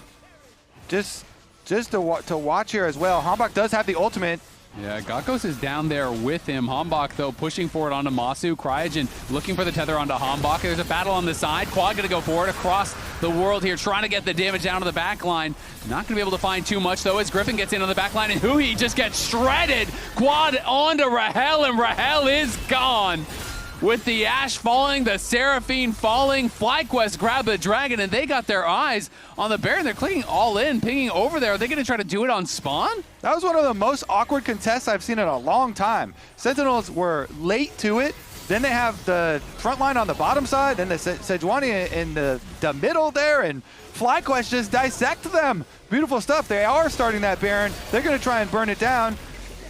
Just to watch here as well. Hanbok does have the ultimate. Yeah, Gakos is down there with him. Hambach, though, pushing forward onto Masu. Cryogen looking for the tether onto Hambach. There's a battle on the side. Quad going to go forward across the world here, trying to get the damage down to the back line. Not going to be able to find too much, though, as Griffin gets in on the back line, and Huhi just gets shredded. Quad onto Rahel, and Rahel is gone. With the Ashe falling, the Seraphine falling, FlyQuest grab the Dragon, and they got their eyes on the Baron. They're clicking all in, pinging over there. Are they going to try to do it on spawn? That was one of the most awkward contests I've seen in a long time. Sentinels were late to it. Then they have the front line on the bottom side, then the Sejuani in the middle there, and FlyQuest just dissect them. Beautiful stuff. They are starting that Baron. They're going to try and burn it down.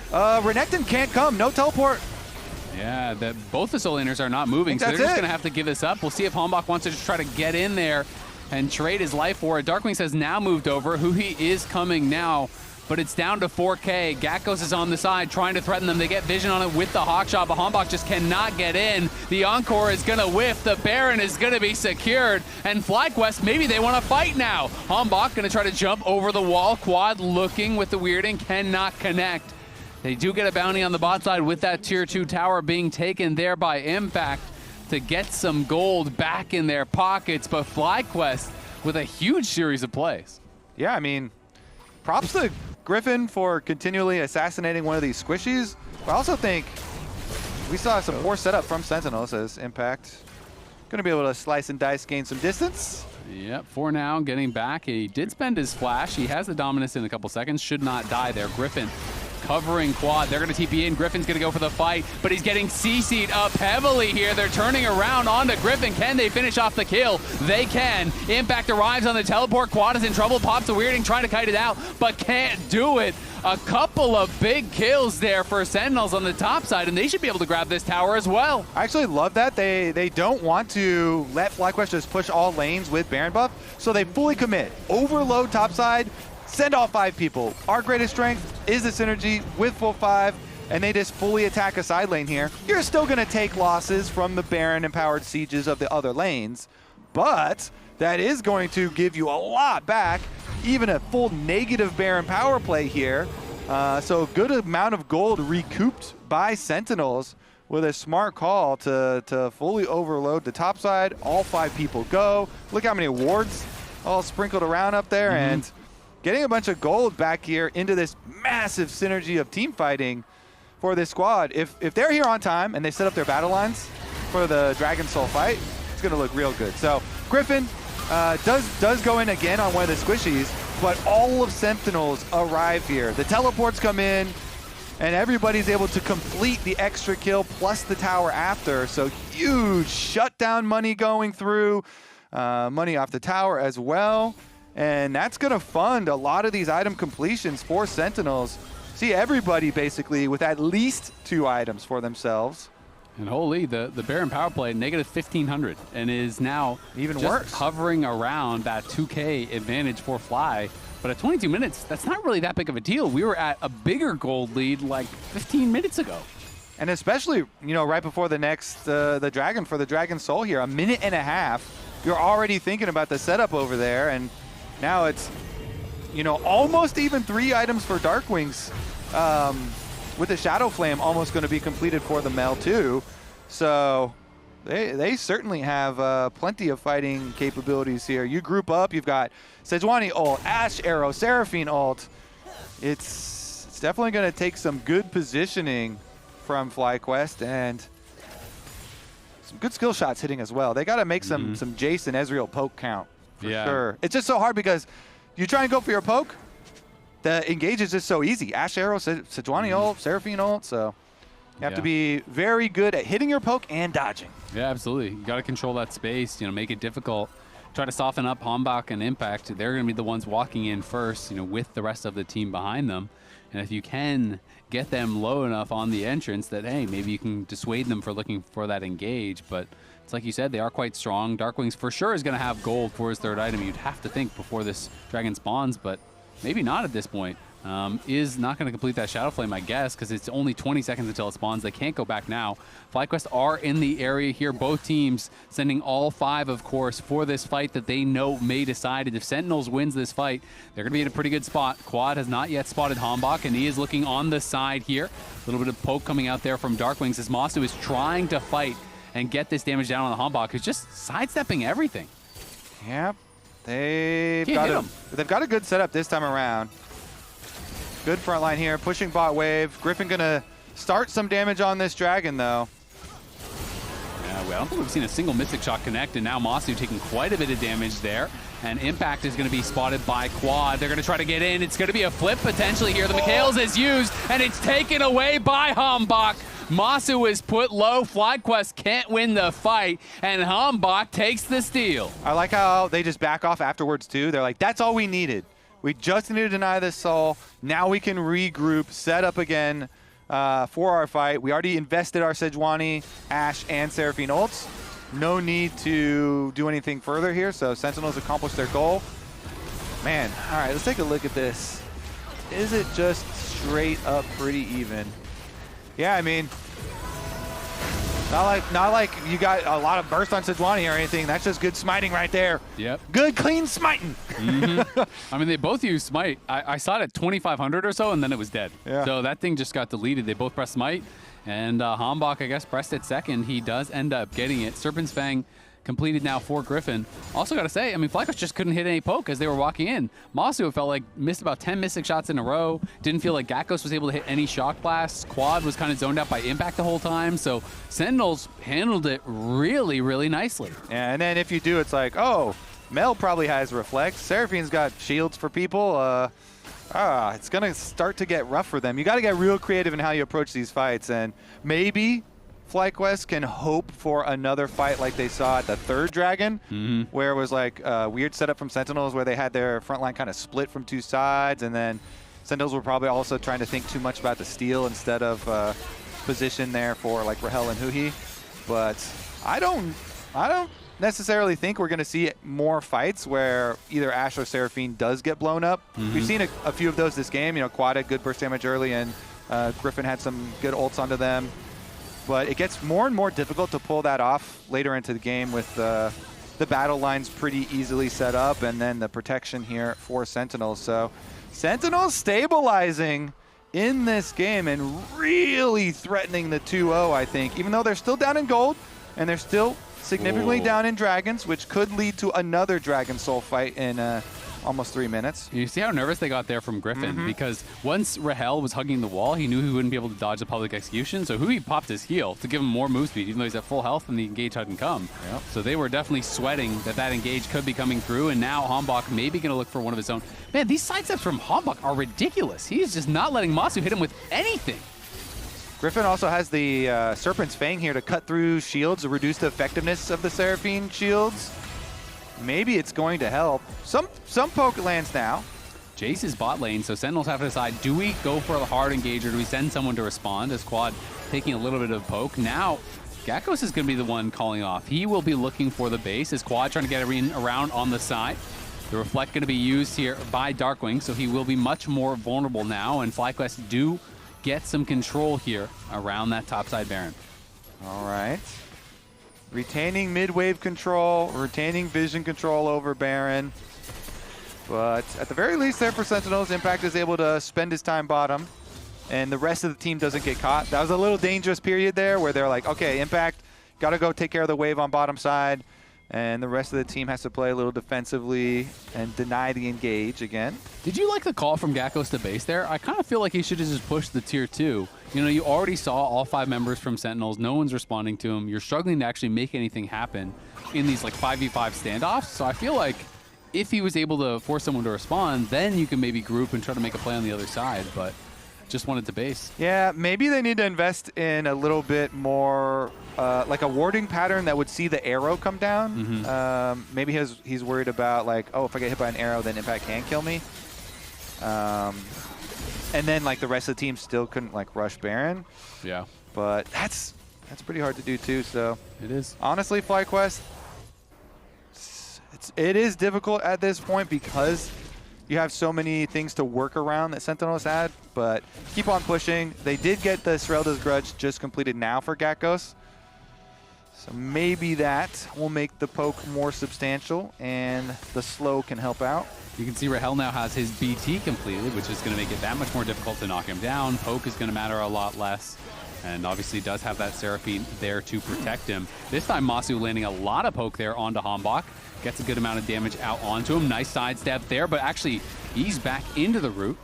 Renekton can't come. No teleport. Yeah, both the Soul Inners are not moving, so they're just going to have to give this up. We'll see if Hambach wants to just try to get in there and trade his life for it. Darkwings has now moved over. Huhi is coming now, but it's down to 4K. Gakos is on the side trying to threaten them. They get vision on it with the Hawkshot, but Hambach just cannot get in. The Encore is going to whiff. The Baron is going to be secured, and FlyQuest, maybe they want to fight now. Hambach going to try to jump over the wall. Quad looking with the weirding, cannot connect. They do get a bounty on the bot side with that tier 2 tower being taken there by Impact to get some gold back in their pockets, but FlyQuest with a huge series of plays. Yeah, I mean, props to Griffin for continually assassinating one of these squishies. But I also think we saw some poor setup from Sentinels as Impact going to be able to slice and dice, gain some distance. Yep, for now, getting back. He did spend his flash. He has the dominance in a couple seconds. Should not die there. Griffin covering Quad. They're going to TP in. Griffin's going to go for the fight, but he's getting CC'd up heavily here. They're turning around onto Griffin. Can they finish off the kill? They can. Impact arrives on the teleport. Quad is in trouble. Pops the weirding, trying to kite it out, but can't do it. A couple of big kills there for Sentinels on the top side, and they should be able to grab this tower as well. I actually love that. They don't want to let FlyQuest just push all lanes with Baron buff, so they fully commit. Overload top side, send all 5 people. Our greatest strength is the synergy with full 5, and they just fully attack a side lane here. You're still going to take losses from the Baron-empowered sieges of the other lanes, but that is going to give you a lot back, even a full negative Baron power play here. So a good amount of gold recouped by Sentinels with a smart call to fully overload the top side. All 5 people go. Look how many wards all sprinkled around up there, and getting a bunch of gold back here into this massive synergy of team fighting for this squad. If they're here on time and they set up their battle lines for the Dragon Soul fight, it's going to look real good. So Griffin does go in again on one of the squishies, but all of Sentinels arrive here. The teleports come in, and everybody's able to complete the extra kill plus the tower after. So huge shutdown money going through, money off the tower as well. And that's going to fund a lot of these item completions for Sentinels. See everybody basically with at least 2 items for themselves. And holy, the Baron power play, negative 1,500, and is now even just worse, hovering around that 2K advantage for Fly. But at 22 minutes, that's not really that big of a deal. We were at a bigger gold lead like 15 minutes ago. And especially, you know, right before the next, the Dragon for the Dragon Soul here, 1.5 minutes, you're already thinking about the setup over there. And now it's, you know, almost even 3 items for Darkwings, with the Shadow Flame almost going to be completed for the Mel too. So they certainly have plenty of fighting capabilities here. You group up, you've got Sejuani ult, Ashe Arrow, Seraphine ult. It's definitely going to take some good positioning from FlyQuest and some good skill shots hitting as well. They got to make some Jason Ezreal poke count for sure. It's just so hard because you try and go for your poke, the engage is just so easy. Ashe Arrow, Sejuani ult, Seraphine ult, so you have to be very good at hitting your poke and dodging. Yeah, absolutely. You got to control that space, you know, make it difficult. Try to soften up Hambach and Impact. They're going to be the ones walking in first, you know, with the rest of the team behind them. And if you can get them low enough on the entrance that, hey, maybe you can dissuade them for looking for that engage. But it's like you said, they are quite strong. Darkwings for sure is going to have gold for his 3rd item. You'd have to think before this dragon spawns, but maybe not at this point. is not going to complete that Shadow Flame, I guess, because it's only 20 seconds until it spawns. They can't go back now. FlyQuest are in the area here. Both teams sending all 5, of course, for this fight that they know may decide it. If Sentinels wins this fight, they're going to be in a pretty good spot. Quad has not yet spotted Hambach, and he is looking on the side here. A little bit of poke coming out there from Darkwings as Masu is trying to fight and get this damage down on the Hambach, who's just sidestepping everything. Yep. They've got a good setup this time around. Good front line here, pushing bot wave. Griffin gonna start some damage on this dragon though. Yeah, well, I don't think we've seen a single Mystic Shot connect, and now Masu taking quite a bit of damage there. And Impact is going to be spotted by Quad. They're going to try to get in. It's going to be a flip potentially here. The Mikhails is used, and it's taken away by Hambach. Masu is put low. FlyQuest can't win the fight, and Hambach takes the steal. I like how they just back off afterwards too. They're like, that's all we needed. We just need to deny this soul. Now we can regroup, set up again for our fight. We already invested our Sejuani, Ashe, and Seraphine ults. No need to do anything further here, so Sentinels accomplished their goal. Man, all right, let's take a look at this. Is it just straight up pretty even? Yeah, I mean, not like you got a lot of burst on Sejuani or anything. That's just good smiting right there. Yep. Good, clean smiting. I mean, they both use smite. I saw it at 2,500 or so, and then it was dead. Yeah. So that thing just got deleted. They both pressed smite, and Hambach, I guess, pressed it second. He does end up getting it. Serpent's Fang completed now for Griffin. Also got to say, I mean, FlyQuest just couldn't hit any poke as they were walking in. Masu, it felt like, missed about 10 Mystic Shots in a row. Didn't feel like Gakkos was able to hit any shock blasts. Quad was kind of zoned out by Impact the whole time. So Sentinels handled it really, really nicely. Yeah, and then if you do, it's like, oh, Mel probably has Reflect. Seraphine's got shields for people. It's going to start to get rough for them. You got to get real creative in how you approach these fights, and maybe FlyQuest can hope for another fight like they saw at the third Dragon, where it was like a weird setup from Sentinels where they had their front line kind of split from two sides, and then Sentinels were probably also trying to think too much about the steal instead of position there for like Rahel and Huhi. But I don't necessarily think we're going to see more fights where either Ashe or Seraphine does get blown up. We've seen a few of those this game. You know, Quad had good burst damage early, and Griffin had some good ults onto them. But it gets more and more difficult to pull that off later into the game with the battle lines pretty easily set up, and then the protection here for Sentinels. So Sentinels stabilizing in this game and really threatening the 2-0, I think. Even though they're still down in gold and they're still significantly down in dragons, which could lead to another Dragon Soul fight in almost 3 minutes. You see how nervous they got there from Griffin, because once Rahel was hugging the wall, he knew he wouldn't be able to dodge the public execution, so Huhi popped his heal to give him more move speed, even though he's at full health and the engage hadn't come. Yep. So they were definitely sweating that engage could be coming through, and now Hambach maybe going to look for one of his own. Man, these sidesteps from Hambach are ridiculous. He's just not letting Masu hit him with anything. Griffin also has the Serpent's Fang here to cut through shields, to reduce the effectiveness of the Seraphine shields. Maybe it's going to help. Some poke lands now. Jace is bot lane, so Sentinels have to decide, do we go for a hard engage or do we send someone to respond? As Quad taking a little bit of poke. Now, Gakkos is going to be the one calling off. He will be looking for the base. As Quad trying to get around on the side. The Reflect going to be used here by Darkwing, so he will be much more vulnerable now, and FlyQuest do get some control here around that topside Baron. All right. Retaining mid-wave control, retaining vision control over Baron. But at the very least there for Sentinels, Impact is able to spend his time bottom, and the rest of the team doesn't get caught. That was a little dangerous period there where they're like, okay, Impact, got to go take care of the wave on bottom side, and the rest of the team has to play a little defensively and deny the engage again. Did you like the call from Gakkos to base there? I kind of feel like he should have just pushed the tier 2. You know, you already saw all 5 members from Sentinels. No one's responding to him. You're struggling to actually make anything happen in these like 5v5 standoffs. So I feel like if he was able to force someone to respond, then you can maybe group and try to make a play on the other side. But just wanted to base. Yeah, maybe they need to invest in a little bit more, like a warding pattern that would see the arrow come down. Maybe he's worried about like, oh, if I get hit by an arrow, then Impact can kill me. And then like the rest of the team still couldn't like rush Baron. Yeah. But that's pretty hard to do too. So it is. Honestly, FlyQuest, it is difficult at this point because you have so many things to work around that Sentinels had, but keep on pushing. They did get the Serelda's Grudge just completed now for Gakkos. So maybe that will make the poke more substantial, and the slow can help out. You can see Rahel now has his BT completed, which is going to make it that much more difficult to knock him down. Poke is going to matter a lot less, and obviously does have that Seraphine there to protect him. This time, Masu landing a lot of poke there onto Hambach. Gets a good amount of damage out onto him. Nice sidestep there, but actually he's back into the root.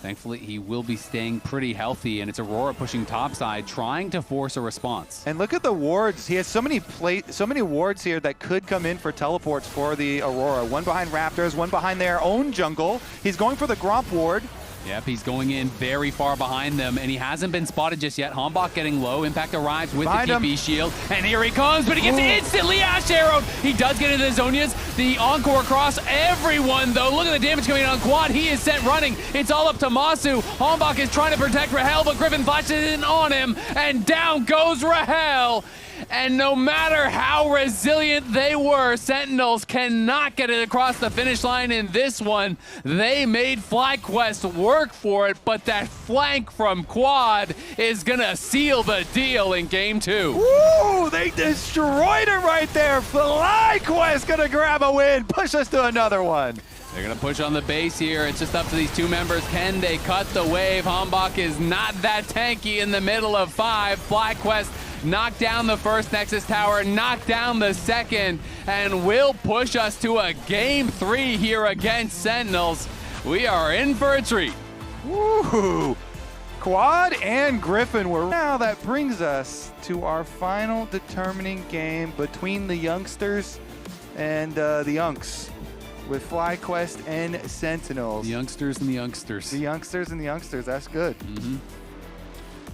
Thankfully, he will be staying pretty healthy, and it's Aurora pushing topside, trying to force a response. And look at the wards. He has so many wards here that could come in for teleports for the Aurora. One behind Raptors, one behind their own jungle. He's going for the Gromp ward. Yep, he's going in very far behind them, and he hasn't been spotted just yet. Hambach getting low. Impact arrives with the TP shield, and here he comes, but he gets instantly Ash Arrowed. He does get into the Zonias. The Encore across everyone, though. Look at the damage coming in on Quad. He is sent running. It's all up to Masu. Hambach is trying to protect Rahel, but Griffin flashes in on him, and down goes Rahel. And no matter how resilient they were, Sentinels cannot get it across the finish line in this one. They made FlyQuest work for it, but that flank from Quad is gonna seal the deal in game 2. Woo! They destroyed it right there. FlyQuest gonna grab a win, push us to another one. They're going to push on the base here. It's just up to these two members. Can they cut the wave? Hambach is not that tanky in the middle of 5. FlyQuest knocked down the first Nexus Tower, knocked down the second, and will push us to a game 3 here against Sentinels. We are in for a treat. Woo! Quad and Griffin were. Now that brings us to our final determining game between the youngsters and the Yunks, with FlyQuest and Sentinels. The youngsters and the youngsters. The youngsters and the youngsters. That's good.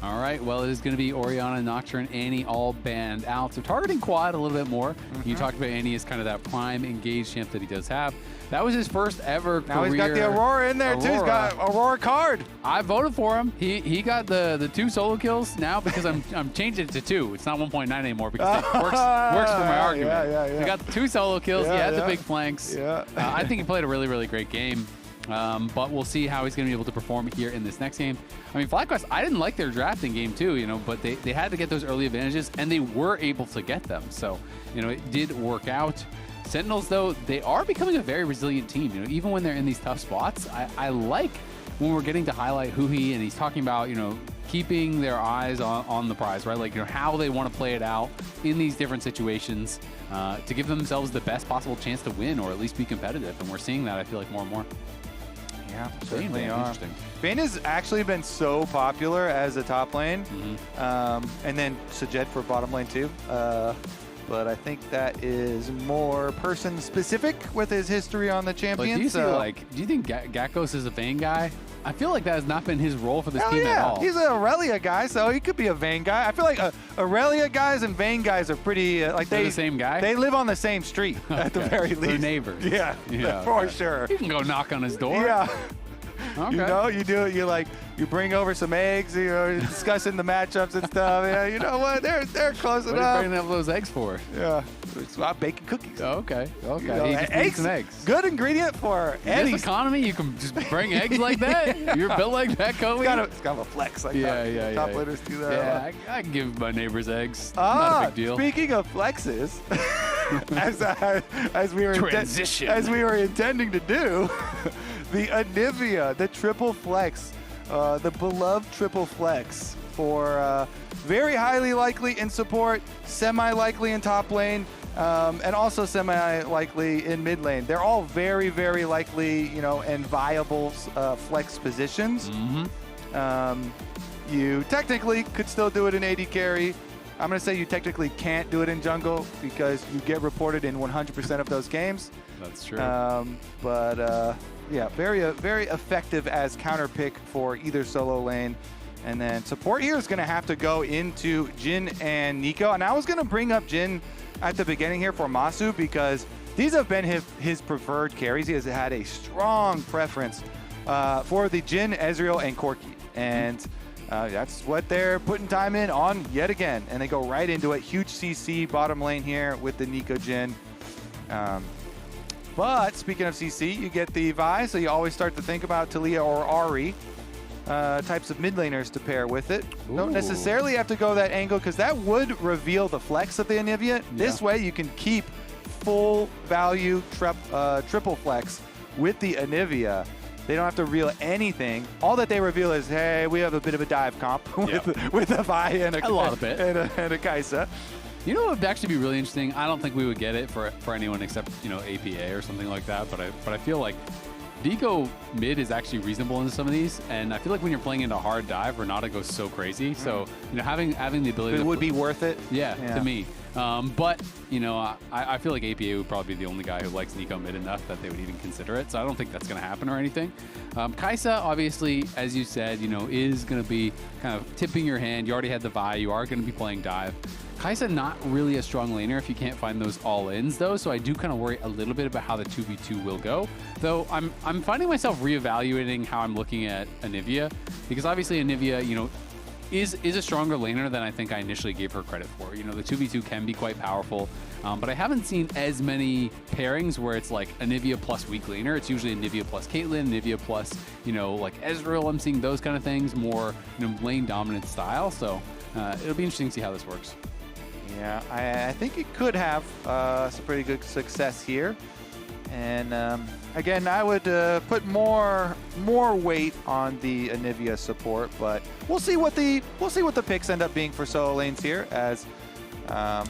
All right, well, it is going to be Orianna, Nocturne, Annie all banned out. So targeting Quad a little bit more. You talked about Annie as kind of that prime engaged champ that he does have. That was his first ever now career. He's got the Aurora in there, too. He's got Aurora card. I voted for him. He got the 2 solo kills now because I'm changing it to 2. It's not 1.9 anymore because it works for my argument. Yeah. He got the 2 solo kills. He had the big flanks. Yeah. I think he played a really, really great game. But we'll see how he's going to be able to perform here in this next game. I mean, FlyQuest, I didn't like their draft in game 2, you know, but they had to get those early advantages, and they were able to get them. So, you know, it did work out. Sentinels, though, they are becoming a very resilient team. You know, even when they're in these tough spots, I like when we're getting to highlight Huhi, and he's talking about, you know, keeping their eyes on the prize, right? Like, you know, how they want to play it out in these different situations to give themselves the best possible chance to win, or at least be competitive. And we're seeing that, I feel like, more and more. Yeah, certainly are. Interesting. Vayne has actually been so popular as a top lane, and then Sajed for bottom lane too. But I think that is more person specific with his history on the champion. But do you think Gakkos is a Vayne guy? I feel like that has not been his role for this team at all. He's an Aurelia guy, so he could be a Vayne guy. I feel like Aurelia guys and Vayne guys are pretty like they're the same guy. They live on the same street at the very least. They're neighbors. Yeah, for sure. You can go knock on his door. Yeah. Okay. You know, you do it. You bring over some eggs. You know, discussing the matchups and stuff. Yeah, you know what? They're close enough. What are you bringing up those eggs for? Yeah, it's about baking cookies. Oh, okay. You know, He just needs some eggs. Good ingredient for any economy. You can just bring eggs like that. You're built like that, Kobe. It's kind of a flex. Like top laners do that. Yeah, I can give my neighbors eggs. Not a big deal. Speaking of flexes, as we were intending to do. The Anivia, the triple flex, the beloved triple flex for very highly likely in support, semi-likely in top lane, and also semi-likely in mid lane. They're all very, very likely, you know, and viable flex positions. You technically could still do it in AD carry. I'm going to say you technically can't do it in jungle because you get reported in 100% of those games. That's true. Yeah, very effective as counter pick for either solo lane. And then support here is going to have to go into Jhin and Nico. And I was going to bring up Jhin at the beginning here for Masu because these have been his preferred carries. He has had a strong preference for the Jhin, Ezreal, and Corki. And that's what they're putting time in on yet again. And they go right into it. Huge CC bottom lane here with the Nico Jhin. But speaking of CC, you get the Vi, so you always start to think about Talia or Ahri. Types of mid laners to pair with it. Don't necessarily have to go that angle because that would reveal the flex of the Anivia. This way you can keep full value triple flex with the Anivia. They don't have to reveal anything. All that they reveal is, hey, we have a bit of a dive comp with a Vi and a lot of it and a Kai'Sa. You know what would actually be really interesting? I don't think we would get it for anyone except, you know, APA or something like that, but I feel like Deco mid is actually reasonable in some of these, and I feel like when you're playing into hard dive, Renata goes so crazy. So, you know, having the ability it would be worth it. Yeah, to me. But, you know, I feel like APA would probably be the only guy who likes Nico mid enough that they would even consider it. So I don't think that's going to happen or anything. Kai'Sa, obviously, as you said, you know, is going to be kind of tipping your hand. You already had the Vi. You are going to be playing dive. Kai'Sa not really a strong laner if you can't find those all-ins, though, so I do kind of worry a little bit about how the 2v2 will go. Though I'm finding myself reevaluating how I'm looking at Anivia, because obviously Anivia, you know, is a stronger laner than I think I initially gave her credit for. You know, the 2v2 can be quite powerful, but I haven't seen as many pairings where it's like Anivia plus weak laner. It's usually Anivia plus Caitlyn, Anivia plus, you know, like Ezreal. I'm seeing those kind of things, more, you know, lane dominant style. So it'll be interesting to see how this works. Yeah, I think it could have some pretty good success here. And again, I would put more weight on the Anivia support, but we'll see what the picks end up being for solo lanes here. As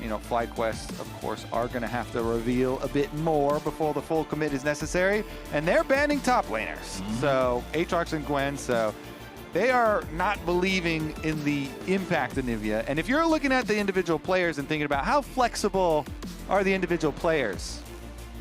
you know, FlyQuest, of course, are going to have to reveal a bit more before the full commit is necessary, and they're banning top laners. So Aatrox and Gwen. So they are not believing in the impact Anivia. And if you're looking at the individual players and thinking about how flexible are the individual players,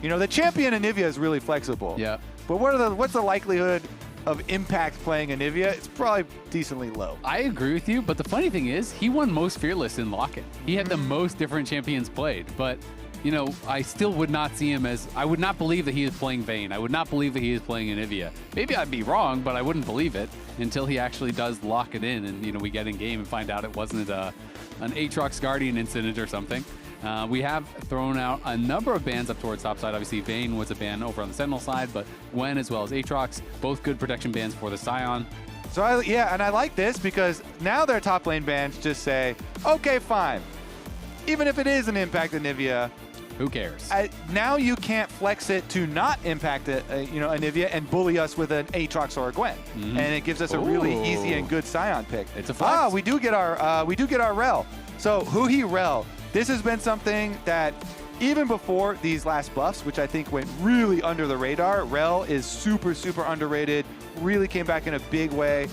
you know, the champion Anivia is really flexible. Yeah. But what's the likelihood of impact playing Anivia? It's probably decently low. I agree with you, but the funny thing is, he won most Fearless in Lock-In. He had the most different champions played, but you know, I still would not see him as, I would not believe that he is playing Vayne. I would not believe that he is playing Anivia. Maybe I'd be wrong, but I wouldn't believe it until he actually does lock it in and, you know, we get in game and find out it wasn't an Aatrox Guardian incident or something. We have thrown out a number of bans up towards top side. Obviously, Vayne was a ban over on the Sentinel side, but Gwen as well as Aatrox, both good protection bans for the Scion. So, I like this because now their top lane bans just say, okay, fine. Even if it is an impact Anivia, who cares? Now you can't flex it to not impact you know, Anivia and bully us with an Aatrox or a Gwen, and it gives us a really easy and good Scion pick. It's a flex. We do get our Rel. So Huhi Rel. This has been something that even before these last buffs, which I think went really under the radar, Rel is super underrated. Really came back in a big way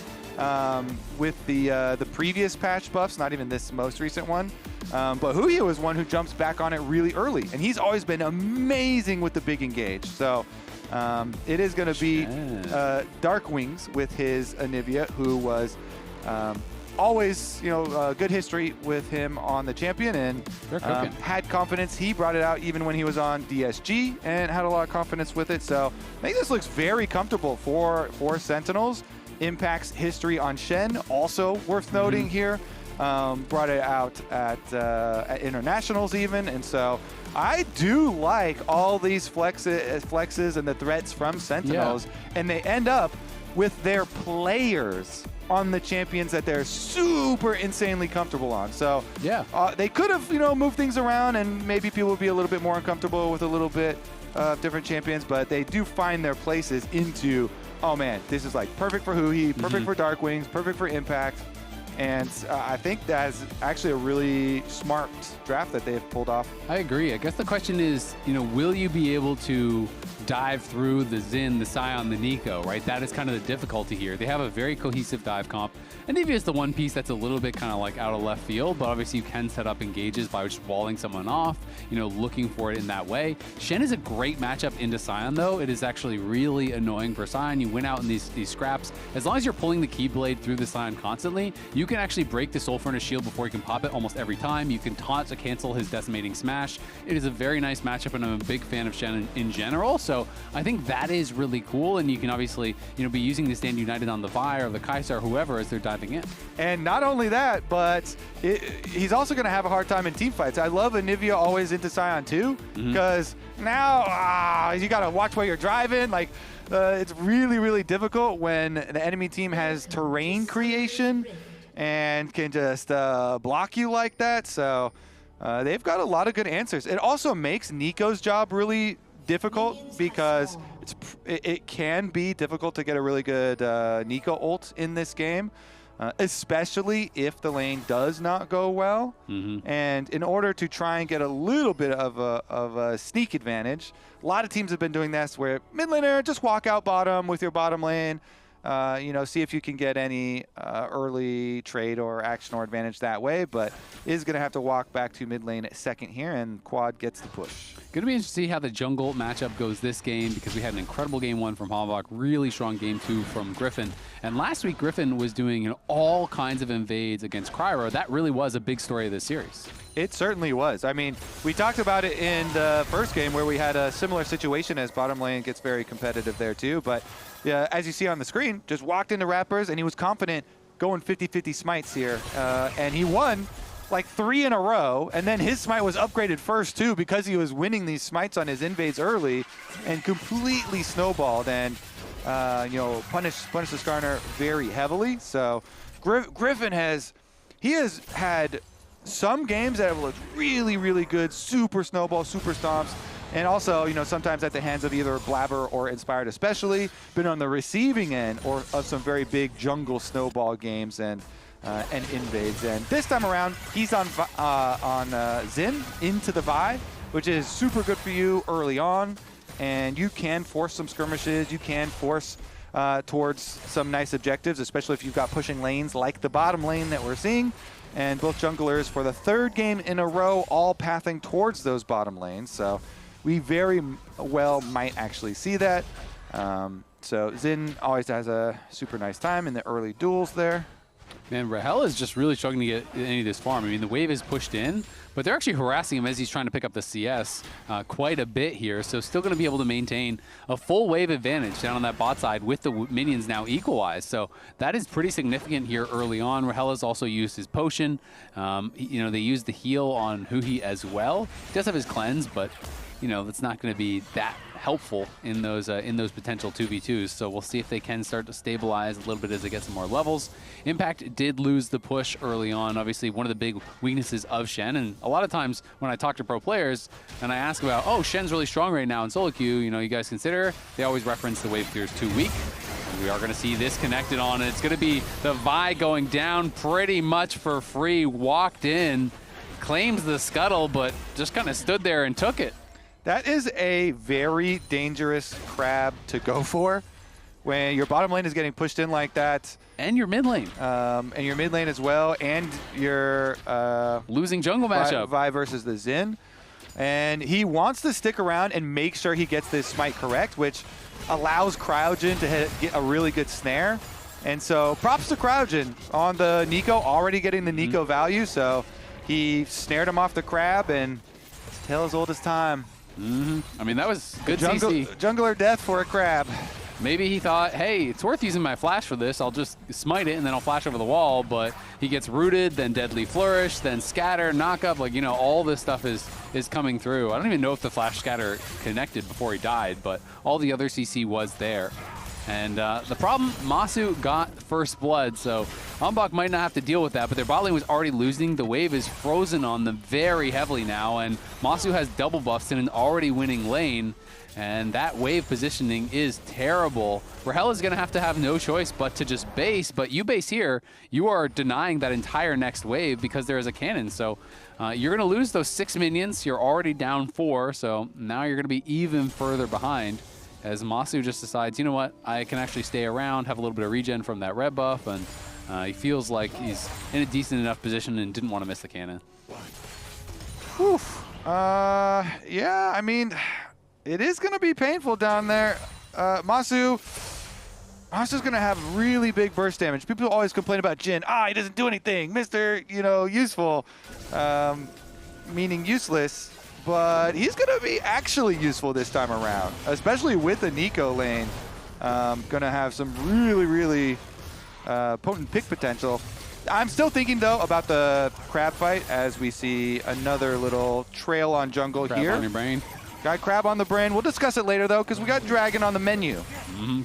with the previous patch buffs, not even this most recent one. But Huya was one who jumps back on it really early, and he's always been amazing with the big engage. So it is going to be Dark Wings with his Anivia, who was always, you know, good history with him on the champion, and had confidence. He brought it out even when he was on DSG and had a lot of confidence with it. So I think this looks very comfortable for Sentinels. Impact's history on Shen, also worth noting here. Brought it out at internationals even, and so I do like all these flexes and the threats from Sentinels, and they end up with their players on the champions that they're super insanely comfortable on. So they could have, you know, moved things around, and maybe people would be a little bit more uncomfortable with a little bit of different champions, but they do find their places into, oh man, this is like perfect for Huhi, perfect for Dark Wings, perfect for Impact. And I think that's actually a really smart draft that they've pulled off. I agree. I guess the question is, you know, will you be able to dive through the Xin, the Scion, the Nico, right? That is kind of the difficulty here. They have a very cohesive dive comp. Anivia is the one piece that's a little bit kind of like out of left field, but obviously you can set up engages by just walling someone off, you know, looking for it in that way. Shen is a great matchup into Scion, though. It is actually really annoying for Scion. You win out in these scraps. As long as you're pulling the Keyblade through the Scion constantly, you can actually break the Soul Furnace shield before you can pop it almost every time. You can taunt to cancel his Decimating Smash. It is a very nice matchup, and I'm a big fan of Shen in general. So So I think that is really cool, and you can obviously, you know, be using the Stand United on the Vi or the Kaisar, whoever, as they're diving in. And not only that, but he's also going to have a hard time in team fights. I love Anivia always into Scion too, because now you got to watch while you're driving. Like, it's really, really difficult when the enemy team has terrain creation and can just block you like that. So they've got a lot of good answers. It also makes Nico's job really difficult because it can be difficult to get a really good Nico ult in this game, especially if the lane does not go well. And in order to try and get a little bit of a sneak advantage, a lot of teams have been doing this where mid laner, just walk out bottom with your bottom lane, you know, see if you can get any early trade or action or advantage that way, but is going to have to walk back to mid lane second here, and Quad gets the push. Going to be interesting to see how the jungle matchup goes this game, because we had an incredible game 1 from Hambach, really strong game 2 from Griffin. And last week, Griffin was doing, you know, all kinds of invades against Cryo. That really was a big story of this series. It certainly was. I mean, we talked about it in the first game where we had a similar situation as bottom lane gets very competitive there too. But yeah, as you see on the screen, just walked into Rappers and he was confident going 50-50 smites here. And he won like 3 in a row, and then his smite was upgraded first too because he was winning these smites on his invades early and completely snowballed and you know, punished the Skarner very heavily. So Griffin has had some games that have looked really, really good, super snowball, super stomps, and also, you know, sometimes at the hands of either Blabber or Inspired especially, been on the receiving end or of some very big jungle snowball games and invades. And this time around, he's on Xin into the Vi, which is super good for you early on, and you can force some skirmishes, you can force towards some nice objectives, especially if you've got pushing lanes like the bottom lane that we're seeing. And both junglers for the 3rd game in a row all pathing towards those bottom lanes. So we very well might actually see that. So Xin always has a super nice time in the early duels there. Man, Rahel is just really struggling to get any of this farm. I mean, the wave is pushed in, but they're actually harassing him as he's trying to pick up the CS quite a bit here. So still going to be able to maintain a full wave advantage down on that bot side with the minions now equalized. So that is pretty significant here early on. Rahel has also used his potion. You know, they used the heal on Huhi as well. He does have his cleanse, but you know, that's not going to be that helpful in those potential 2v2s. So we'll see if they can start to stabilize a little bit as they get some more levels. Impact did lose the push early on. Obviously, one of the big weaknesses of Shen, and a lot of times when I talk to pro players and I ask about, oh, Shen's really strong right now in solo queue, you know, you guys consider, they always reference the wave clear is too weak. And we are going to see this connected on, and it's going to be the Vi going down pretty much for free. Walked in, claims the scuttle, but just kind of stood there and took it. That is a very dangerous crab to go for when your bottom lane is getting pushed in like that. And your mid lane. And your mid lane as well, and your losing jungle matchup. Vi versus the Xin. And he wants to stick around and make sure he gets this smite correct, which allows Cryogen to get a really good snare. And so props to Cryogen on the Nico, already getting the Nico value. So he snared him off the crab, and it's tale as old as time. I mean, that was good CC. Jungler death for a crab. Maybe he thought, hey, it's worth using my flash for this. I'll just smite it and then I'll flash over the wall. But he gets rooted, then deadly flourish, then scatter, knock up. Like, you know, all this stuff is coming through. I don't even know if the flash scatter connected before he died, but all the other CC was there. And the problem, Masu got first blood, so Hambach might not have to deal with that, but their bot lane was already losing. The wave is frozen on them very heavily now, and Masu has double buffs in an already winning lane, and that wave positioning is terrible. Rahel is going to have no choice but to just base, but you base here, you are denying that entire next wave because there is a cannon, so you're going to lose those 6 minions. You're already down 4, so now you're going to be even further behind, as Masu just decides, you know what, I can actually stay around, have a little bit of regen from that red buff, and he feels like he's in a decent enough position and didn't want to miss the cannon. Whew. Yeah, I mean, it is going to be painful down there. Masu's going to have really big burst damage. People always complain about Jhin. He doesn't do anything. Mr., you know, useful, meaning useless. but he's going to be actually useful this time around, especially with the Nico lane. Going to have some really, really potent pick potential. I'm still thinking, though, about the crab fight as we see another little trail on jungle Crab here. on your brain. Got crab on the brain. We'll discuss it later, though, because we got dragon on the menu.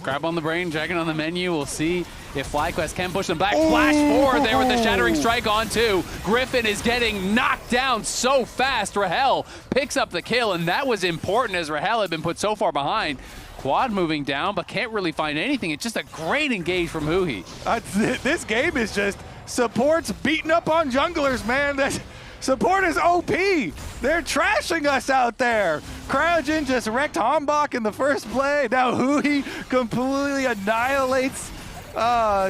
Crab on the brain, dragon on the menu. We'll see if FlyQuest can push them back. Flash forward there with the shattering strike on two. Griffin is getting knocked down so fast. Rahel picks up the kill, and that was important as Rahel had been put so far behind. Quad moving down, but can't really find anything. It's just a great engage from Huhi. This game is just supports beating up on junglers, man. Support is OP. They're trashing us out there. Cryogen just wrecked Hombach in the first play. Now Huhi completely annihilates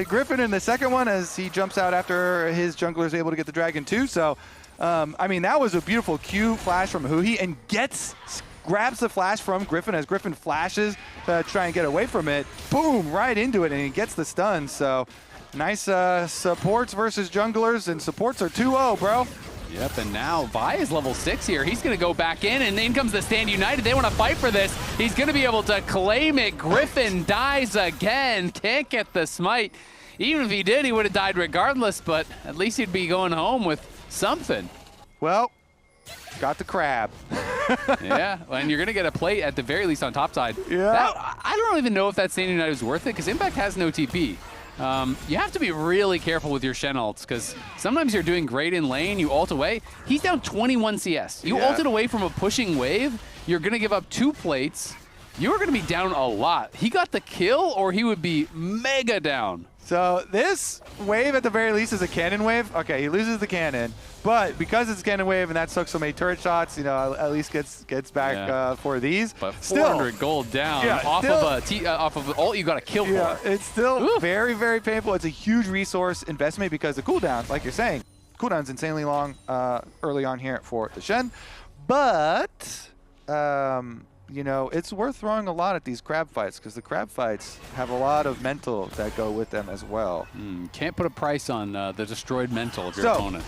Griffin in the second one as he jumps out after his jungler is able to get the dragon too. So, I mean, that was a beautiful Q flash from Huhi and grabs the flash from Griffin as Griffin flashes to try and get away from it. Boom, right into it, and he gets the stun. So, nice supports versus junglers, and supports are 2-0, bro. Yep, and now Vi is level 6 here. He's going to go back in, and in comes the Stand United. They want to fight for this. He's going to be able to claim it. Griffin dies again. Can't get the smite. Even if he did, he would have died regardless, but at least he'd be going home with something. Well, got the crab. Yeah, and you're going to get a plate at the very least on top side. Yeah. I don't even know if that Stand United is worth it, because Impact has no TP. You have to be really careful with your Shen ults, because sometimes you're doing great in lane, you ult away. He's down 21 CS. You ulted away from a pushing wave, you're going to give up 2 plates. You're going to be down a lot. He got the kill, or he would be mega down. So this wave at the very least is a cannon wave. Okay, he loses the cannon, but because it's a cannon wave and that took so many turret shots, you know, at least gets back for these. But 400 gold down off of an ult you got to kill for. Yeah, it's still very, very painful. It's a huge resource investment because the cooldown, like you're saying, cooldown's insanely long early on here for the Shen, but you know, it's worth throwing a lot at these crab fights because the crab fights have a lot of mental that go with them as well. Can't put a price on the destroyed mental of your opponent.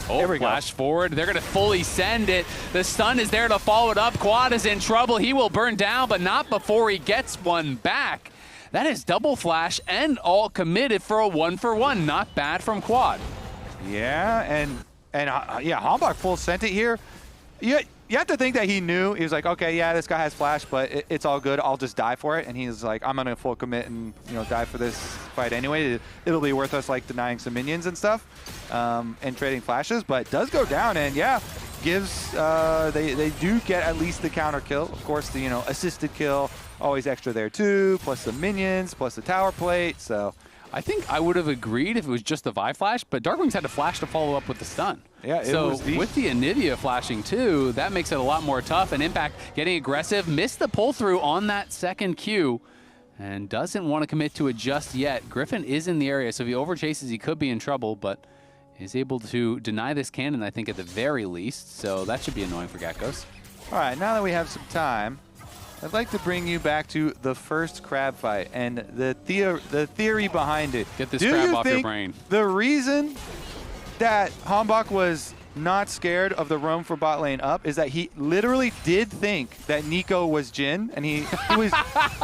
Oh, there we flash forward. They're going to fully send it. The stun is there to follow it up. Quad is in trouble. He will burn down, but not before he gets one back. That is double flash and all committed for a 1-for-1. Not bad from Quad. Yeah, and yeah, Hombach full sent it here. You have to think that he knew. He was like, okay, yeah, this guy has flash, but it's all good. I'll just die for it. And he's like, I'm gonna full commit and die for this fight anyway. It'll be worth us like denying some minions and stuff, and trading flashes. But it does go down, and yeah, gives they do get at least the counter kill. Of course, the assisted kill always extra there too, plus the minions, plus the tower plate. So I think I would have agreed if it was just the Vi flash, but Darkwing's had to flash to follow up with the stun. Yeah, so with the Anivia flashing too, that makes it a lot more tough. And Impact getting aggressive, missed the pull through on that second Q, and doesn't want to commit to it just yet. Griffin is in the area, so if he overchases, he could be in trouble, but is able to deny this cannon, I think, at the very least. So that should be annoying for Gakkos. All right, now that we have some time, I'd like to bring you back to the first crab fight and the theory behind it. Get this crab off your brain. The reason that Hombach was not scared of the roam for bot lane up is that he literally did think that Nico was Jhin, and he was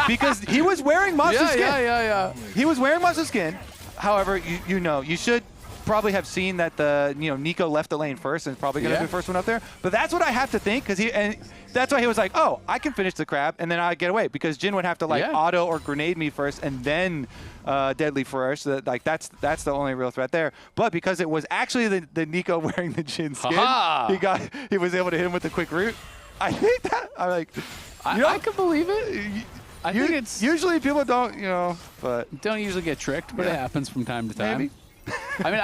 because he was wearing Masa's skin. Yeah. He was wearing Masa's skin. However, you should probably have seen that Nico left the lane first and is probably going to be the first one up there. But that's what I have to think, because that's why he was like, oh, I can finish the crab and then I get away, because Jhin would have to auto or grenade me first and then deadly first. So that, that's the only real threat there. But because it was actually the Nico wearing the Jhin skin, he was able to hit him with the quick root. I think that I can believe it. I think it's usually people don't but don't usually get tricked, but it happens from time to time. Maybe. I mean,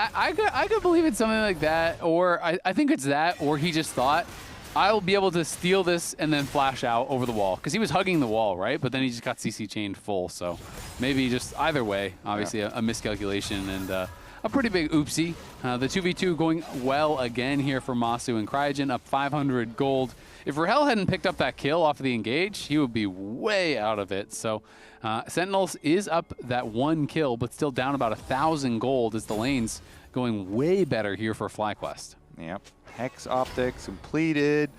I could believe it's something like that, or I think it's that, or he just thought, I'll be able to steal this and then flash out over the wall. Because he was hugging the wall, right? But then he just got CC chained full, so maybe just either way, obviously a miscalculation and a pretty big oopsie. The 2v2 going well again here for Masu and Cryogen, up 500 gold. If Rahel hadn't picked up that kill off of the engage, he would be way out of it. So Sentinels is up that 1 kill, but still down about 1,000 gold as the lane's going way better here for FlyQuest. Yep. Hex optics completed.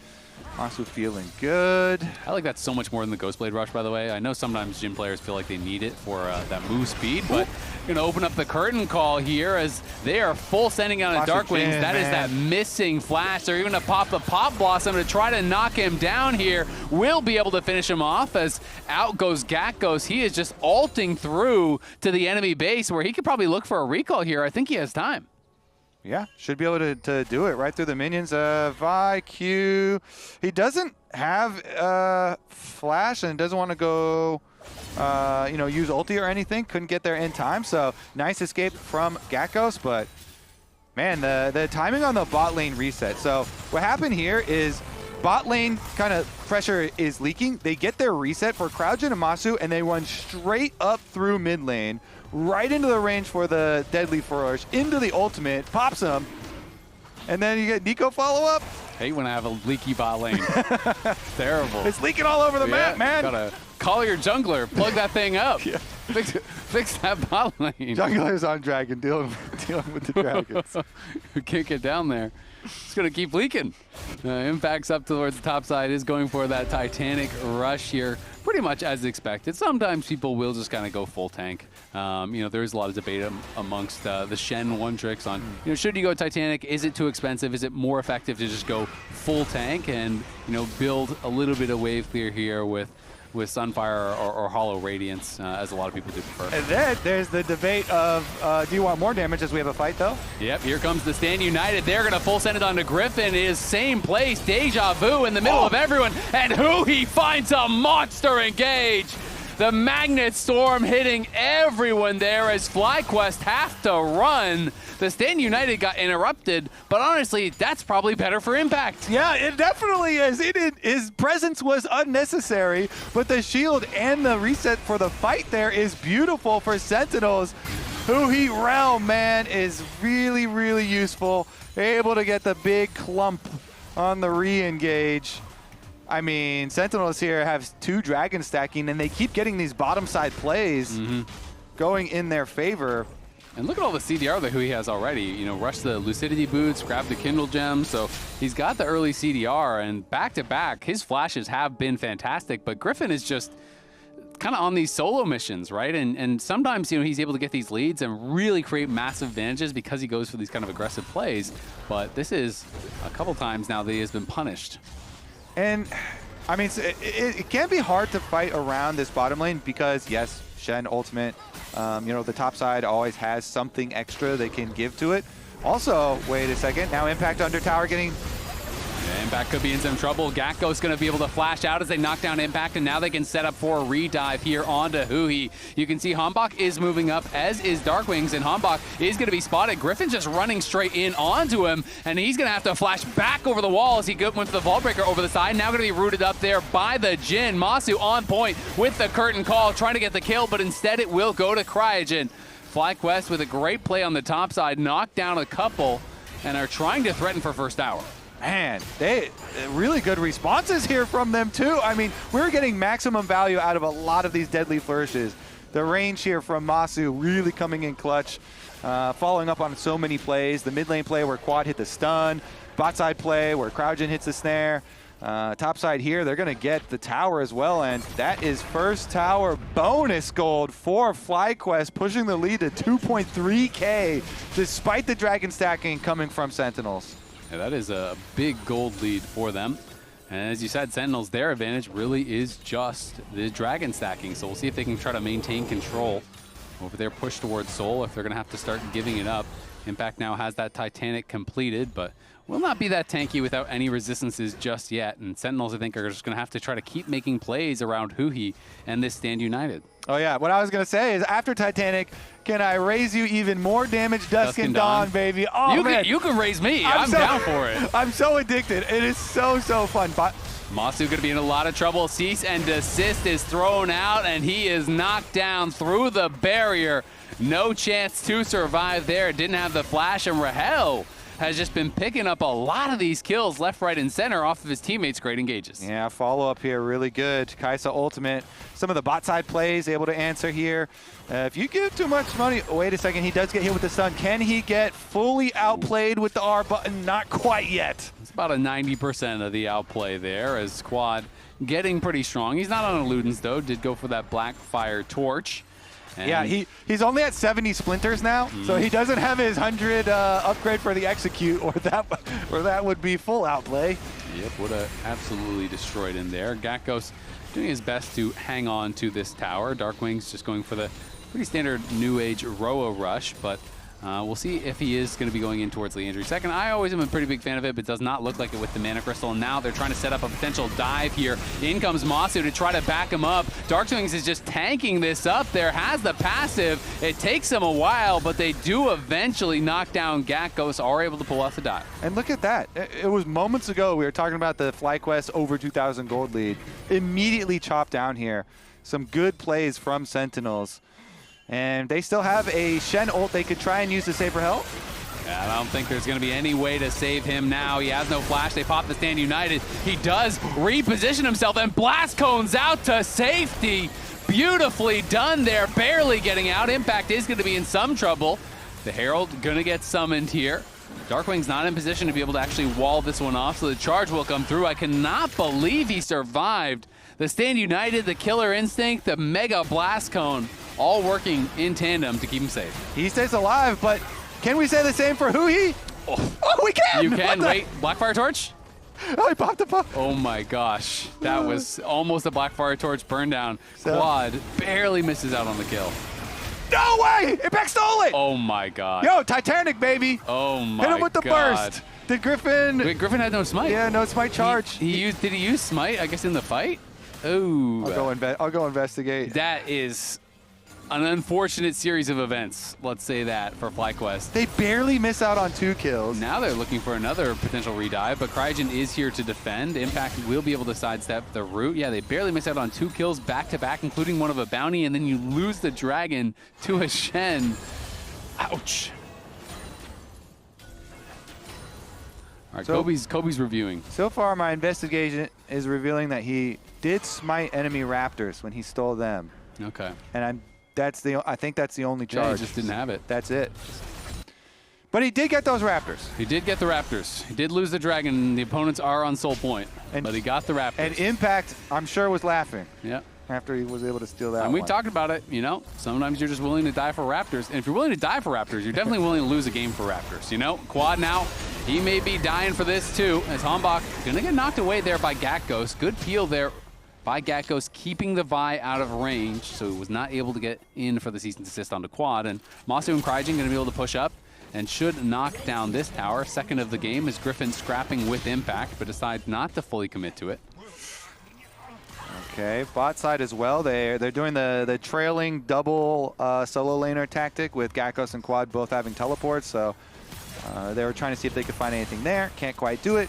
Masu feeling good. I like that so much more than the Ghostblade Rush, by the way. I know sometimes Jhin players feel like they need it for that move speed, but going to open up the curtain call here as they are full sending out a Dark Wings. That is that missing flash. They're even going to pop the Pop Blossom to try to knock him down here. Will be able to finish him off as out goes Gakos. He is just ulting through to the enemy base where he could probably look for a recall here. I think he has time. Yeah, should be able to do it right through the minions. ViQ, he doesn't have flash and doesn't want to go, you know, use ulti or anything. Couldn't get there in time, so nice escape from Gakos. But man, the timing on the bot lane reset. So what happened here is bot lane kind of pressure is leaking. They get their reset for CrowdGen and Masu, and they run straight up through mid lane, right into the range for the Deadly Flourish, into the ultimate, pops him, and then you get Nico follow-up. Hate when I have a leaky bot lane. Terrible. It's leaking all over the map, man. Gotta call your jungler, plug that thing up. Yeah. Fix that bot lane. Jungler's on dragon, dealing with the dragons. Can't get down there. It's going to keep leaking. Impact's up towards the top side, is going for that Titanic rush here, pretty much as expected. Sometimes people will just kind of go full tank. You know, there is a lot of debate amongst the Shen one tricks on, you know, should you go Titanic? Is it too expensive? Is it more effective to just go full tank and, you know, build a little bit of wave clear here with Sunfire or Hollow Radiance, as a lot of people do prefer. And then there's the debate of, do you want more damage as we have a fight, though? Yep, here comes the Stand United. They're going to full send it onto Griffin. It is same place, Deja Vu in the middle of everyone, and he finds a monster engage. The Magnet Storm hitting everyone there as FlyQuest have to run. The Stand United got interrupted, but honestly, that's probably better for Impact. Yeah, it definitely is. His presence was unnecessary, but the shield and the reset for the fight there is beautiful for Sentinels. Realm, man, is really, really useful. They're able to get the big clump on the re-engage. I mean, Sentinels here have 2 dragon stacking, and they keep getting these bottom side plays going in their favor. And look at all the CDR that he has already. You know, rush the Lucidity boots, grab the Kindle gem. So he's got the early CDR, and back to back, his flashes have been fantastic. But Griffin is just kind of on these solo missions, right? And sometimes, you know, he's able to get these leads and really create massive advantages because he goes for these kind of aggressive plays. But this is a couple times now that he has been punished. And, I mean, it can be hard to fight around this bottom lane because, yes, Shen ultimate, you know, the top side always has something extra they can give to it. Also, wait a second, now Impact under tower getting... Yeah, Impact could be in some trouble. Gakko's going to be able to flash out as they knock down Impact, and now they can set up for a re-dive here onto Huhi. You can see Hanbok is moving up, as is Darkwings, and Hanbok is going to be spotted. Griffin's just running straight in onto him, and he's going to have to flash back over the wall as he went for the Vault Breaker over the side. Now going to be rooted up there by the Jhin. Masu on point with the curtain call, trying to get the kill, but instead it will go to CryoGen. FlyQuest with a great play on the top side, knocked down a couple, and are trying to threaten for first tower. Man, they really good responses here from them too. I mean, we're getting maximum value out of a lot of these Deadly Flourishes. The range here from Masu really coming in clutch, following up on so many plays. The mid lane play where Quad hit the stun, bot side play where CrowdGen hits the snare. Top side here, they're going to get the tower as well, and that is first tower bonus gold for FlyQuest, pushing the lead to 2.3K, despite the dragon stacking coming from Sentinels. Yeah, that is a big gold lead for them. And as you said, Sentinels, their advantage really is just the dragon stacking. So we'll see if they can try to maintain control over their push towards Soul, if they're going to have to start giving it up. Impact now has that Titanic completed, but will not be that tanky without any resistances just yet. And Sentinels, I think, are just going to have to try to keep making plays around Huhi and this Stand United. Oh yeah, what I was going to say is after Titanic, can I raise you even more damage? Dusk and Dawn, baby. Oh, man. You can raise me. I'm down for it. I'm so addicted. It is so fun. But Masu going to be in a lot of trouble. Cease and desist is thrown out, and he is knocked down through the barrier. No chance to survive there. Didn't have the flash, and Rahel has just been picking up a lot of these kills left, right, and center off of his teammates' great engages. Yeah, follow-up here, really good. Kai'Sa ultimate. Some of the bot side plays able to answer here. If you give too much money, wait a second, he does get hit with the stun. Can he get fully outplayed with the R button? Not quite yet. about a 90% of the outplay there as Quad getting pretty strong. He's not on Ludens though, did go for that Blackfire Torch. And yeah, he's only at 70 splinters now, so he doesn't have his 100 upgrade for the execute, or that would be full outplay. Yep, would have absolutely destroyed him there. Gakkos doing his best to hang on to this tower. Darkwing's just going for the pretty standard New Age Roa rush, but we'll see if he is going to be going in towards Leandry second. I always am a pretty big fan of it, but does not look like it with the Mana Crystal. And now they're trying to set up a potential dive here. In comes Masu to try to back him up. Darkwings is just tanking this up there, has the passive. It takes them a while, but they do eventually knock down Gakkos, are able to pull off the dive. And look at that. It was moments ago we were talking about the FlyQuest over 2,000 gold lead. Immediately chopped down here. Some good plays from Sentinels. And they still have a Shen ult they could try and use to save for help. Yeah, I don't think there's going to be any way to save him now. He has no flash. They pop the Stand United. He does reposition himself and blast cones out to safety. Beautifully done there, barely getting out. Impact is going to be in some trouble. The Herald going to get summoned here. Darkwing's not in position to be able to actually wall this one off, so the charge will come through. I cannot believe he survived. The Stand United, the Killer Instinct, the Mega Blast Cone, all working in tandem to keep him safe. He stays alive, but can we say the same for Huhi? Oh, we can! You can. Wait, Blackfire Torch? Oh, he popped the pop. Oh my gosh. That was almost a Blackfire Torch burn down. Quad barely misses out on the kill. No way! Impact stole it! Oh my god. Yo, Titanic, baby! Oh my god. Hit him with the burst! Did Griffin... Wait, Griffin had no smite. Yeah, no smite charge. Did he use smite, I guess, in the fight? Oh. I'll go investigate. That is an unfortunate series of events, let's say that, for FlyQuest. They barely miss out on 2 kills. Now they're looking for another potential redive, but Cryogen is here to defend. Impact will be able to sidestep the route. Yeah, they barely miss out on 2 kills back-to-back, including one of a bounty, and then you lose the dragon to a Shen. Ouch. All right, So- Kobe's reviewing. So far, my investigation is revealing that he did smite enemy raptors when he stole them. Okay. And I think that's the only charge. Yeah, he just didn't have it. That's it. But he did get those raptors. He did get the raptors. He did lose the dragon. The opponents are on soul point, but he got the raptors. And Impact, I'm sure, was laughing Yeah. after he was able to steal that And we one. talked about it, you know, sometimes you're just willing to die for raptors. And if you're willing to die for raptors, you're definitely willing to lose a game for raptors, you know? Quad now, he may be dying for this too, as Hombach gonna get knocked away there by Gakkos. Good peel there by Gakkos, keeping the Vi out of range, so he was not able to get in for the cease and desist onto Quad. And Masu and Cryogen gonna be able to push up and should knock down this tower. Second of the game is Griffin scrapping with Impact, but decides not to fully commit to it. Okay, bot side as well. They're doing the trailing double solo laner tactic with Gakkos and Quad both having teleports. So they were trying to see if they could find anything there. Can't quite do it.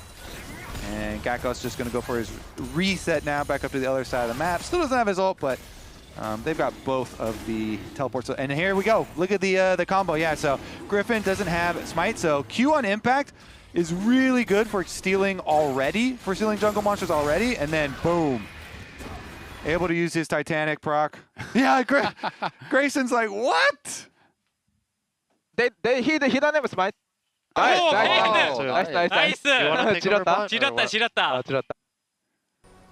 And Gakkos just going to go for his reset now, back up to the other side of the map. Still doesn't have his ult, but they've got both of the teleports. And here we go. Look at the combo. Yeah, so Griffin doesn't have smite, so Q on Impact is really good for stealing jungle monsters already, and then boom. Able to use his Titanic proc. Yeah, Grayson's like, what? He doesn't have a smite. Nice. 나이스! You wanna take over bot, or 지렸다, what? 지렸다. 지렸다.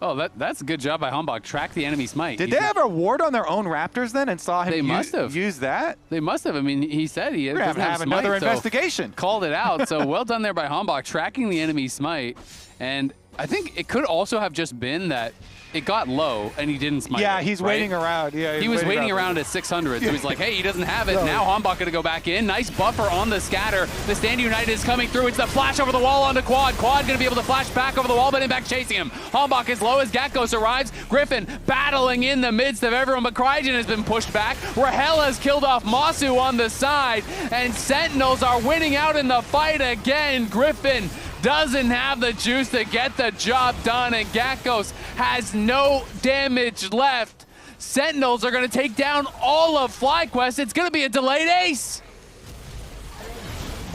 Oh, that's a good job by Hombach. Track the enemy smite. Did they have a ward on their own Raptors then and saw him use that? They must have. I mean, he said he We're doesn't going to have have smite, another so investigation. called it out. So well done there by Hombach, tracking the enemy smite. And I think it could also have just been that it got low and he didn't smite Yeah, it, he's right? waiting around. Yeah, He was waiting around at 600, so he's like, hey, he doesn't have it. No. Now Hombach going to go back in. Nice buffer on the scatter. The Stand United is coming through. It's the flash over the wall onto Quad. Quad going to be able to flash back over the wall, but Impact chasing him. Hombach is low as Gakkos arrives. Griffin battling in the midst of everyone, but Cryogen has been pushed back. Rahel has killed off Masu on the side, and Sentinels are winning out in the fight again. Griffin doesn't have the juice to get the job done, and Gakkos has no damage left. Sentinels are going to take down all of FlyQuest. It's going to be a delayed ace.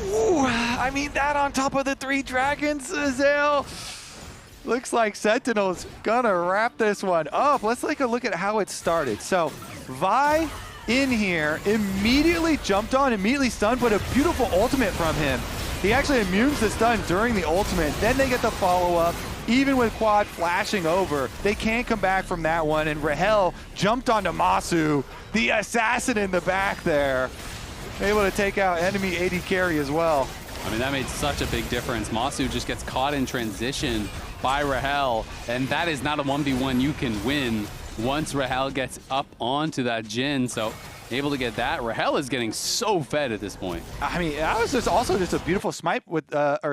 Ooh, I mean, that on top of the 3 dragons, Zale. Looks like Sentinel's gonna wrap this one up. Let's take a look at how it started. So, Vi in here, immediately jumped on, immediately stunned, but a beautiful ultimate from him. He actually immunes the stun during the ultimate. Then they get the follow-up. Even with Quad flashing over, they can't come back from that one. And Rahel jumped onto Masu, the assassin in the back there, able to take out enemy AD carry as well. I mean, that made such a big difference. Masu just gets caught in transition by Rahel, and that is not a 1v1 you can win once Rahel gets up onto that Jhin. So able to get that. Rahel is getting so fed at this point. I mean, that was just also just a beautiful snipe with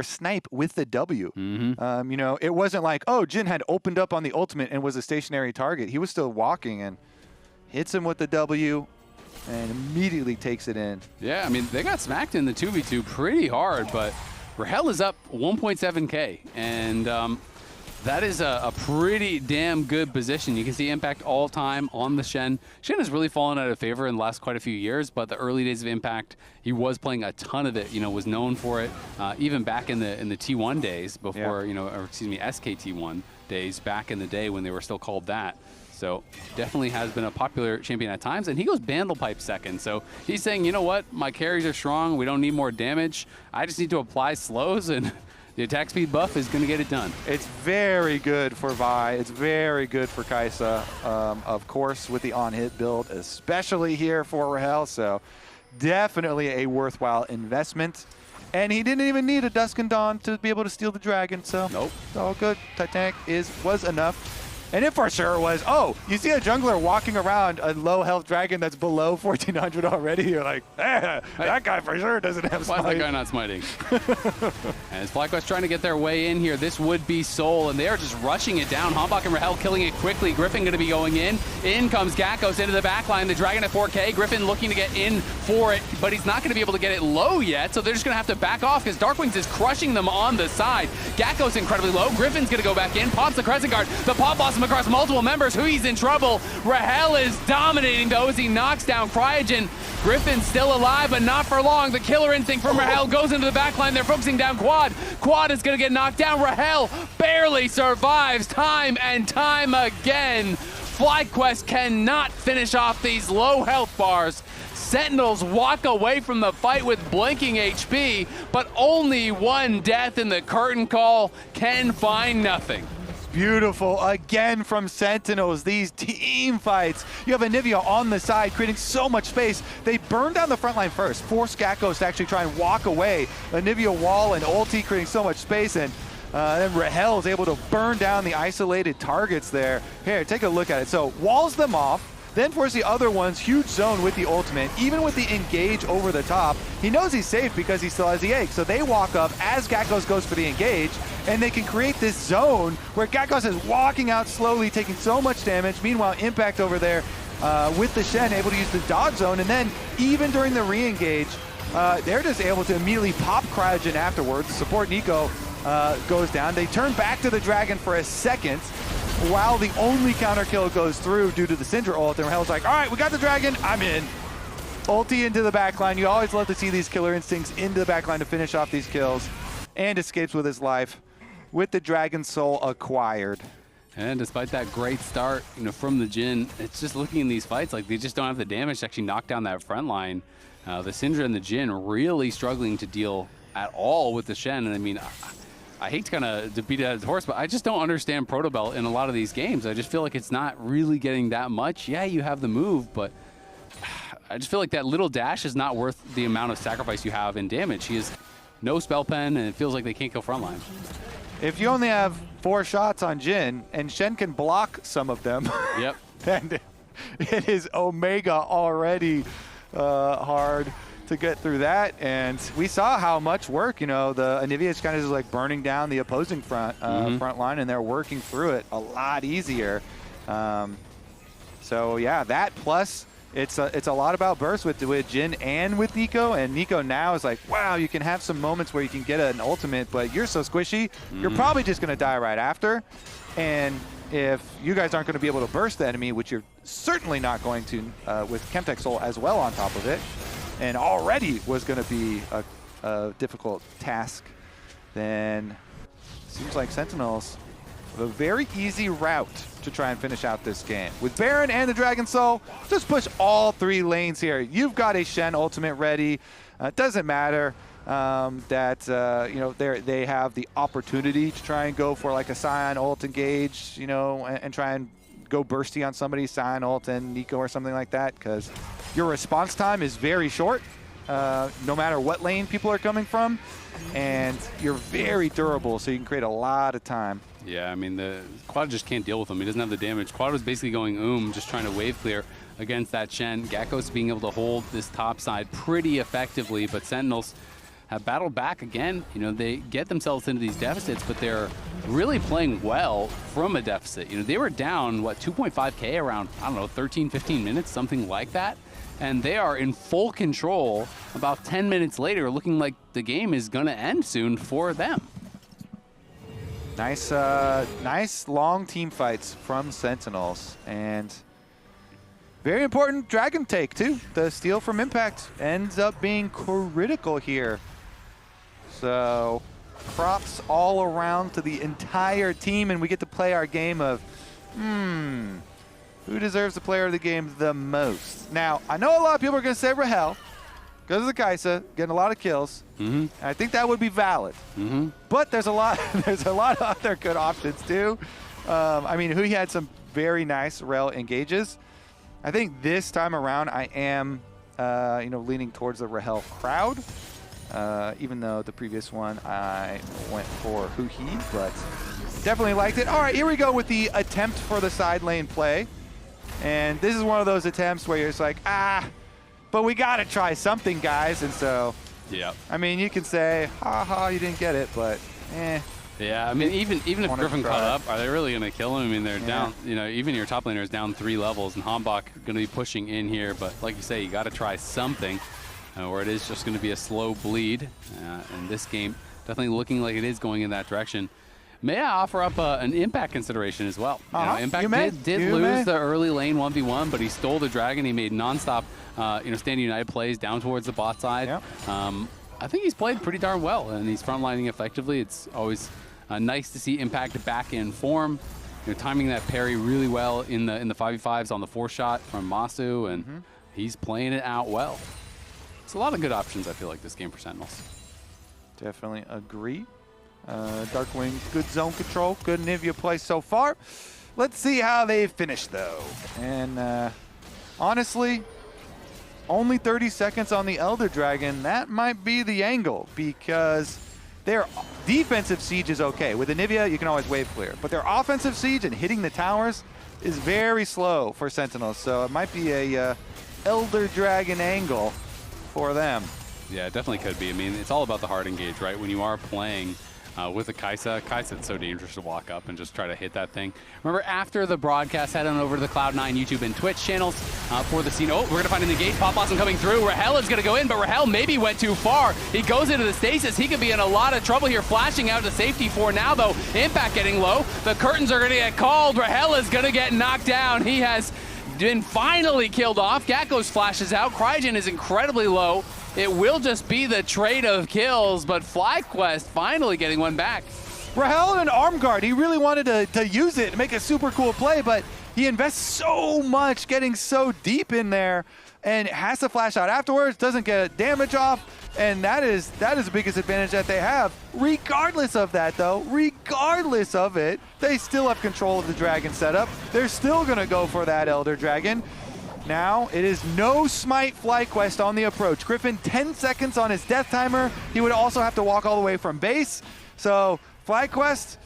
snipe with the W. Mm-hmm. You know, it wasn't like, oh, Jhin had opened up on the ultimate and was a stationary target. He was still walking and hits him with the W and immediately takes it in. Yeah, I mean, they got smacked in the 2v2 pretty hard, but Rahel is up 1.7k, and that is a pretty damn good position. You can see impact all time on the Shen. Shen has really fallen out of favor in the last quite a few years, but the early days of impact, he was playing a ton of it, you know, was known for it, even back in the T1 days before, you know, or excuse me, SKT1 days back in the day when they were still called that. So definitely has been a popular champion at times, and he goes Bandlepipe second. So he's saying, you know what, my carries are strong, we don't need more damage, I just need to apply slows, and the attack speed buff is going to get it done. It's very good for Vi. It's very good for Kai'Sa, of course, with the on-hit build, especially here for Rahel. So definitely a worthwhile investment. And he didn't even need a Dusk and Dawn to be able to steal the dragon. So nope, it's all good. Titanic was enough. And it for sure was, oh, you see a jungler walking around a low health dragon that's below 1400 already. You're like, that guy for sure doesn't have smite. Why is that guy not smiting? And as FlyQuest trying to get their way in here, this would be Soul, and they are just rushing it down. Hambach and Rahel killing it quickly. Griffin going to be going in. In comes Gakkos into the backline. The dragon at 4k. Griffin looking to get in for it, but he's not going to be able to get it low yet, so they're just going to have to back off because Darkwings is crushing them on the side. Gakkos incredibly low. Griffin's going to go back in. Pops the Crescent Guard. The Pop Blossom across multiple members. He's in trouble. Rahel is dominating though as he knocks down Cryogen. Griffin's still alive, but not for long. The killer instinct from Rahel goes into the backline. They're focusing down Quad. Quad is going to get knocked down. Rahel barely survives time and time again. FlyQuest cannot finish off these low health bars. Sentinels walk away from the fight with blinking HP, but only one death in the curtain call can find nothing. Beautiful again from Sentinels. These team fights. You have Anivia on the side creating so much space. They burn down the front line first, force Gakkos to actually try and walk away. Anivia wall and ulti creating so much space, and then Rahel is able to burn down the isolated targets there. Here, take a look at it. So walls them off, then force the other ones, huge zone with the ultimate. Even with the engage over the top, he knows he's safe because he still has the egg. So they walk up as Gakkos goes for the engage, and they can create this zone where Gakkos is walking out slowly, taking so much damage. Meanwhile, Impact over there with the Shen able to use the dodge zone, and then even during the re-engage, they're just able to immediately pop Cryogen afterwards. Support Nico goes down. They turn back to the dragon for a second, while the only counter kill goes through due to the Syndra ult, and Rahel's like, all right, we got the dragon, I'm in. Ulti into the backline. You always love to see these killer instincts into the backline to finish off these kills, and escapes with his life with the Dragon Soul acquired. And despite that great start, you know, from the Jhin, it's just looking in these fights like they just don't have the damage to actually knock down that front line. The Syndra and the Jhin really struggling to deal at all with the Shen, and I mean, I hate to kind of beat it out of the horse, but I just don't understand Protobelt in a lot of these games. I just feel like it's not really getting that much. Yeah, you have the move, but I just feel like that little dash is not worth the amount of sacrifice you have in damage. He has no spell pen, and it feels like they can't kill frontline. If you only have 4 shots on Jhin, and Shen can block some of them, yep, then it is Omega already hard to get through that. And we saw how much work, you know, the Anivia is kind of just like burning down the opposing front line, and they're working through it a lot easier. So yeah, that plus it's a lot about burst with Jhin and with Nico, and Nico now is like, wow, you can have some moments where you can get an ultimate, but you're so squishy, you're probably just gonna die right after. And if you guys aren't going to be able to burst the enemy, which you're certainly not going to with Chemtech Soul as well on top of it, and already was going to be a difficult task, then seems like Sentinels have a very easy route to try and finish out this game. With Baron and the Dragon Soul, just push all 3 lanes here. You've got a Shen ultimate ready. It doesn't matter. that you know they have the opportunity to try and go for like a Scion ult engage, you know, and try and go bursty on somebody, Scion ult and Nico or something like that, because your response time is very short, no matter what lane people are coming from, and you're very durable, so you can create a lot of time. Yeah, I mean, the Quad just can't deal with him. He doesn't have the damage. Quad was basically going just trying to wave clear against that Shen. Gekko's being able to hold this top side pretty effectively, but Sentinels have battled back again. You know, they get themselves into these deficits, but they're really playing well from a deficit. You know, they were down, what, 2.5K around, I don't know, 13, 15 minutes, something like that. And they are in full control about 10 minutes later, looking like the game is going to end soon for them. Nice, nice long team fights from Sentinels, and very important Dragon take too. The steal from Impact ends up being critical here. So props all around to the entire team, and we get to play our game of, who deserves the player of the game the most? Now, I know a lot of people are going to say Rahel, because of the Kai'Sa, getting a lot of kills. And I think that would be valid. But there's a lot of other good options too. I mean, he had some very nice Rel engages. I think this time around I am, you know, leaning towards the Rahel crowd. Even though the previous one I went for Huhi, but definitely liked it. All right, here we go with the attempt for the side lane play. And this is one of those attempts where you're just like, but we got to try something, guys. And so, yeah. I mean, you can say, ha, you didn't get it, but Yeah, I mean, even if Griffin caught up, are they really going to kill him? I mean, they're down, you know, even your top laner is down 3 levels, and Hambach going to be pushing in here. But like you say, you got to try something, or it is just going to be a slow bleed. And this game definitely looking like it is going in that direction. May I offer up an Impact consideration as well? You know, Impact did lose the early lane 1v1, but he stole the Dragon. He made nonstop, you know, Stand United plays down towards the bot side. I think he's played pretty darn well, and he's frontlining effectively. It's always nice to see Impact back in form. You know, timing that parry really well in the 5v5s on the 4-shot from Masu, and he's playing it out well. It's a lot of good options, I feel like, this game for Sentinels. Definitely agree. Darkwing, good zone control, good Nivea play so far. Let's see how they finish though. And honestly, only 30 seconds on the Elder Dragon. That might be the angle, because their defensive siege is okay. With the Nivea, you can always wave clear. But their offensive siege and hitting the towers is very slow for Sentinels. So it might be a Elder Dragon angle for them. Yeah, it definitely could be. I mean, it's all about the hard engage, right? When you are playing with a Kai'Sa, it's so dangerous to walk up and just try to hit that thing. Remember, after the broadcast, head on over to the Cloud9 YouTube and Twitch channels for the scene. Oh, we're going to find an engage. Pop Blossom coming through. Rahel is going to go in, but Rahel maybe went too far. He goes into the stasis. He could be in a lot of trouble here. Flashing out to safety for now, though. Impact getting low. The curtains are going to get called. Rahel is going to get knocked down. He has been finally killed off. Gekko's flashes out. Crygen is incredibly low. It will just be the trade of kills, but FlyQuest finally getting one back. Rahel in an arm guard. He really wanted to use it and make a super cool play, but he invests so much getting so deep in there and has to flash out afterwards, doesn't get damage off, and that is the biggest advantage that they have. Regardless of that though, regardless of it, they still have control of the Dragon setup. They're still gonna go for that Elder Dragon. Now, it is no smite FlyQuest on the approach. Griffin, 10 seconds on his death timer. He would also have to walk all the way from base. So, FlyQuest,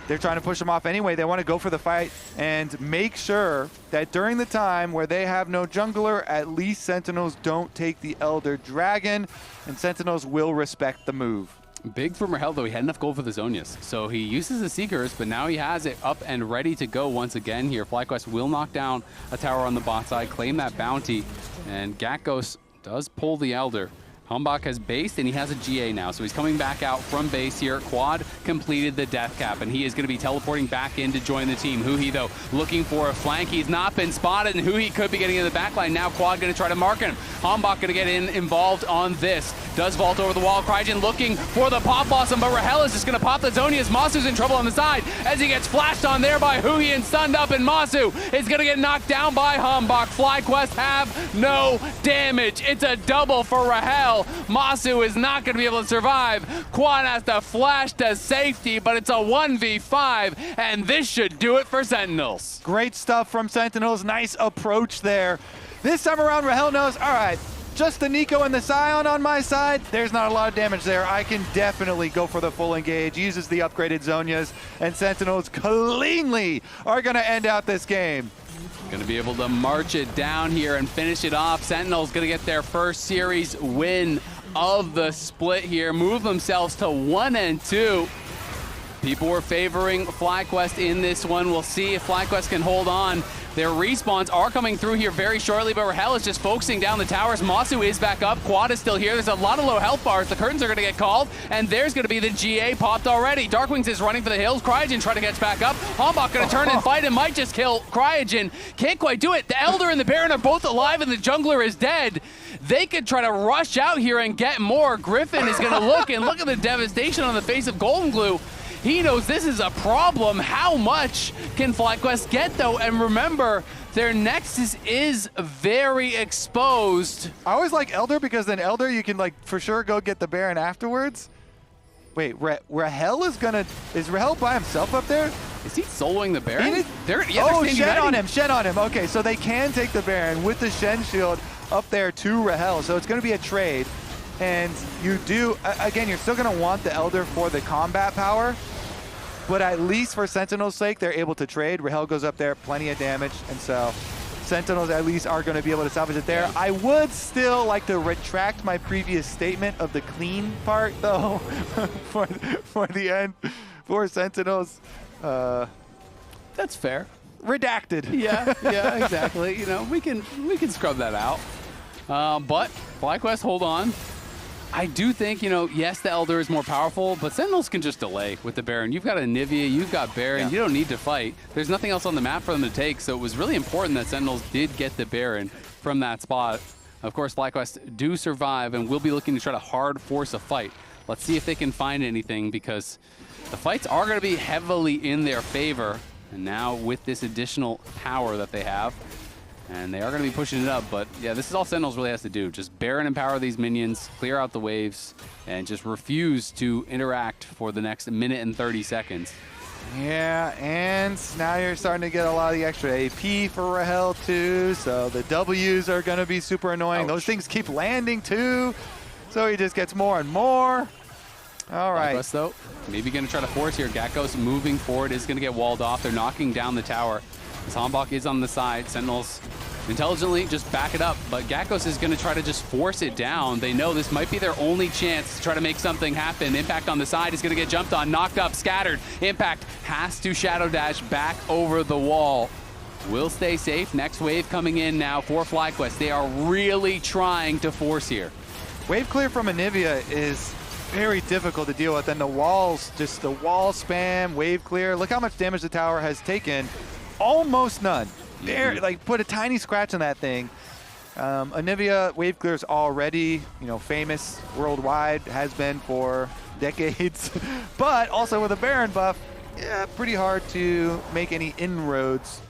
they're trying to push him off anyway. They want to go for the fight and make sure that during the time where they have no jungler, at least Sentinels don't take the Elder Dragon, and Sentinels will respect the move. Big from Rahel, though. He had enough gold for the Zonias. So he uses the Seekers, but now he has it up and ready to go once again here. FlyQuest will knock down a tower on the bot side, claim that bounty, and Gekko does pull the Elder. Hambach has based, and he has a GA now, so he's coming back out from base here. Quad completed the death cap, and he is going to be teleporting back in to join the team. Huhi, though, looking for a flank. He's not been spotted, and Huhi could be getting in the back line. Now Quad going to try to mark him. Hambach going to get involved on this. Does vault over the wall. Crygen looking for the Pop Blossom, but Rahel is just going to pop the Zonias. Masu's in trouble on the side as he gets flashed on there by Huhi and stunned up, and Masu is going to get knocked down by Hambach. FlyQuest have no damage. It's a double for Rahel. Rahel. Masu is not going to be able to survive. Quan has to flash to safety, but it's a 1v5, and this should do it for Sentinels. Great stuff from Sentinels. Nice approach there. This time around, Rahel knows, all right, just the Nico and the Scion on my side, there's not a lot of damage there. I can definitely go for the full engage, uses the upgraded Zhonyas, and Sentinels cleanly are going to end out this game. Going to be able to march it down here and finish it off. Sentinels going to get their first series win of the split here, move themselves to 1-2. People were favoring FlyQuest in this one. We'll see if FlyQuest can hold on. Their respawns are coming through here very shortly, but Rahel is just focusing down the towers. Masu is back up. Quad is still here. There's a lot of low health bars. The curtains are going to get called, and there's going to be the GA popped already. Darkwings is running for the hills. Cryogen trying to catch back up. Hombok going to turn and fight and might just kill Cryogen. Can't quite do it. The Elder and the Baron are both alive, and the Jungler is dead. They could try to rush out here and get more. Griffin is going to look, and look at the devastation on the face of Golden Glue. He knows this is a problem. How much can FlyQuest get, though? And remember, their Nexus is very exposed. I always like Elder because then Elder, you can, like, for sure go get the Baron afterwards. Wait, Rahel is Rahel by himself up there? Is he soloing the Baron? Oh, Shen on him, Shen on him. Okay, so they can take the Baron with the Shen shield up there to Rahel. So it's going to be a trade. And you do, again, you're still going to want the Elder for the combat power. But at least for Sentinel's sake, they're able to trade. Rahel goes up there, plenty of damage. And so Sentinels at least are going to be able to salvage it there. I would still like to retract my previous statement of the clean part, though, for the end for Sentinels. That's fair. Redacted. Yeah, exactly. You know, we can scrub that out. But FlyQuest, hold on. I do think, you know, yes, the Elder is more powerful, but Sentinels can just delay with the Baron. You've got Anivia, you've got Baron, you don't need to fight. There's nothing else on the map for them to take, so it was really important that Sentinels did get the Baron from that spot. Of course, FlyQuest do survive and will be looking to try to hard force a fight. Let's see if they can find anything, because the fights are going to be heavily in their favor. And now with this additional power that they have, and they are going to be pushing it up, but yeah, this is all Sentinels really has to do. Just Baron empower these minions, clear out the waves, and just refuse to interact for the next minute and 30 seconds. Yeah, and now you're starting to get a lot of the extra AP for Rahel too, so the W's are going to be super annoying. Ouch. Those things keep landing too, so he just gets more and more. All right. FlyQuest, though, maybe going to try to force here. Gakkos moving forward is going to get walled off. They're knocking down the tower. Hombok is on the side. Sentinels intelligently just back it up, but Gakkos is going to try to just force it down. They know this might be their only chance to try to make something happen. Impact on the side is going to get jumped on, knocked up, scattered. Impact has to shadow dash back over the wall. Will stay safe. Next wave coming in now for FlyQuest. They are really trying to force here. Wave clear from Anivia is very difficult to deal with, and the walls, just the wall spam, wave clear. Look how much damage the tower has taken. Almost none. There, like, put a tiny scratch on that thing. Anivia wave clear is already, you know, famous worldwide, has been for decades. But also with a Baron buff, yeah, pretty hard to make any inroads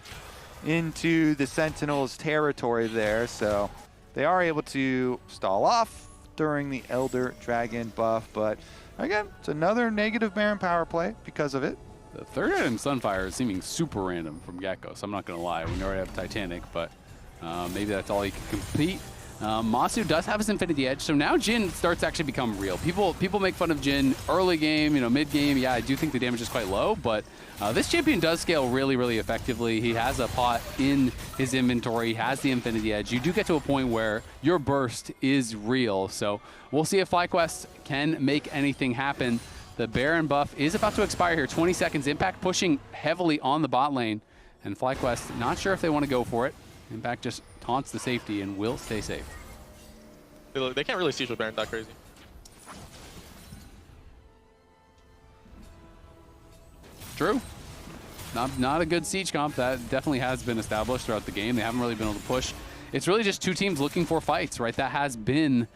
into the Sentinels' territory there. So they are able to stall off during the Elder Dragon buff. But again, it's another negative Baron power play because of it. The third item, Sunfire, is seeming super random from Gakkos. I'm not going to lie. We already have Titanic, but maybe that's all he can compete. Masu does have his Infinity Edge, so now Jhin starts to actually become real. People make fun of Jhin early game, you know, mid game. Yeah, I do think the damage is quite low, but this champion does scale really, really effectively. He has a pot in his inventory. He has the Infinity Edge. You do get to a point where your burst is real, so we'll see if FlyQuest can make anything happen. The Baron buff is about to expire here. 20 seconds. Impact pushing heavily on the bot lane. And FlyQuest not sure if they want to go for it. Impact just taunts the safety and will stay safe. They can't really siege with Baron that crazy. True. Not a good siege comp. That definitely has been established throughout the game. They haven't really been able to push. It's really just two teams looking for fights, right? That has been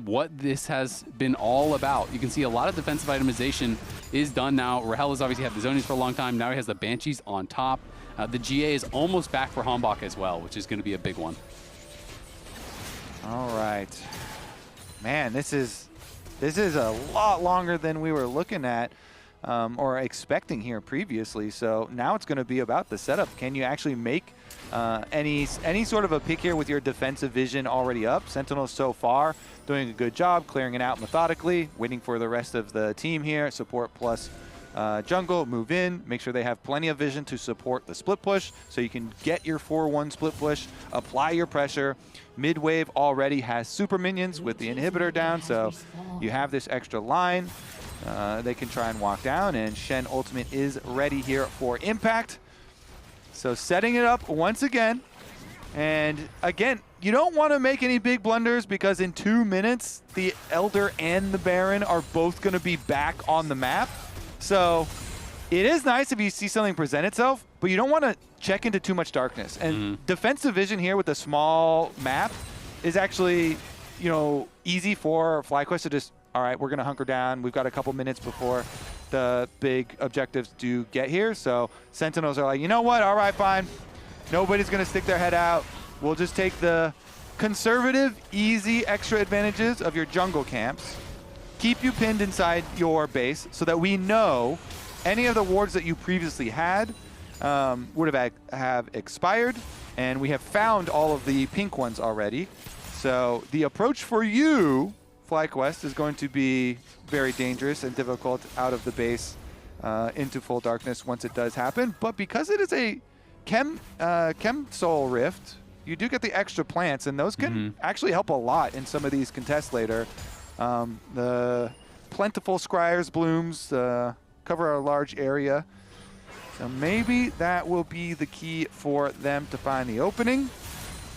what this has been all about. You can see a lot of defensive itemization is done now. Rahel has obviously had the Zhonies for a long time. Now he has the Banshees on top. The GA is almost back for Hombok as well, which is going to be a big one. All right. man, this is a lot longer than we were looking at or expecting here previously. So now it's going to be about the setup. Can you actually make any sort of a pick here with your defensive vision already up? Sentinels so far doing a good job clearing it out methodically, waiting for the rest of the team here. Support plus jungle, move in, make sure they have plenty of vision to support the split push so you can get your 4-1 split push, apply your pressure. Mid-wave already has super minions with the inhibitor down, so you have this extra line. They can try and walk down, and Shen ultimate is ready here for impact. So setting it up once again, and again, you don't want to make any big blunders because in 2 minutes, the Elder and the Baron are both going to be back on the map. So it is nice if you see something present itself, but you don't want to check into too much darkness. And defensive vision here with a small map is actually, you know, easy for FlyQuest to just, all right, we're going to hunker down. We've got a couple minutes before the big objectives do get here. So Sentinels are like, you know what? All right, fine. Nobody's going to stick their head out. We'll just take the conservative, easy extra advantages of your jungle camps, keep you pinned inside your base so that we know any of the wards that you previously had would have expired, and we have found all of the pink ones already. So the approach for you, FlyQuest, is going to be very dangerous and difficult out of the base into full darkness once it does happen. But because it is a Chem Soul Rift, you do get the extra plants, and those can actually help a lot in some of these contests later. The plentiful Scryer's blooms cover a large area. So maybe that will be the key for them to find the opening.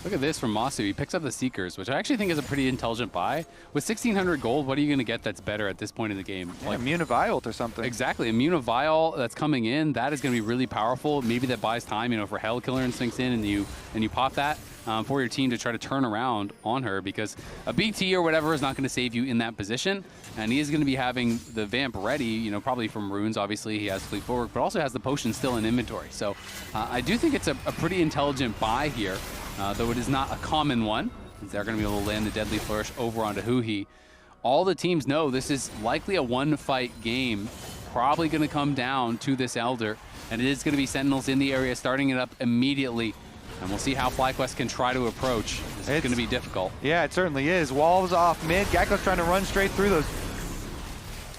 Look at this from Masu. He picks up the Seekers, which I actually think is a pretty intelligent buy. With 1,600 gold, what are you going to get that's better at this point in the game? Like Immunivile or something. Exactly. Immunivile that's coming in, that is going to be really powerful. Maybe that buys time, you know, for Hell Killer Instincts in and you pop that for your team to try to turn around on her, because a BT or whatever is not going to save you in that position. And he is going to be having the Vamp ready, you know, probably from runes. Obviously, he has Fleet Forward, but also has the potion still in inventory. So I do think it's a pretty intelligent buy here. Though it is not a common one, they're going to be able to land the Deadly Flourish over onto Huhi. All the teams know this is likely a one-fight game, probably going to come down to this Elder, and it is going to be Sentinels in the area starting it up immediately. And we'll see how FlyQuest can try to approach. This is going to be difficult. Yeah, it certainly is. Walls off mid. Gecko's trying to run straight through those.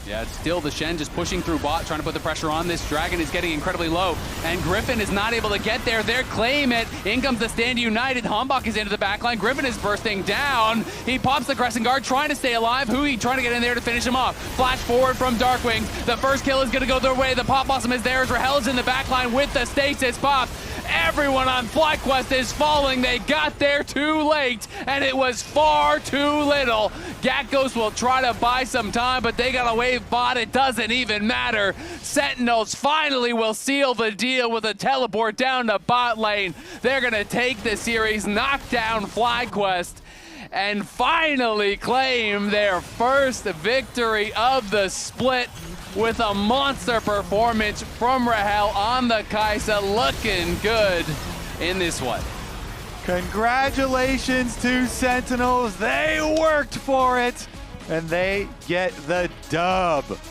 Yeah, it's still the Shen just pushing through bot, trying to put the pressure on. This Dragon is getting incredibly low, and Griffin is not able to get there. They're claim it. In comes the Stand United. Hambach is into the backline. Griffin is bursting down. He pops the Crescent Guard, trying to stay alive. Hui trying to get in there to finish him off. Flash forward from Darkwings. The first kill is going to go their way. The Pop Blossom is there as Rahel's in the backline with the Stasis Pop. Everyone on FlyQuest is falling. They got there too late, and it was far too little. Gakkos will try to buy some time, but they got a wave bot. It doesn't even matter. Sentinels finally will seal the deal with a teleport down to bot lane. They're going to take the series, knock down FlyQuest, and finally claim their first victory of the split with a monster performance from Rahel on the Kai'Sa, looking good in this one. Congratulations to Sentinels. They worked for it, and they get the dub.